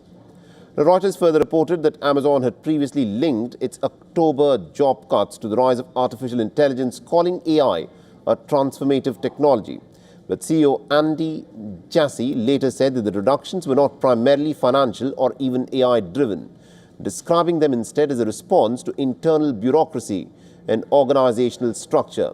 Speaker 10: Now, Reuters further reported that Amazon had previously linked its October job cuts to the rise of artificial intelligence, calling AI a transformative technology. But CEO Andy Jassy later said that the reductions were not primarily financial or even AI-driven, describing them instead as a response to internal bureaucracy and organizational structure.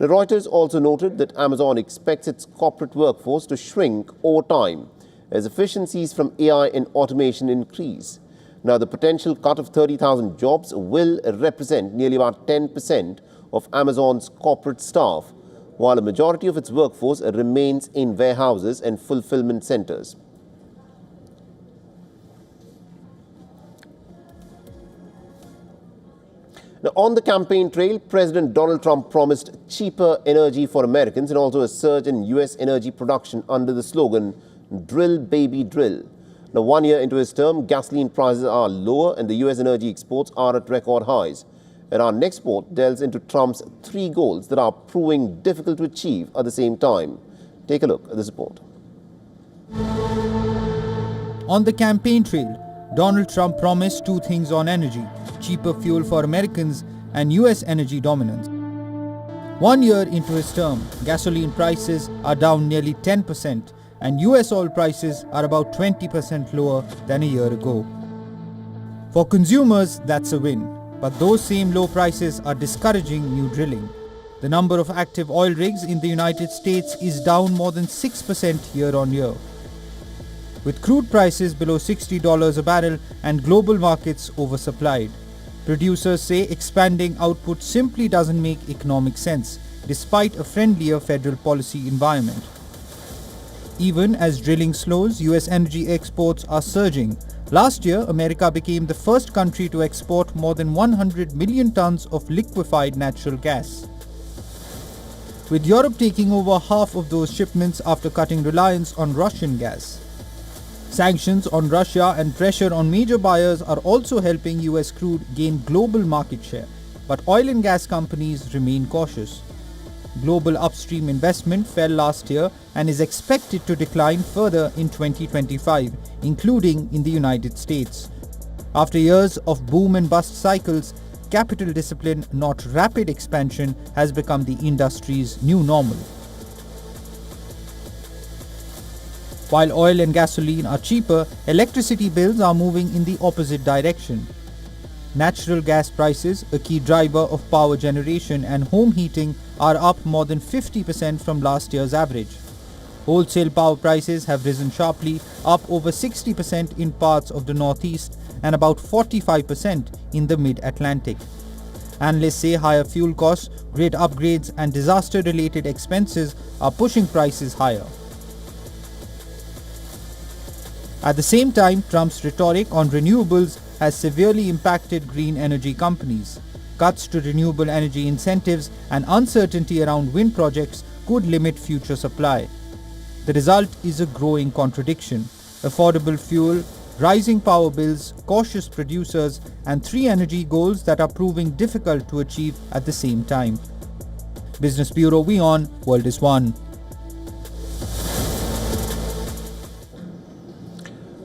Speaker 10: Now, Reuters also noted that Amazon expects its corporate workforce to shrink over time as efficiencies from AI and automation increase. Now, the potential cut of 30,000 jobs will represent nearly about 10% of Amazon's corporate staff, while a majority of its workforce remains in warehouses and fulfillment centers. Now, on the campaign trail, President Donald Trump promised cheaper energy for Americans and also a surge in U.S. energy production under the slogan, "Drill, baby, drill." Now, 1 year into his term, gasoline prices are lower and the U.S. energy exports are at record highs. And our next report delves into Trump's 3 goals that are proving difficult to achieve at the same time. Take a look at this report.
Speaker 5: On the campaign trail, Donald Trump promised 2 things on energy: cheaper fuel for Americans and U.S. energy dominance. 1 year into his term, gasoline prices are down nearly 10% and U.S. oil prices are about 20% lower than a year ago. For consumers, that's a win, but those same low prices are discouraging new drilling. The number of active oil rigs in the United States is down more than 6% year on year. With crude prices below $60 a barrel and global markets oversupplied, producers say expanding output simply doesn't make economic sense, despite a friendlier federal policy environment. Even as drilling slows, U.S. energy exports are surging. Last year, America became the first country to export more than 100 million tons of liquefied natural gas, with Europe taking over half of those shipments after cutting reliance on Russian gas. Sanctions on Russia and pressure on major buyers are also helping US crude gain global market share, but oil and gas companies remain cautious. Global upstream investment fell last year and is expected to decline further in 2025, including in the United States. After years of boom and bust cycles, capital discipline, not rapid expansion, has become the industry's new normal. While oil and gasoline are cheaper, electricity bills are moving in the opposite direction. Natural gas prices, a key driver of power generation and home heating, are up more than 50% from last year's average. Wholesale power prices have risen sharply, up over 60% in parts of the Northeast and about 45% in the Mid-Atlantic. Analysts say higher fuel costs, grid upgrades and disaster-related expenses are pushing prices higher. At the same time, Trump's rhetoric on renewables has severely impacted green energy companies. Cuts to renewable energy incentives and uncertainty around wind projects could limit future supply. The result is a growing contradiction: affordable fuel, rising power bills, cautious producers, and three energy goals that are proving difficult to achieve at the same time. Business Bureau WION, World is One.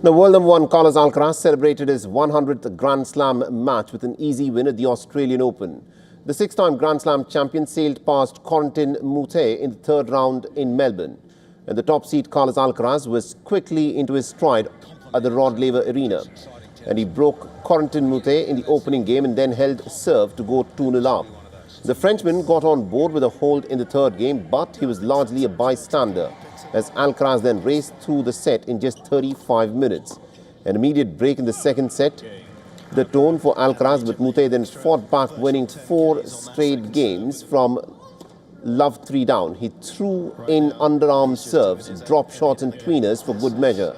Speaker 10: The world number one Carlos Alcaraz celebrated his 100th Grand Slam match with an easy win at the Australian Open. The six-time Grand Slam champion sailed past Corentin Moutet in the third round in Melbourne. And the top seed Carlos Alcaraz was quickly into his stride at the Rod Laver Arena. And he broke Corentin Moutet in the opening game and then held serve to go 2-0 up. The Frenchman got on board with a hold in the third game, but he was largely a bystander, as Alcaraz then raced through the set in just 35 minutes. An immediate break in the second set, the tone for Alcaraz, but Moutet then fought back, winning 4 straight games from love 3 down. He threw in underarm serves, drop shots and tweeners for good measure.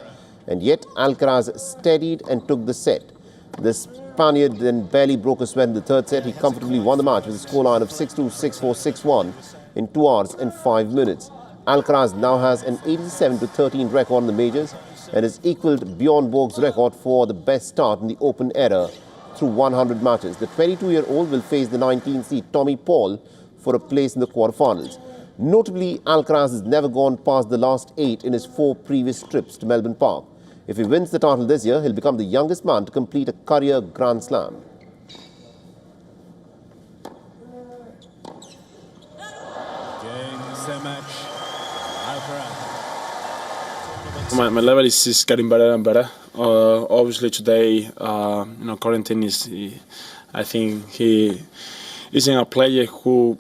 Speaker 10: And yet Alcaraz steadied and took the set. The Spaniard then barely broke a sweat in the third set. He comfortably won the match with a scoreline of 6-2, 6-4, 6-1 in 2 hours and 5 minutes. Alcaraz now has an 87-13 record in the majors and has equalled Bjorn Borg's record for the best start in the Open era through 100 matches. The 22-year-old will face the 19th seed Tommy Paul for a place in the quarterfinals. Notably, Alcaraz has never gone past the last 8 in his 4 previous trips to Melbourne Park. If he wins the title this year, he'll become the youngest man to complete a career Grand Slam.
Speaker 9: My level is getting better and better. Obviously today, Corentin I think he isn't a player who,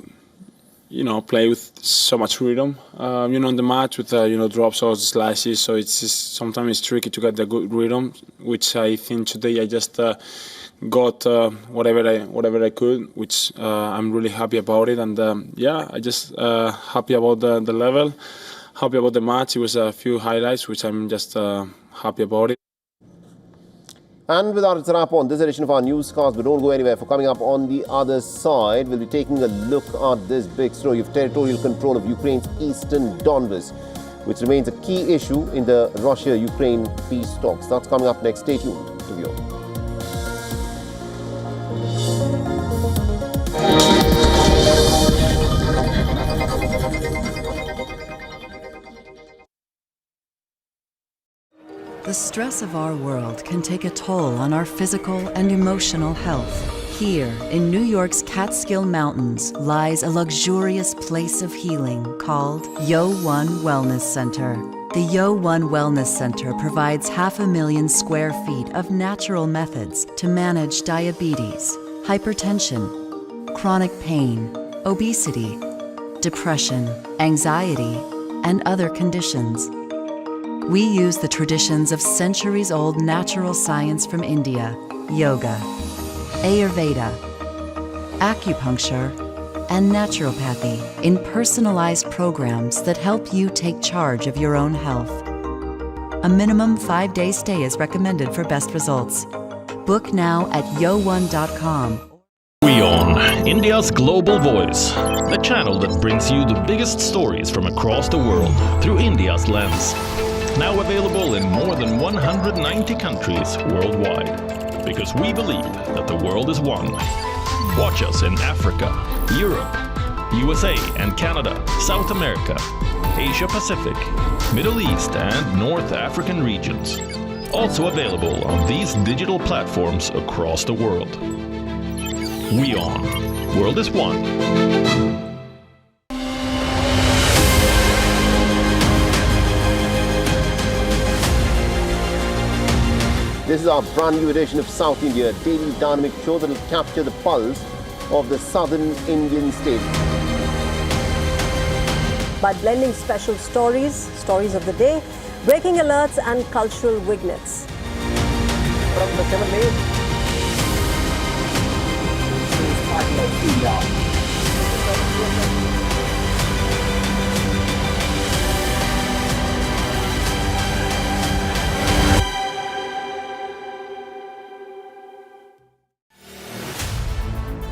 Speaker 9: play with so much freedom. In the match with drops or slices, so sometimes it's tricky to get the good rhythm, which I think today I just got whatever I could, which I'm really happy about it. And I just happy about the level. Happy about the match. It was a few highlights, which I'm just happy about it.
Speaker 10: And with that, it's a wrap on this edition of our newscast, but don't go anywhere. For coming up on the other side, we'll be taking a look at this big story of territorial control of Ukraine's eastern Donbas, which remains a key issue in the Russia-Ukraine peace talks. That's coming up next. Stay tuned to WION.
Speaker 17: The stress of our world can take a toll on our physical and emotional health. Here, in New York's Catskill Mountains, lies a luxurious place of healing called WION Wellness Center. The WION Wellness Center provides 500,000 square feet of natural methods to manage diabetes, hypertension, chronic pain, obesity, depression, anxiety, and other conditions. We use the traditions of centuries-old natural science from India, yoga, Ayurveda, acupuncture, and naturopathy in personalized programs that help you take charge of your own health. A minimum 5-day stay is recommended for best results. Book now at yo1.com.
Speaker 21: WION, India's global voice, the channel that brings you the biggest stories from across the world through India's lens. Now available in more than 190 countries worldwide, because we believe that the world is one. Watch us in Africa, Europe, USA and Canada, South America, Asia Pacific, Middle East and North African regions. Also available on these digital platforms across the world. WION, World is One.
Speaker 10: This is our brand new edition of South India, a daily dynamic show that will capture the pulse of the southern Indian state.
Speaker 3: By blending special stories, stories of the day, breaking alerts and cultural vignettes.
Speaker 15: From the 7 days.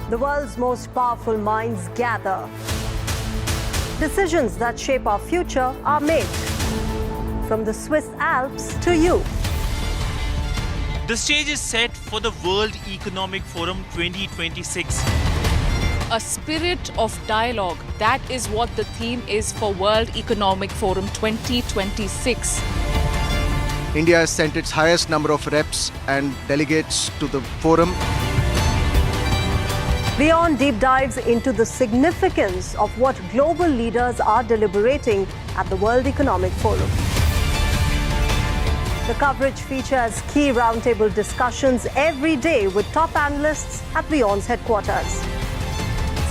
Speaker 3: The world's most powerful minds gather. Decisions that shape our future are made. From the Swiss Alps to you.
Speaker 2: The stage is set for the World Economic Forum 2026.
Speaker 7: A spirit of dialogue. That is what the theme is for World Economic Forum 2026.
Speaker 16: India has sent its highest number of reps and delegates to the forum.
Speaker 3: WION deep dives into the significance of what global leaders are deliberating at the World Economic Forum. The coverage features key roundtable discussions every day with top analysts at WION's headquarters.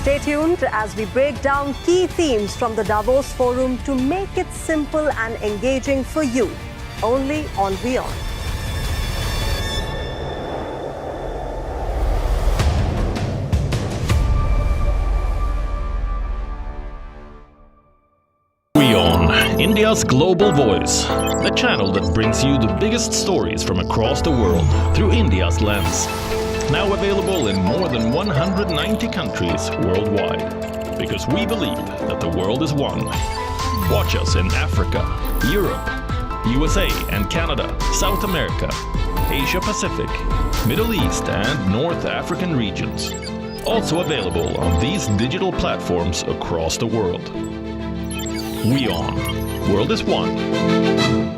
Speaker 3: Stay tuned as we break down key themes from the Davos Forum to make it simple and engaging for you, only on WION.
Speaker 21: WION, India's global voice, the channel that brings you the biggest stories from across the world through India's lens. Now available in more than 190 countries worldwide. Because we believe that the world is one. Watch us in Africa, Europe, USA and Canada, South America, Asia Pacific, Middle East and North African regions. Also available on these digital platforms across the world. WION. World is one.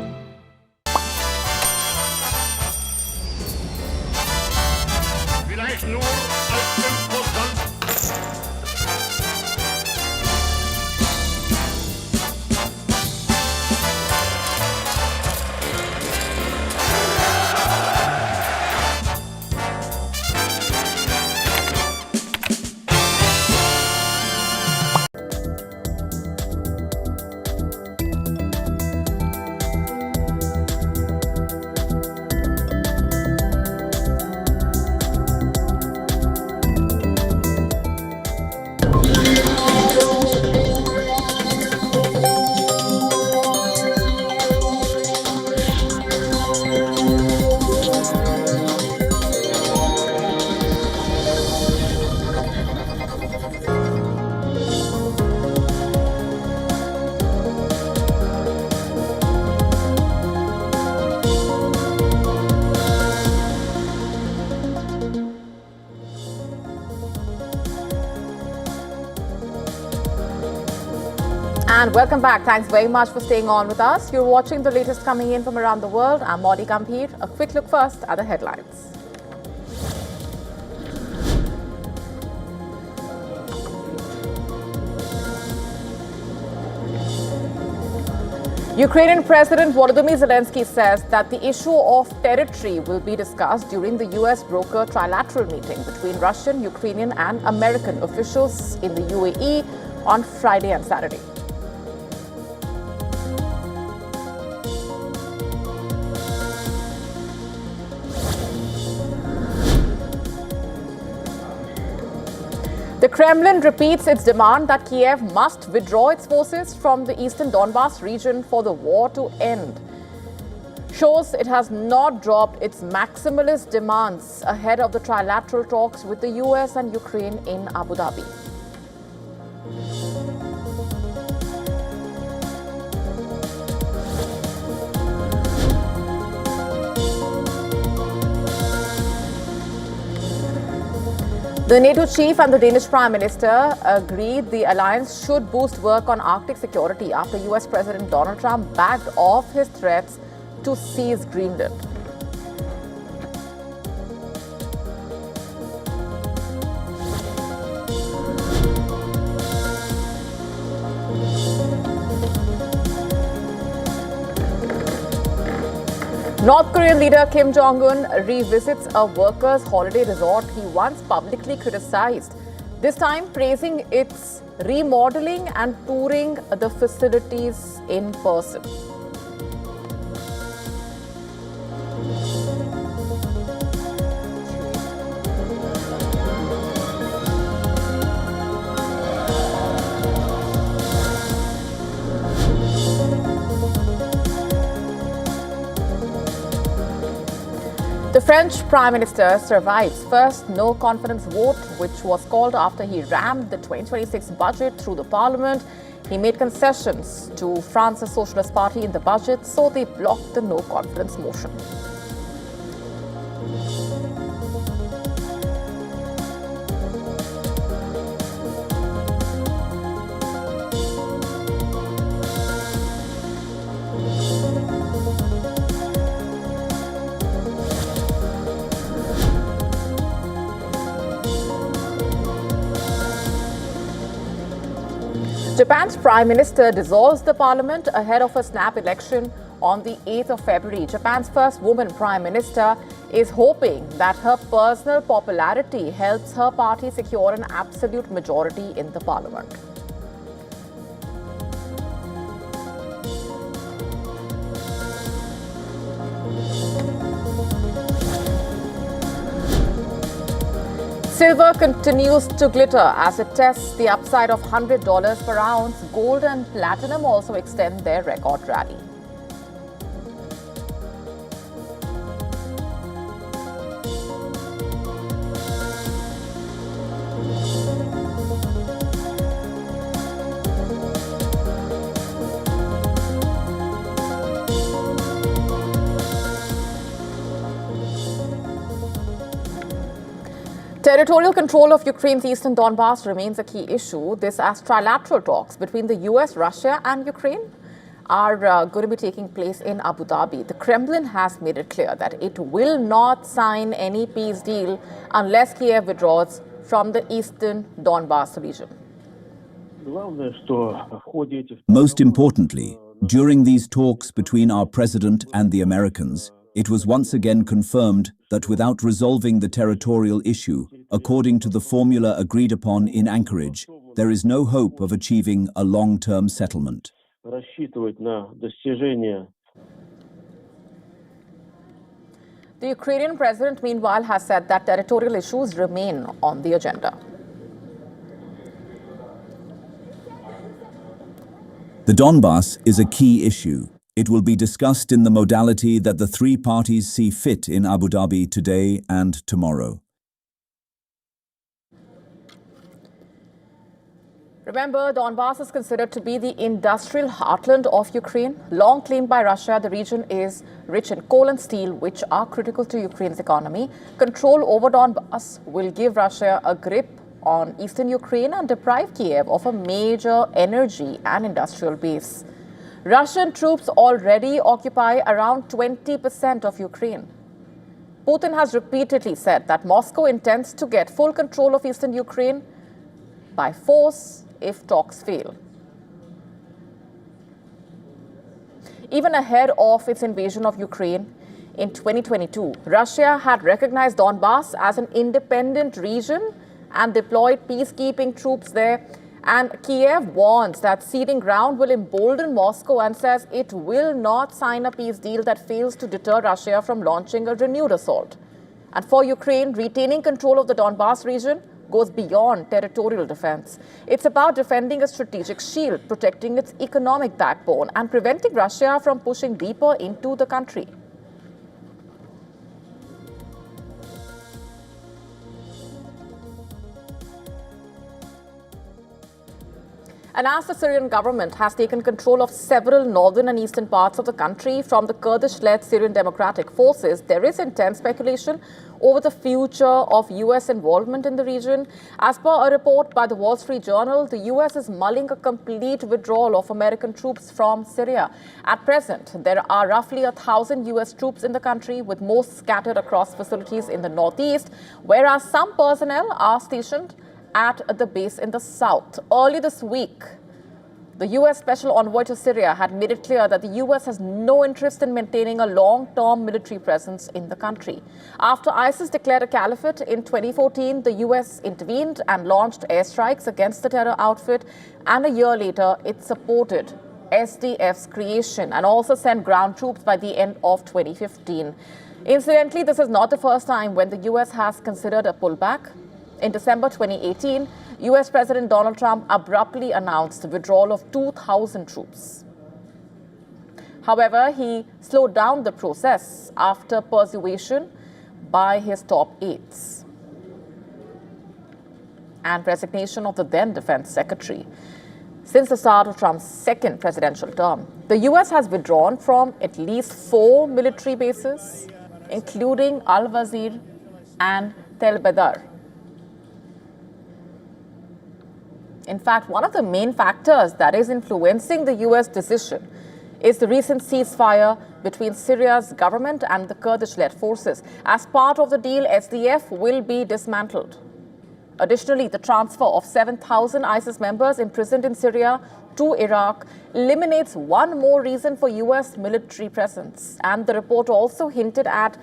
Speaker 19: And welcome back. Thanks very much for staying on with us. You're watching the latest coming in from around the world. I'm Molly Gambhir. A quick look first at the headlines. Ukrainian President Volodymyr Zelensky says that the issue of territory will be discussed during the US broker trilateral meeting between Russian, Ukrainian and American officials in the UAE on Friday and Saturday. The Kremlin repeats its demand that Kiev must withdraw its forces from the eastern Donbas region for the war to end. Shows it has not dropped its maximalist demands ahead of the trilateral talks with the US and Ukraine in Abu Dhabi. The NATO chief and the Danish Prime Minister agreed the alliance should boost work on Arctic security after US President Donald Trump backed off his threats to seize Greenland. North Korean leader Kim Jong-un revisits a workers' holiday resort he once publicly criticized, this time praising its remodeling and touring the facilities in person. The French Prime Minister survives first no-confidence vote, which was called after he rammed the 2026 budget through the parliament. He made concessions to France's Socialist Party in the budget, so they blocked the no-confidence motion. Japan's Prime Minister dissolves the parliament ahead of a snap election on the 8th of February. Japan's first woman Prime Minister is hoping that her personal popularity helps her party secure an absolute majority in the parliament. Silver continues to glitter as it tests the upside of $100 per ounce. Gold and platinum also extend their record rally. Territorial control of Ukraine's eastern Donbass remains a key issue. This as trilateral talks between the US, Russia and Ukraine are going to be taking place in Abu Dhabi. The Kremlin has made it clear that it will not sign any peace deal unless Kiev withdraws from the eastern Donbass region.
Speaker 1: Most importantly, during these talks between our president and the Americans, it was once again confirmed that without resolving the territorial issue, according to the formula agreed upon in Anchorage, there is no hope of achieving a long-term settlement.
Speaker 19: The Ukrainian president, meanwhile, has said that territorial issues remain on the agenda.
Speaker 1: The Donbass is a key issue. It will be discussed in the modality that the three parties see fit in Abu Dhabi today and tomorrow.
Speaker 19: Remember, Donbass is considered to be the industrial heartland of Ukraine. Long claimed by Russia, the region is rich in coal and steel, which are critical to Ukraine's economy. Control over Donbass will give Russia a grip on eastern Ukraine and deprive Kiev of a major energy and industrial base. Russian troops already occupy around 20% of Ukraine. Putin has repeatedly said that Moscow intends to get full control of eastern Ukraine by force if talks fail. Even ahead of its invasion of Ukraine in 2022, Russia had recognized Donbass as an independent region and deployed peacekeeping troops there. And Kiev warns that ceding ground will embolden Moscow and says it will not sign a peace deal that fails to deter Russia from launching a renewed assault. And for Ukraine, retaining control of the Donbass region goes beyond territorial defense. It's about defending a strategic shield, protecting its economic backbone, and preventing Russia from pushing deeper into the country. And as the Syrian government has taken control of several northern and eastern parts of the country from the Kurdish-led Syrian Democratic Forces, there is intense speculation over the future of US involvement in the region. As per a report by the Wall Street Journal, the US is mulling a complete withdrawal of American troops from Syria. At present, there are roughly 1,000 US troops in the country, with most scattered across facilities in the northeast, whereas some personnel are stationed at the base in the south. Early this week, The U.S. Special Envoy to Syria had made it clear that the U.S. has no interest in maintaining a long-term military presence in the country. After ISIS declared a caliphate in 2014, the U.S. intervened and launched airstrikes against the terror outfit, and a year later, it supported SDF's creation and also sent ground troops by the end of 2015. Incidentally, this is not the first time when the U.S. has considered a pullback. In December 2018, U.S. President Donald Trump abruptly announced the withdrawal of 2,000 troops. However, he slowed down the process after persuasion by his top aides and resignation of the then Defense Secretary. Since the start of Trump's second presidential term, the U.S. has withdrawn from at least 4 military bases, including Al-Wazir and Tel Bedar. In fact, one of the main factors that is influencing the U.S. decision is the recent ceasefire between Syria's government and the Kurdish-led forces. As part of the deal, SDF will be dismantled. Additionally, the transfer of 7,000 ISIS members imprisoned in Syria to Iraq eliminates one more reason for U.S. military presence. And the report also hinted at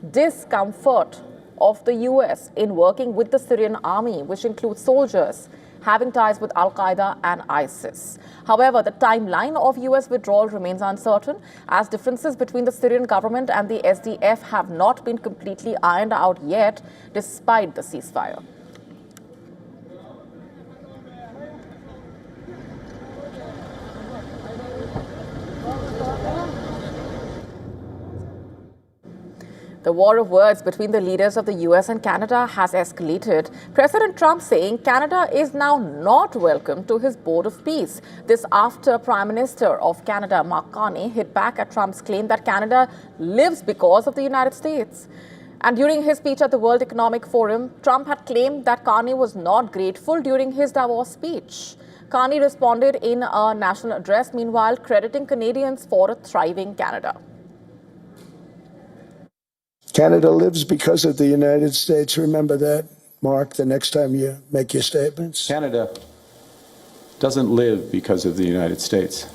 Speaker 19: discomfort of the U.S. in working with the Syrian army, which includes soldiers having ties with Al-Qaeda and ISIS. However, the timeline of U.S. withdrawal remains uncertain, as differences between the Syrian government and the SDF have not been completely ironed out yet, despite the ceasefire. The war of words between the leaders of the US and Canada has escalated. President Trump saying Canada is now not welcome to his board of peace. This after Prime Minister of Canada, Mark Carney, hit back at Trump's claim that Canada lives because of the United States. And during his speech at the World Economic Forum, Trump had claimed that Carney was not grateful during his Davos speech. Carney responded in a national address, meanwhile crediting Canadians for a thriving Canada.
Speaker 4: Canada lives because of the United States. Remember that, Mark, the next time you make your statements.
Speaker 6: Canada doesn't live because of the United States.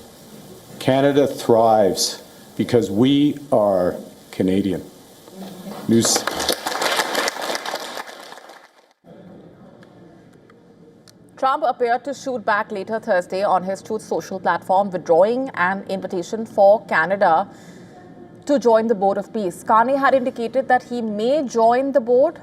Speaker 6: Canada thrives because we are Canadian. News.
Speaker 19: Trump appeared to shoot back later Thursday on his Truth Social platform, withdrawing an invitation for Canada to join the Board of Peace. Carney had indicated that he may join the board,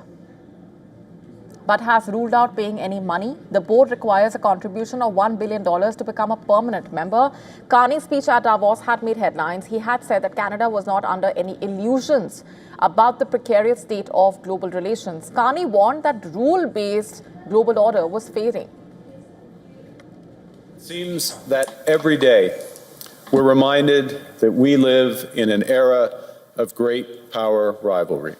Speaker 19: but has ruled out paying any money. The board requires a contribution of $1 billion to become a permanent member. Carney's speech at Davos had made headlines. He had said that Canada was not under any illusions about the precarious state of global relations. Carney warned that rule-based global order was fading.
Speaker 6: It seems that every day we're reminded that we live in an era of great power rivalry,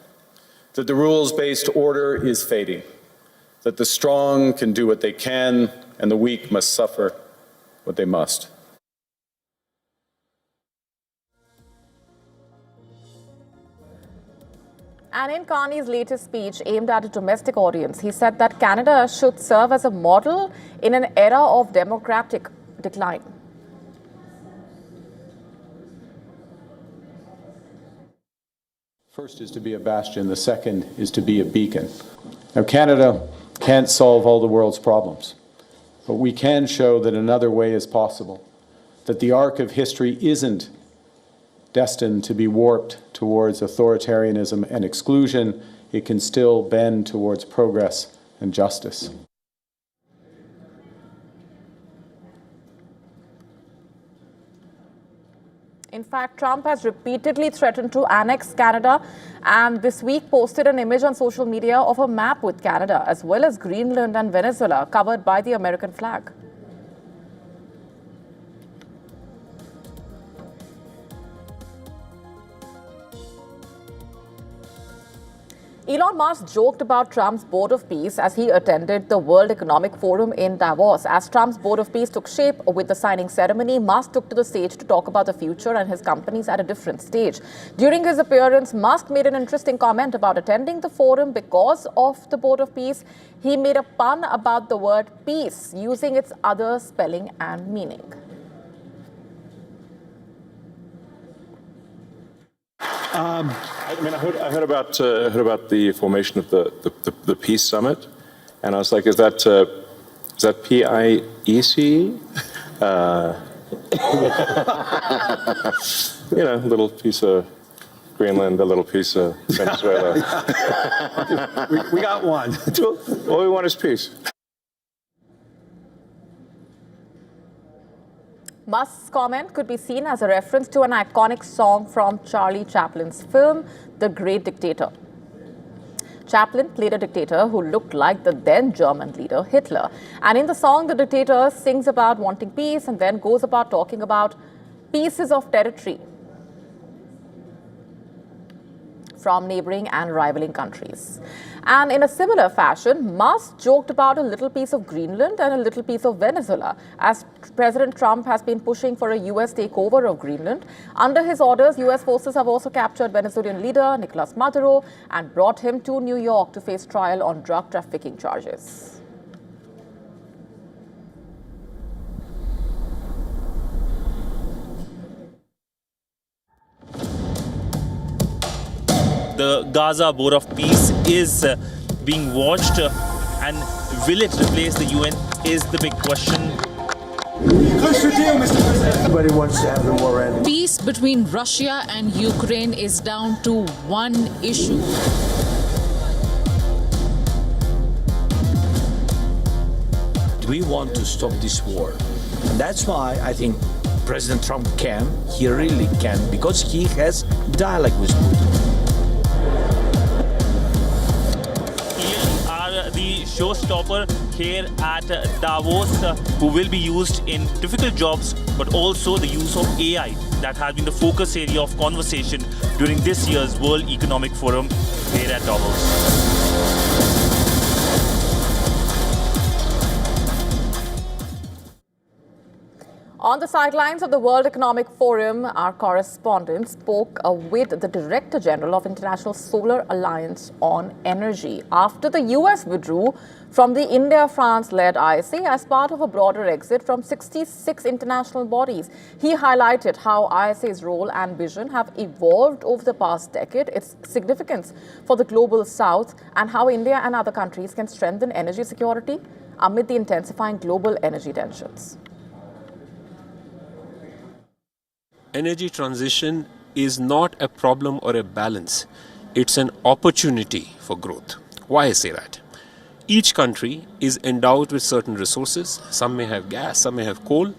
Speaker 6: that the rules-based order is fading, that the strong can do what they can and the weak must suffer what they must.
Speaker 19: And in Carney's latest speech aimed at a domestic audience, he said that Canada should serve as a model in an era of democratic decline.
Speaker 6: First is to be a bastion, the second is to be a beacon. Now, Canada can't solve all the world's problems, but we can show that another way is possible, that the arc of history isn't destined to be warped towards authoritarianism and exclusion. It can still bend towards progress and justice.
Speaker 19: In fact, Trump has repeatedly threatened to annex Canada, and this week posted an image on social media of a map with Canada, as well as Greenland and Venezuela, covered by the American flag. Elon Musk joked about Trump's Board of Peace as he attended the World Economic Forum in Davos. As Trump's Board of Peace took shape with the signing ceremony, Musk took to the stage to talk about the future and his companies at a different stage. During his appearance, Musk made an interesting comment about attending the forum because of the Board of Peace. He made a pun about the word peace, using its other spelling and meaning.
Speaker 8: I heard about the formation of the Peace Summit, and I was like, is that PIEC? A little piece of Greenland, a little piece of Venezuela.
Speaker 14: we got one.
Speaker 8: All we want is peace.
Speaker 19: Musk's comment could be seen as a reference to an iconic song from Charlie Chaplin's film, The Great Dictator. Chaplin played a dictator who looked like the then German leader, Hitler. And in the song, the dictator sings about wanting peace and then goes about talking about pieces of territory from neighboring and rivaling countries. And in a similar fashion, Musk joked about a little piece of Greenland and a little piece of Venezuela, as President Trump has been pushing for a U.S. takeover of Greenland. Under his orders, U.S. forces have also captured Venezuelan leader Nicolas Maduro and brought him to New York to face trial on drug trafficking charges.
Speaker 2: The Gaza Board of Peace is being watched, and will it replace the UN is the big question.
Speaker 22: Close your deal, Mr. President. Everybody wants to have the war end.
Speaker 7: Peace between Russia and Ukraine is down to one issue.
Speaker 11: We want to stop this war. And that's why I think President Trump can, he really can, because he has dialogue with Putin.
Speaker 2: The showstopper here at Davos, who will be used in difficult jobs, but also the use of AI that has been the focus area of conversation during this year's World Economic Forum here at Davos.
Speaker 19: On the sidelines of the World Economic Forum, our correspondent spoke with the Director General of International Solar Alliance on energy after the US withdrew from the India-France-led ISA as part of a broader exit from 66 international bodies. He highlighted how ISA's role and vision have evolved over the past decade, its significance for the global south, and how India and other countries can strengthen energy security amid the intensifying global energy tensions.
Speaker 23: Energy transition is not a problem or a balance. It's an opportunity for growth. Why I say that? Each country is endowed with certain resources. Some may have gas, some may have coal.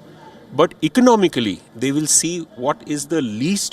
Speaker 23: But economically, they will see what is the least